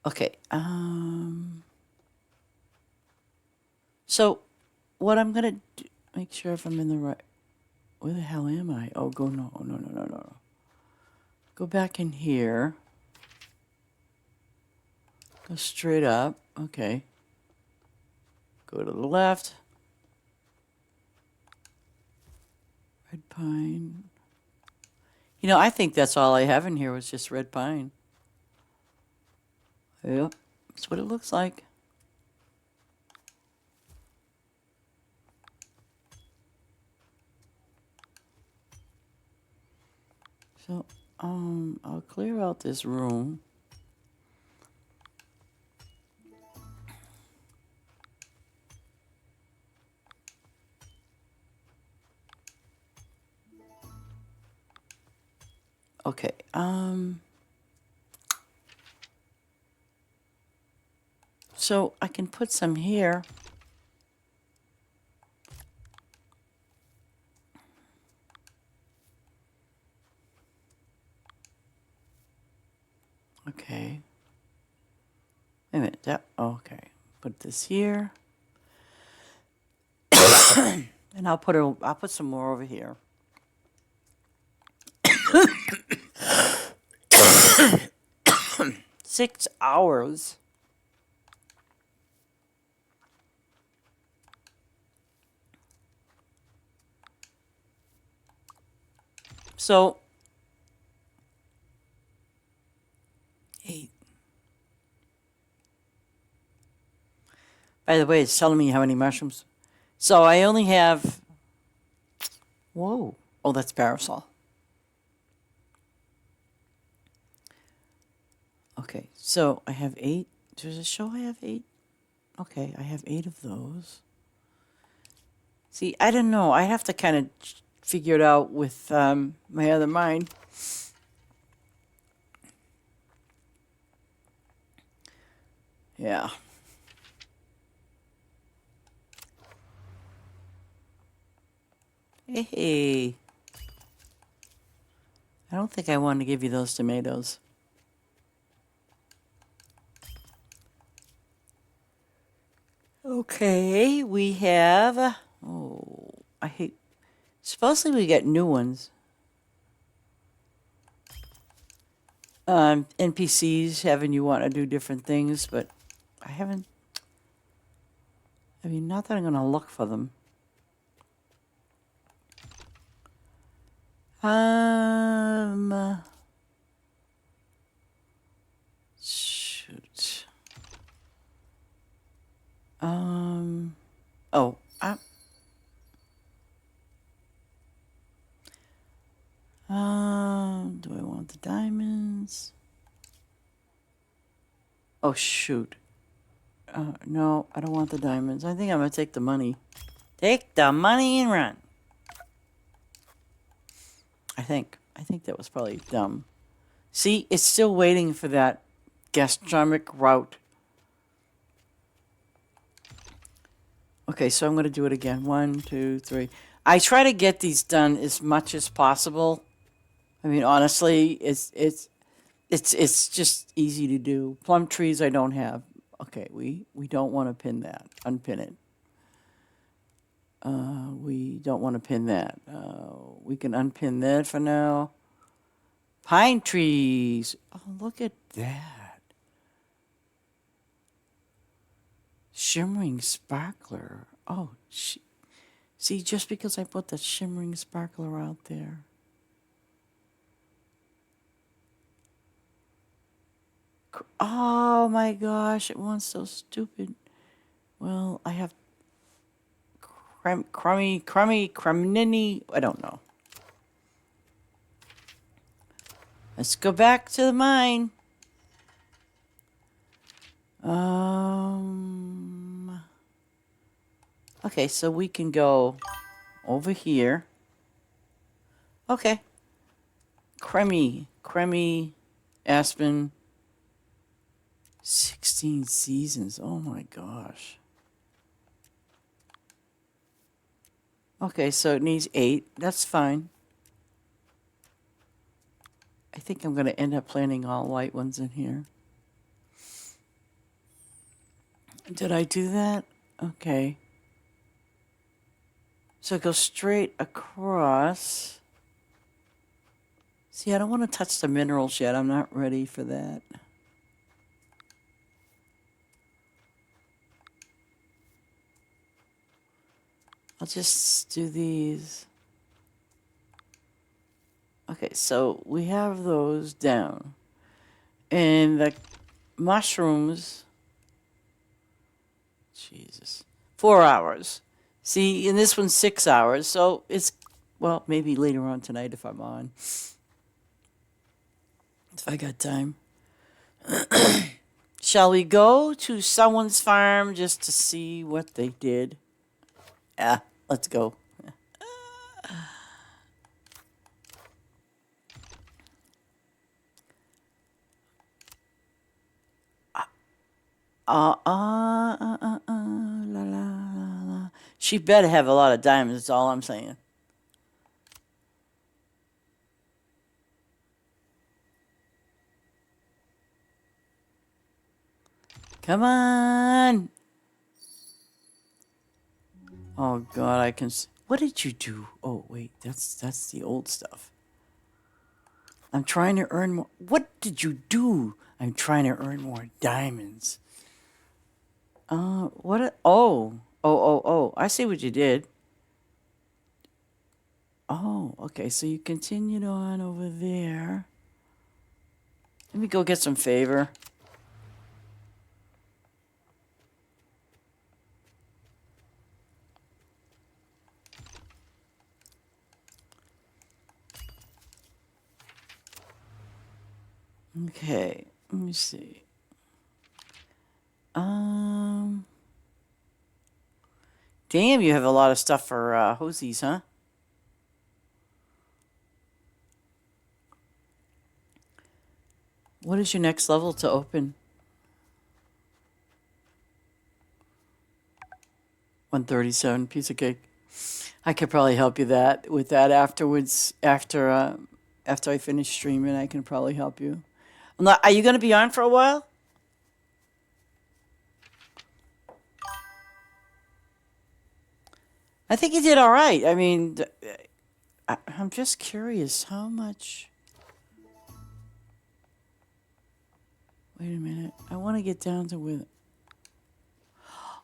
Okay, so what I'm gonna do, make sure if I'm in the right, where the hell am I? Oh, no. Go back in here. Go straight up, okay. Go to the left. Red pine. You know, I think that's all I have in here was just red pine. Yep, that's what it looks like. So, I'll clear out this room. Okay, so I can put some here. Okay. Wait a minute, that, okay. Put this here. And I'll put some more over here. 6 hours. So 8. By the way, it's telling me how many mushrooms. So I only have. Whoa. Oh, that's parasol. Okay, so I have 8. Does it show I have 8? Okay, I have 8 of those. See, I don't know. I have to kind of figure it out with my other mind. Yeah. Hey. I don't think I wanted to give you those tomatoes. Okay, we have. Oh, I hate. Supposedly we get new ones. NPCs having you want to do different things, but I haven't. I mean, not that I'm going to look for them. Shoot. Oh, Oh, shoot. No, I don't want the diamonds. I think I'm going to take the money. Take the money and run. I think that was probably dumb. See, it's still waiting for that gastronomic route. Okay, so I'm going to do it again. 1, 2, 3. I try to get these done as much as possible. I mean, honestly, it's just easy to do. Plum trees I don't have. Okay, we don't want to pin that. Unpin it. We don't want to pin that. We can unpin that for now. Pine trees. Oh, look at that. Shimmering sparkler. Oh, see, just because I put that shimmering sparkler out there. Oh my gosh, it wants so stupid. Well, I have crummy, I don't know. Let's go back to the mine. Okay, so we can go over here. Okay. Crummy, aspen. 16 seasons. Oh my gosh. Okay, so it needs 8. That's fine. I think I'm going to end up planting all white ones in here. Did I do that? Okay. So go straight across. See, I don't want to touch the minerals yet. I'm not ready for that. I'll just do these. Okay, so we have those down. And the mushrooms, Jesus, 4 hours. See, and this one's 6 hours, so it's, well, maybe later on tonight if I'm on. If I got time. Shall we go to someone's farm just to see what they did? Yeah, let's go. La, la, la, la. She better have a lot of diamonds, that's all I'm saying. Come on. Oh, God, I can... What did you do? Oh, wait, that's the old stuff. I'm trying to earn more... What did you do? I'm trying to earn more diamonds. What? Oh, I see what you did. Oh, okay, so you continued on over there. Let me go get some favor. Okay, let me see. Damn, you have a lot of stuff for hosies, huh? What is your next level to open? 137, piece of cake. I could probably help you with that afterwards. After I finish streaming, I can probably help you. Are you going to be on for a while? I think you did all right. I mean, I'm just curious how much. Wait a minute. I want to get down to where.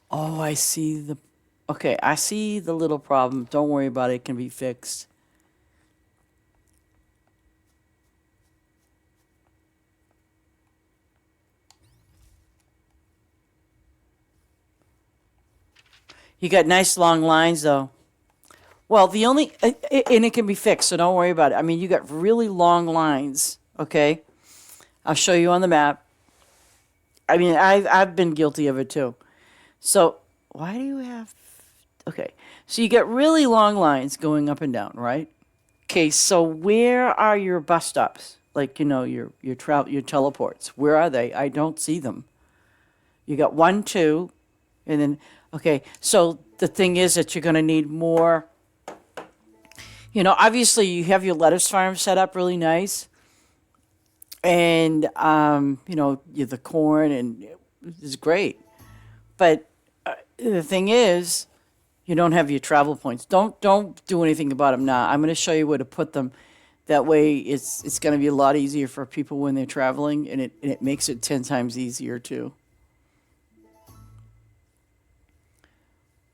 Oh, I see the. Okay, I see the little problem. Don't worry about it. It can be fixed. You got nice long lines, though. Well, the only... and it can be fixed, so don't worry about it. I mean, you got really long lines, okay? I'll show you on the map. I mean, I've been guilty of it too. So why do you have? Okay, so you get really long lines going up and down, right? Okay, so where are your bus stops? Like your teleports. Where are they? I don't see them. You got one, two, and then okay. So the thing is that you're going to need more. Obviously you have your lettuce farm set up really nice, and the corn and it's great. But the thing is, you don't have your travel points. Don't do anything about them now. I'm going to show you where to put them. That way, it's going to be a lot easier for people when they're traveling, and it makes it 10 times easier too.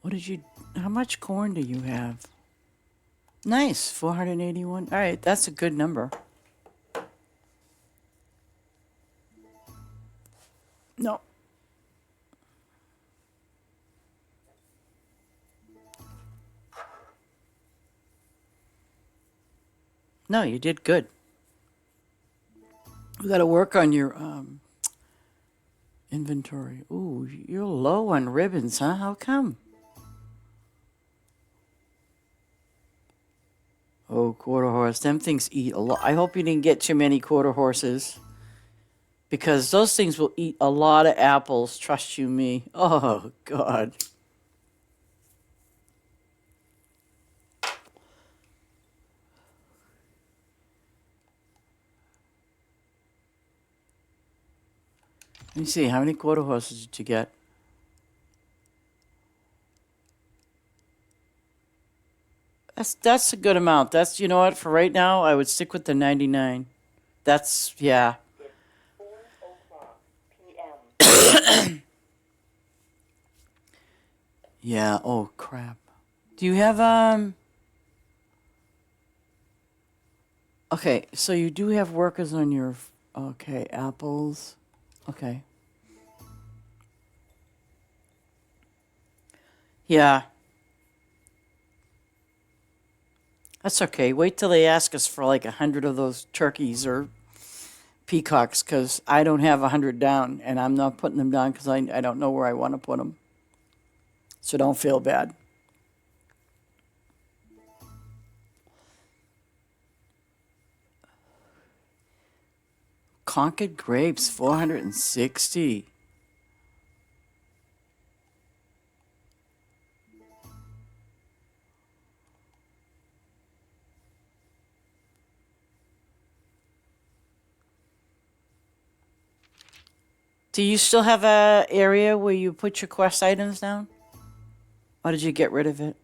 What did you? How much corn do you have? Nice, 481. All right, that's a good number. No, no, you did good. We got to work on your inventory. Ooh, you're low on ribbons, huh? How come? Oh, quarter horse. Them things eat a lot. I hope you didn't get too many quarter horses, because those things will eat a lot of apples. Trust you me. Oh, God. Let me see. How many quarter horses did you get? That's a good amount. That's, you know what, for right now, I would stick with the 99. That's, yeah. It's 4:00 p.m. Yeah, oh crap. Do you have okay, so you do have workers on your okay, apples. Okay. Yeah. That's okay. Wait till they ask us for like 100 of those turkeys or peacocks, because I don't have 100 down, and I'm not putting them down because I don't know where I want to put them. So don't feel bad. Concord grapes, 460. Do you still have a area where you put your quest items down? Or did you get rid of it?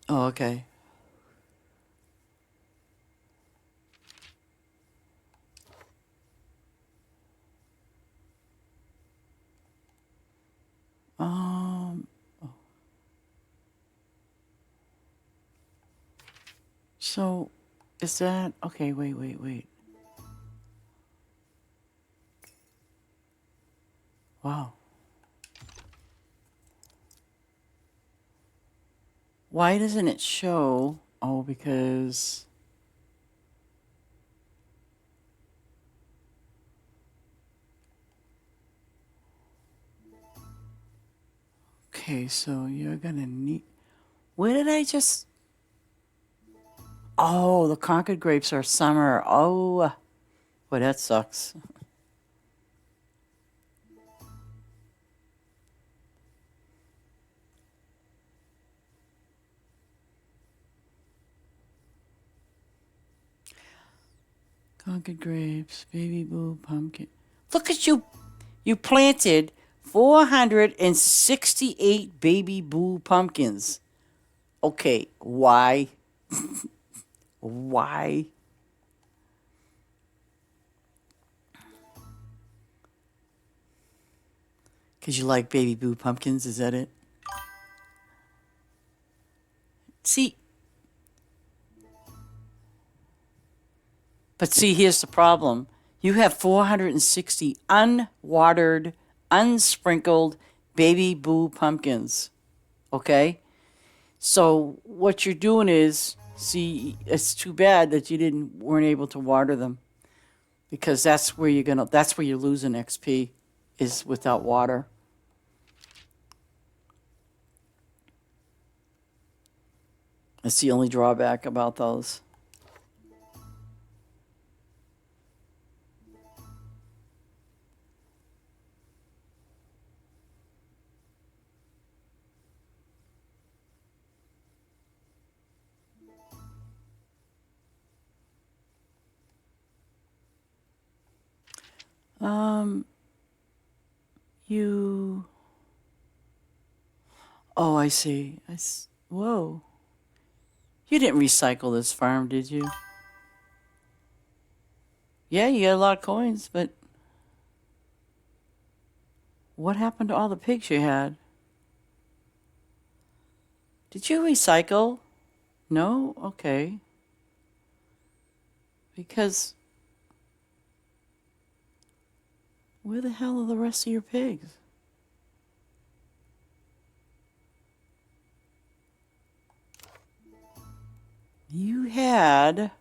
Oh, okay. Um, so is that okay? Wait. Wow. Why doesn't it show? Oh, because okay, so you're gonna need. Where did I just? Oh, the Concord grapes are summer. Oh, boy, that sucks. Concord grapes, baby boo, pumpkin. Look at you. You planted 468 baby boo pumpkins. Okay, why? Why? Because you like baby boo pumpkins, is that it? See, but see, here's the problem. You have 460 unwatered, unsprinkled baby boo pumpkins. Okay? So what you're doing is, see, it's too bad that you weren't able to water them, because that's where you're losing XP, is without water. That's the only drawback about those. You. Oh, I see. Whoa. You didn't recycle this farm, did you? Yeah, you got a lot of coins, but what happened to all the pigs you had? Did you recycle? No? Okay. Because where the hell are the rest of your pigs? You had...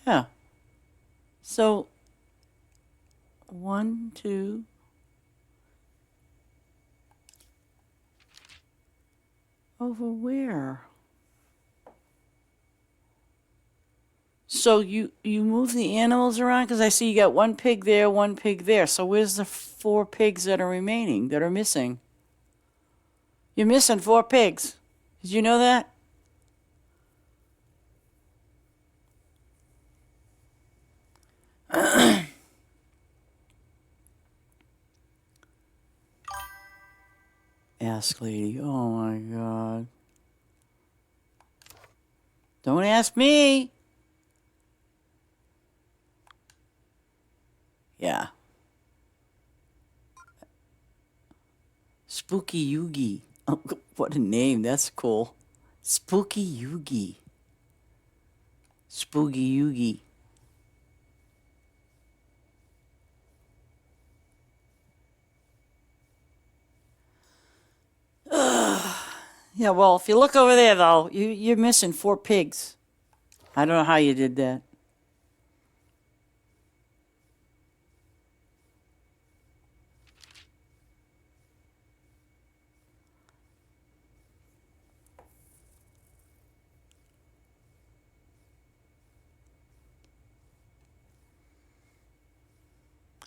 Yeah. So, 1, 2... Over where? So you move the animals around? Because I see you got 1 pig there, 1 pig there. So where's the 4 pigs that are remaining, that are missing? You're missing 4 pigs. Did you know that? Ask lady. Oh my god. Don't ask me. Yeah. Spooky Yugi. Oh, what a name. That's cool. Spooky Yugi. Spooky Yugi. Yeah, well, if you look over there, though, you're missing 4 pigs. I don't know how you did that.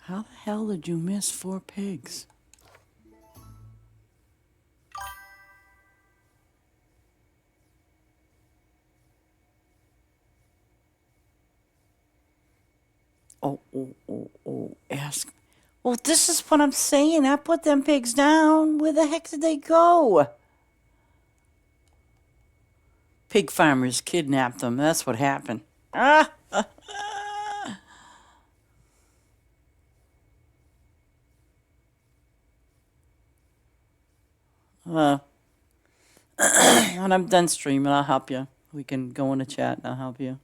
How the hell did you miss 4 pigs? Oh, ask. Well, this is what I'm saying. I put them pigs down. Where the heck did they go? Pig farmers kidnapped them. That's what happened. Ah! When I'm done streaming, I'll help you. We can go in a chat and I'll help you.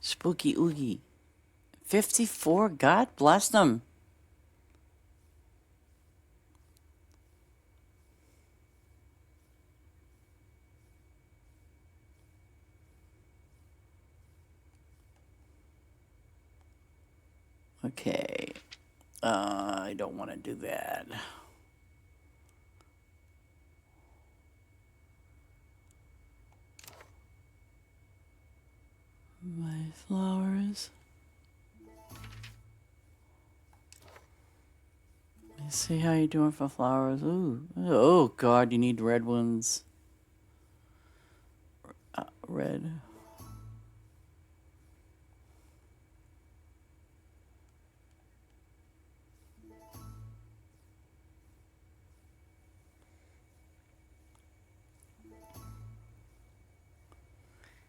Spooky Oogie. 54? God bless them. Okay. I don't want to do that. My flowers. Let's see how you're doing for flowers. Ooh. Oh, God, you need red ones. red.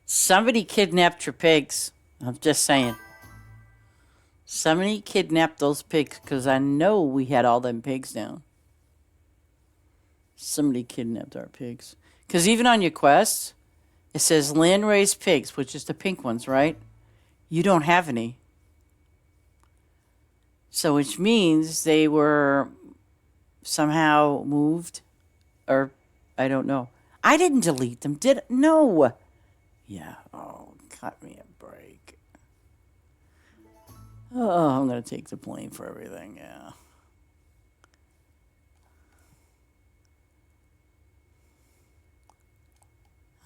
Somebody kidnapped your pigs. I'm just saying. Somebody kidnapped those pigs because I know we had all them pigs down. Somebody kidnapped our pigs. Because even on your quest, it says land raised pigs, which is the pink ones, right? You don't have any. So, which means they were somehow moved, or I don't know. I didn't delete them, did I? No. Yeah. Oh, cut me a break. Oh, I'm going to take the blame for everything, yeah.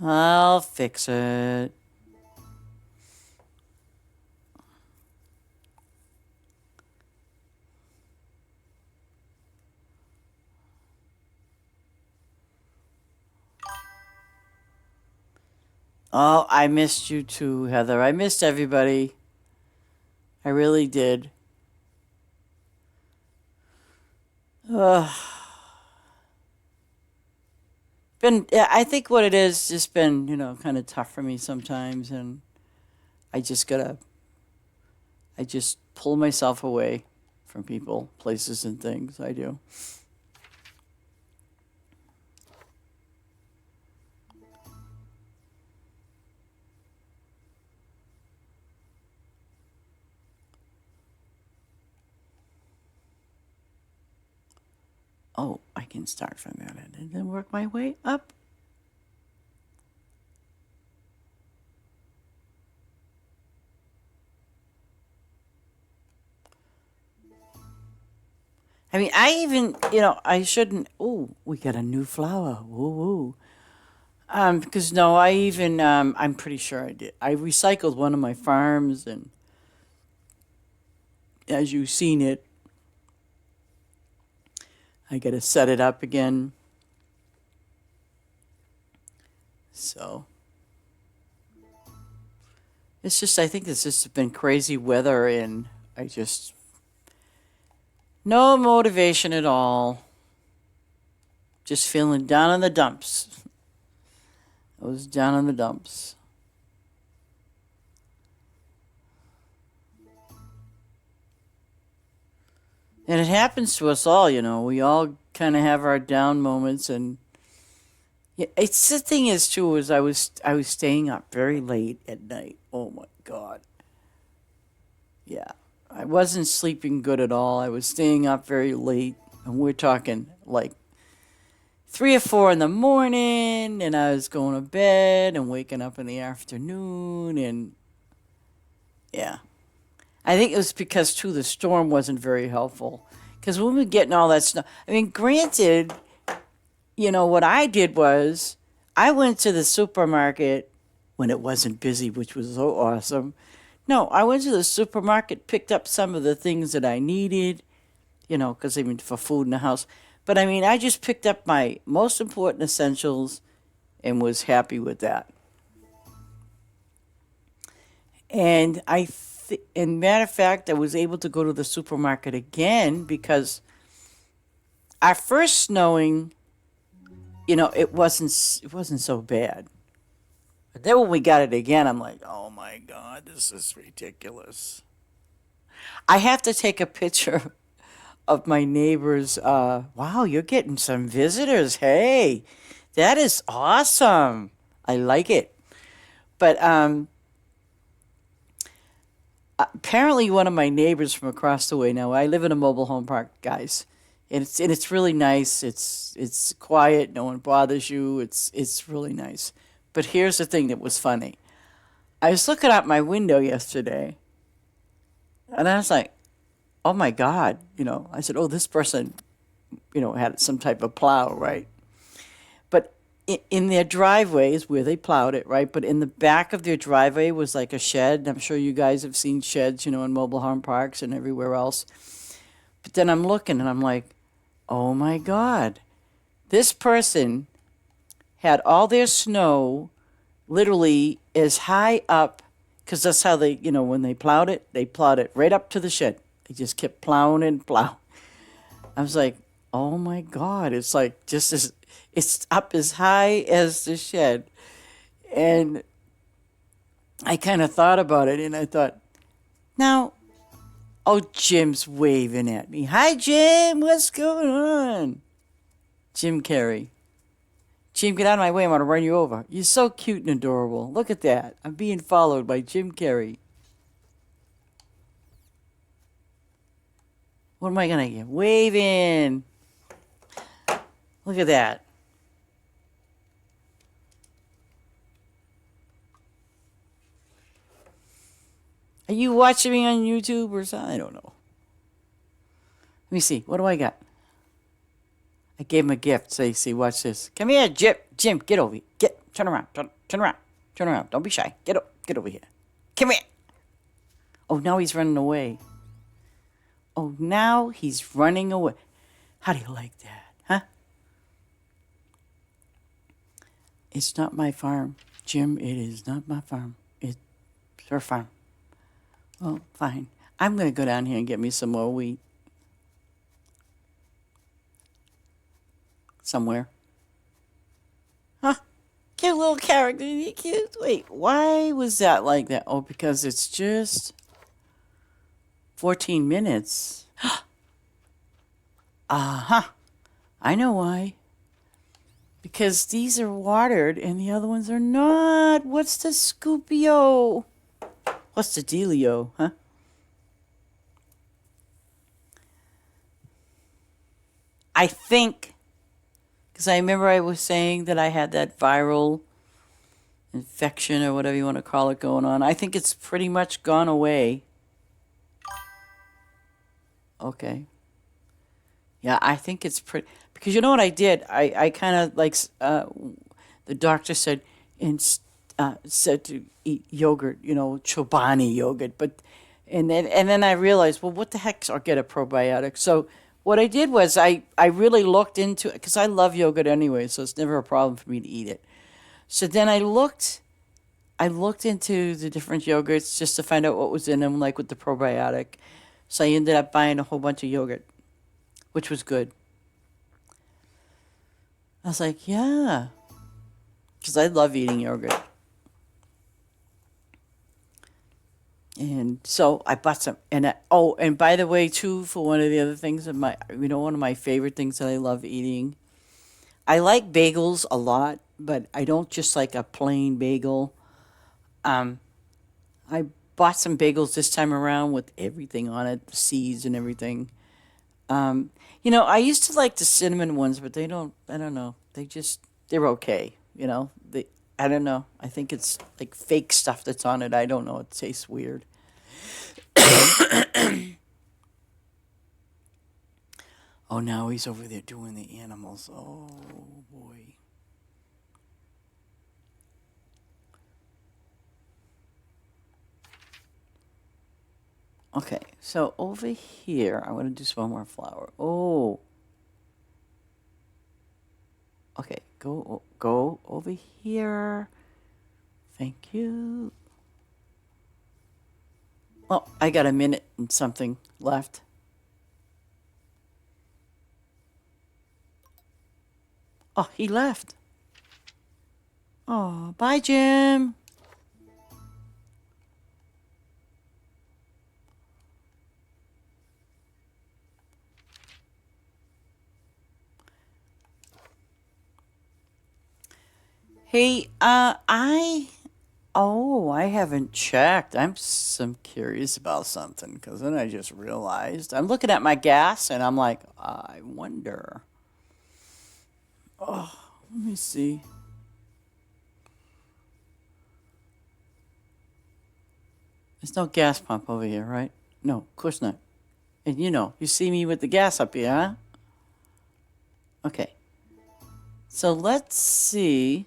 I'll fix it. Oh, I missed you too, Heather. I missed everybody. I really did. Ugh. I think what it is, just been, kind of tough for me sometimes, and I just pull myself away from people, places, and things. I do. Oh, I can start from that end and then work my way up. I mean, I even, I shouldn't. Oh, we got a new flower. Woo woo. Because no, I even, I'm pretty sure I did. I recycled one of my farms, and as you've seen it, I got to set it up again. So it's just, I think it's just been crazy weather, and no motivation at all. Just feeling down in the dumps. I was down in the dumps. And it happens to us all, We all kind of have our down moments, and it's the thing is too is I was staying up very late at night. Oh my God. Yeah, I wasn't sleeping good at all. I was staying up very late, and we're talking like 3 or 4 in the morning, and I was going to bed and waking up in the afternoon, and yeah. I think it was because, too, the storm wasn't very helpful. Because when we were getting all that snow, I mean, granted, what I did was I went to the supermarket when it wasn't busy, which was so awesome. No, I went to the supermarket, picked up some of the things that I needed, because I mean, for food in the house. But I mean, I just picked up my most important essentials and was happy with that. And in matter of fact, I was able to go to the supermarket again because our first snowing, it wasn't so bad. But then when we got it again, I'm like, oh my God, this is ridiculous. I have to take a picture of my neighbors. Wow, you're getting some visitors. Hey, that is awesome. I like it. But apparently one of my neighbors from across the way, now I live in a mobile home park, guys, and it's really nice. It's quiet, no one bothers you. It's really nice. But here's the thing that was funny. I was looking out my window yesterday, and I was like, oh my God, I said, oh, this person, had some type of plow, right? But in their driveways where they plowed it, right? But in the back of their driveway was like a shed. I'm sure you guys have seen sheds, in mobile home parks and everywhere else. But then I'm looking and I'm like, oh my God, this person had all their snow literally as high up, because that's how they, when they plowed it right up to the shed. They just kept plowing and plowing. I was like, oh my God, it's like just as, it's up as high as the shed. And I kind of thought about it and I thought, now, oh, Jim's waving at me. Hi, Jim, what's going on? Jim Carrey. Jim, get out of my way. I'm going to run you over. You're so cute and adorable. Look at that. I'm being followed by Jim Carrey. What am I going to get? Waving. Look at that. Are you watching me on YouTube or something? I don't know. Let me see. What do I got? I gave him a gift. Say, see, watch this. Come here, Jim. Jim, get over here. Turn around. Turn around. Turn around. Don't be shy. Get over here. Come here. Oh, now he's running away. Oh, now he's running away. How do you like that, huh? It's not my farm, Jim. It is not my farm. It's her farm. Oh, fine. I'm going to go down here and get me some more wheat. Somewhere. Huh? Cute little character. Isn't he cute? Wait, why was that like that? Oh, because it's just 14 minutes. Uh-huh. I know why. Because these are watered and the other ones are not. What's the scoopio? What's the dealio, huh? I think, because I remember I was saying that I had that viral infection or whatever you want to call it going on. I think it's pretty much gone away. Okay. Yeah, I think it's pretty, because you know what I did? I kind of like, the doctor said, said to eat yogurt, Chobani yogurt, and then I realized, well, what the heck, or get a probiotic. So what I did was I really looked into it, because I love yogurt anyway, so it's never a problem for me to eat it. So then I looked into the different yogurts just to find out what was in them, like with the probiotic. So I ended up buying a whole bunch of yogurt, which was good. I was like, yeah, because I love eating yogurt. And so I bought some. And and by the way, too, for one of the other things of one of my favorite things that I love eating. I like bagels a lot, but I don't just like a plain bagel. I bought some bagels this time around with everything on it, the seeds and everything. I used to like the cinnamon ones, but I don't know. They're okay. I don't know. I think it's like fake stuff that's on it. I don't know. It tastes weird. Oh, now he's over there doing the animals. Oh, boy. Okay, so over here, I want to do some more flour. Oh. Okay, go over here. Thank you. Well, I got a minute and something left. Oh, he left. Oh, bye, Jim. Hey, I haven't checked. I'm curious about something, because then I just realized. I'm looking at my gas and I'm like, I wonder. Oh, let me see. There's no gas pump over here, right? No, of course not. And you see me with the gas up here, huh? Okay. So let's see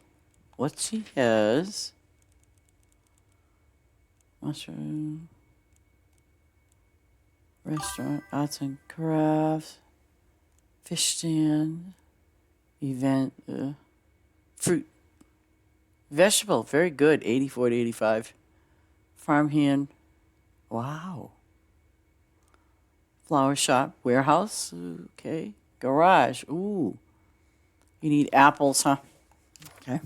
what she has. Mushroom. Restaurant, arts and crafts. Fish stand. Event. Fruit. Vegetable, very good. 84 to 85. Farmhand. Wow. Flower shop. Warehouse. Okay. Garage. Ooh. You need apples, huh? Okay.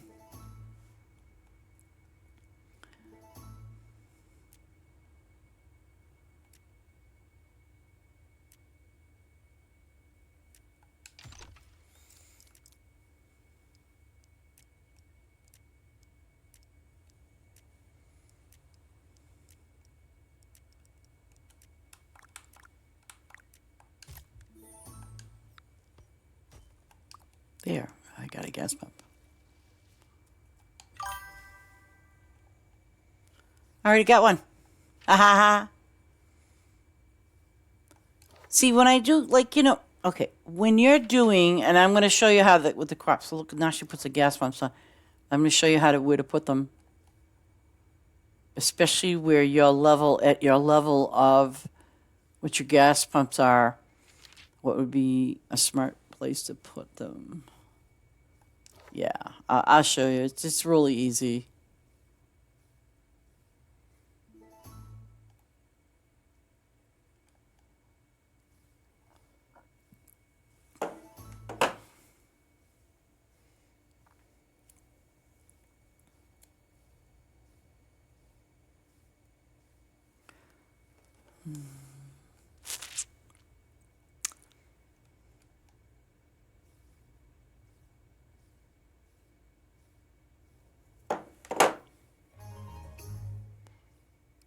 There. I got a gas pump. I already got one. Ha ha ha. See, when I do, like, okay, when you're doing, and I'm going to show you how with the crops. So look, now she puts the gas pumps on. I'm going to show you where to put them, especially where at your level of what your gas pumps are. What would be a smart place to put them? Yeah, I'll show you. It's just really easy.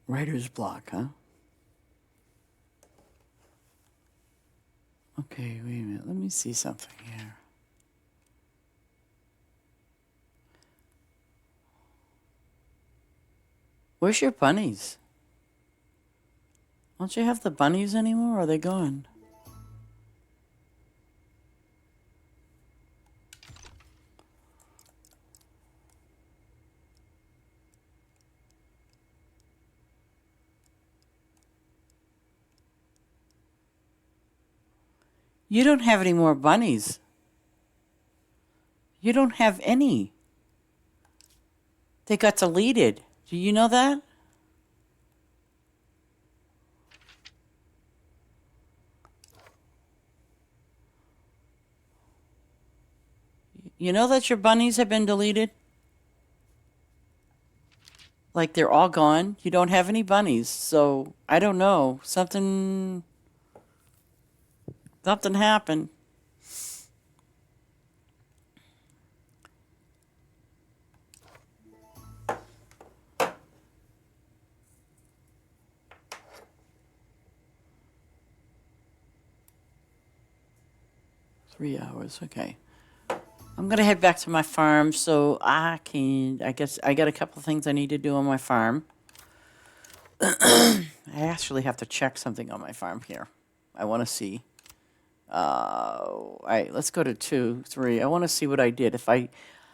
Writer's block, huh? Okay, wait a minute. Let me see something here. Where's your bunnies? Don't you have the bunnies anymore, or are they gone? You don't have any more bunnies. You don't have any. They got deleted. Do you know that? You know that your bunnies have been deleted? Like they're all gone. You don't have any bunnies. So I don't know. Something happened. Three hours. Okay. I'm gonna head back to my farm so I guess I got a couple of things I need to do on my farm. I actually have to check something on my farm here. I want to see. All right, let's go to 2, 3. I want to see what I did.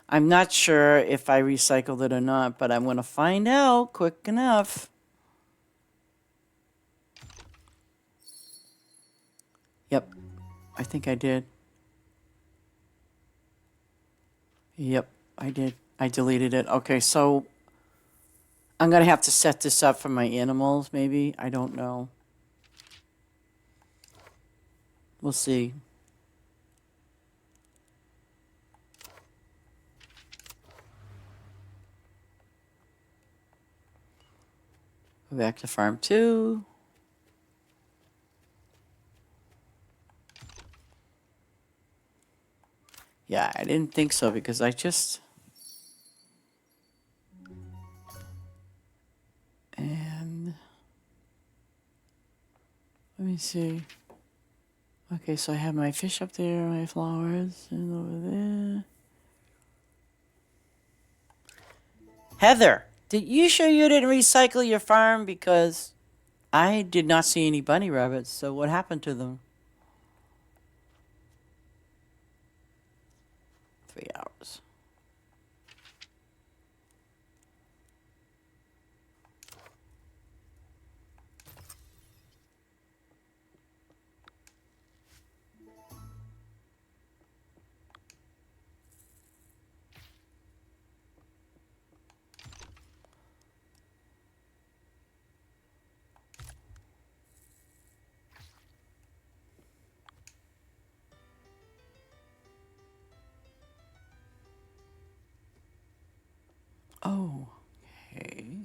I'm not sure if I recycled it or not, but I'm going to find out quick enough. Yep, I think I did. Yep, I did. I deleted it. Okay, so I'm going to have to set this up for my animals, maybe. I don't know. We'll see. Go back to farm 2. Yeah, I didn't think so because I just... And... Let me see. Okay, so I have my fish up there, my flowers, and over there. Heather, you sure you didn't recycle your farm? Because I did not see any bunny rabbits, so what happened to them? 3 hours. Oh, okay.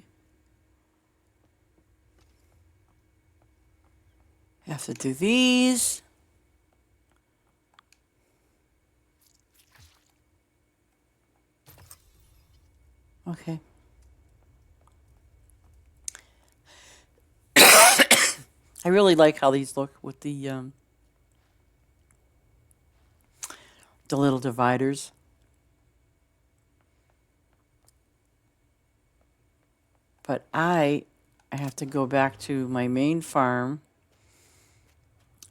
Have to do these. Okay. I really like how these look with the little dividers. But I have to go back to my main farm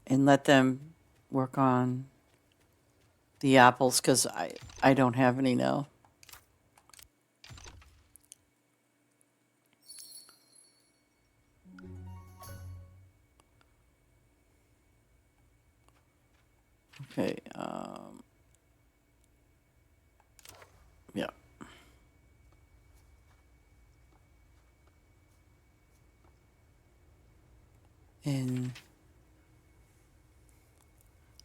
and let them work on the apples because I don't have any now. Okay. Yeah. And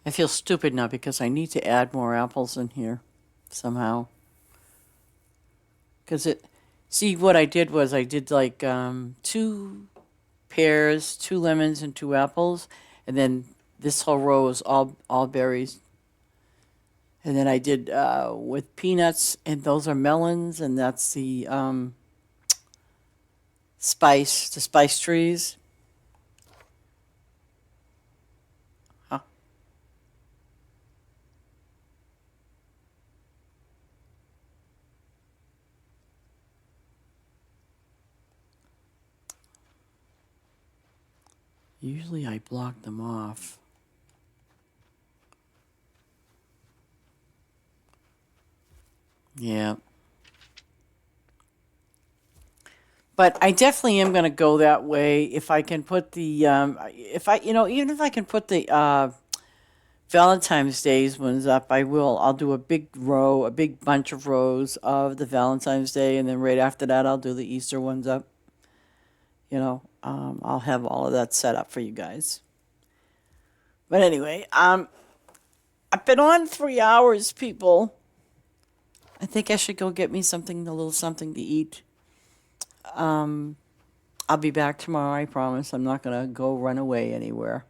I feel stupid now because I need to add more apples in here somehow. Because see, what I did was I did like 2 pears, 2 lemons, and 2 apples, and then this whole row is all berries. And then I did with peanuts, and those are melons, and that's the spice trees. Huh. Usually I block them off. Yeah. But I definitely am going to go that way if I can put the if I even if I can put the Valentine's Day's ones up, I will. I'll do a big row, a big bunch of rows of the Valentine's Day, and then right after that, I'll do the Easter ones up. I'll have all of that set up for you guys. But anyway, I've been on 3 hours, people. I think I should go get me something, a little something to eat. I'll be back tomorrow, I promise. I'm not going to go run away anywhere.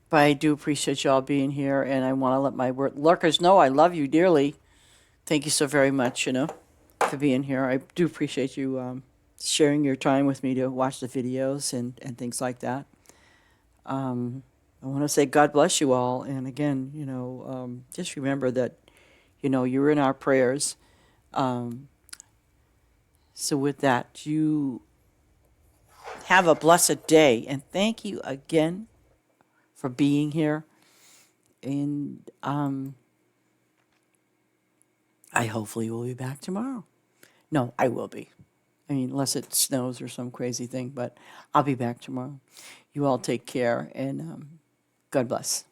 But I do appreciate y'all being here, and I want to let my lurkers know I love you dearly. Thank you so very much, for being here. I do appreciate you sharing your time with me to watch the videos and things like that. I want to say God bless you all. And again, just remember that, you're in our prayers. So with that, you have a blessed day. And thank you again for being here. And I hopefully will be back tomorrow. No, I will be. I mean, unless it snows or some crazy thing, but I'll be back tomorrow. You all take care and God bless.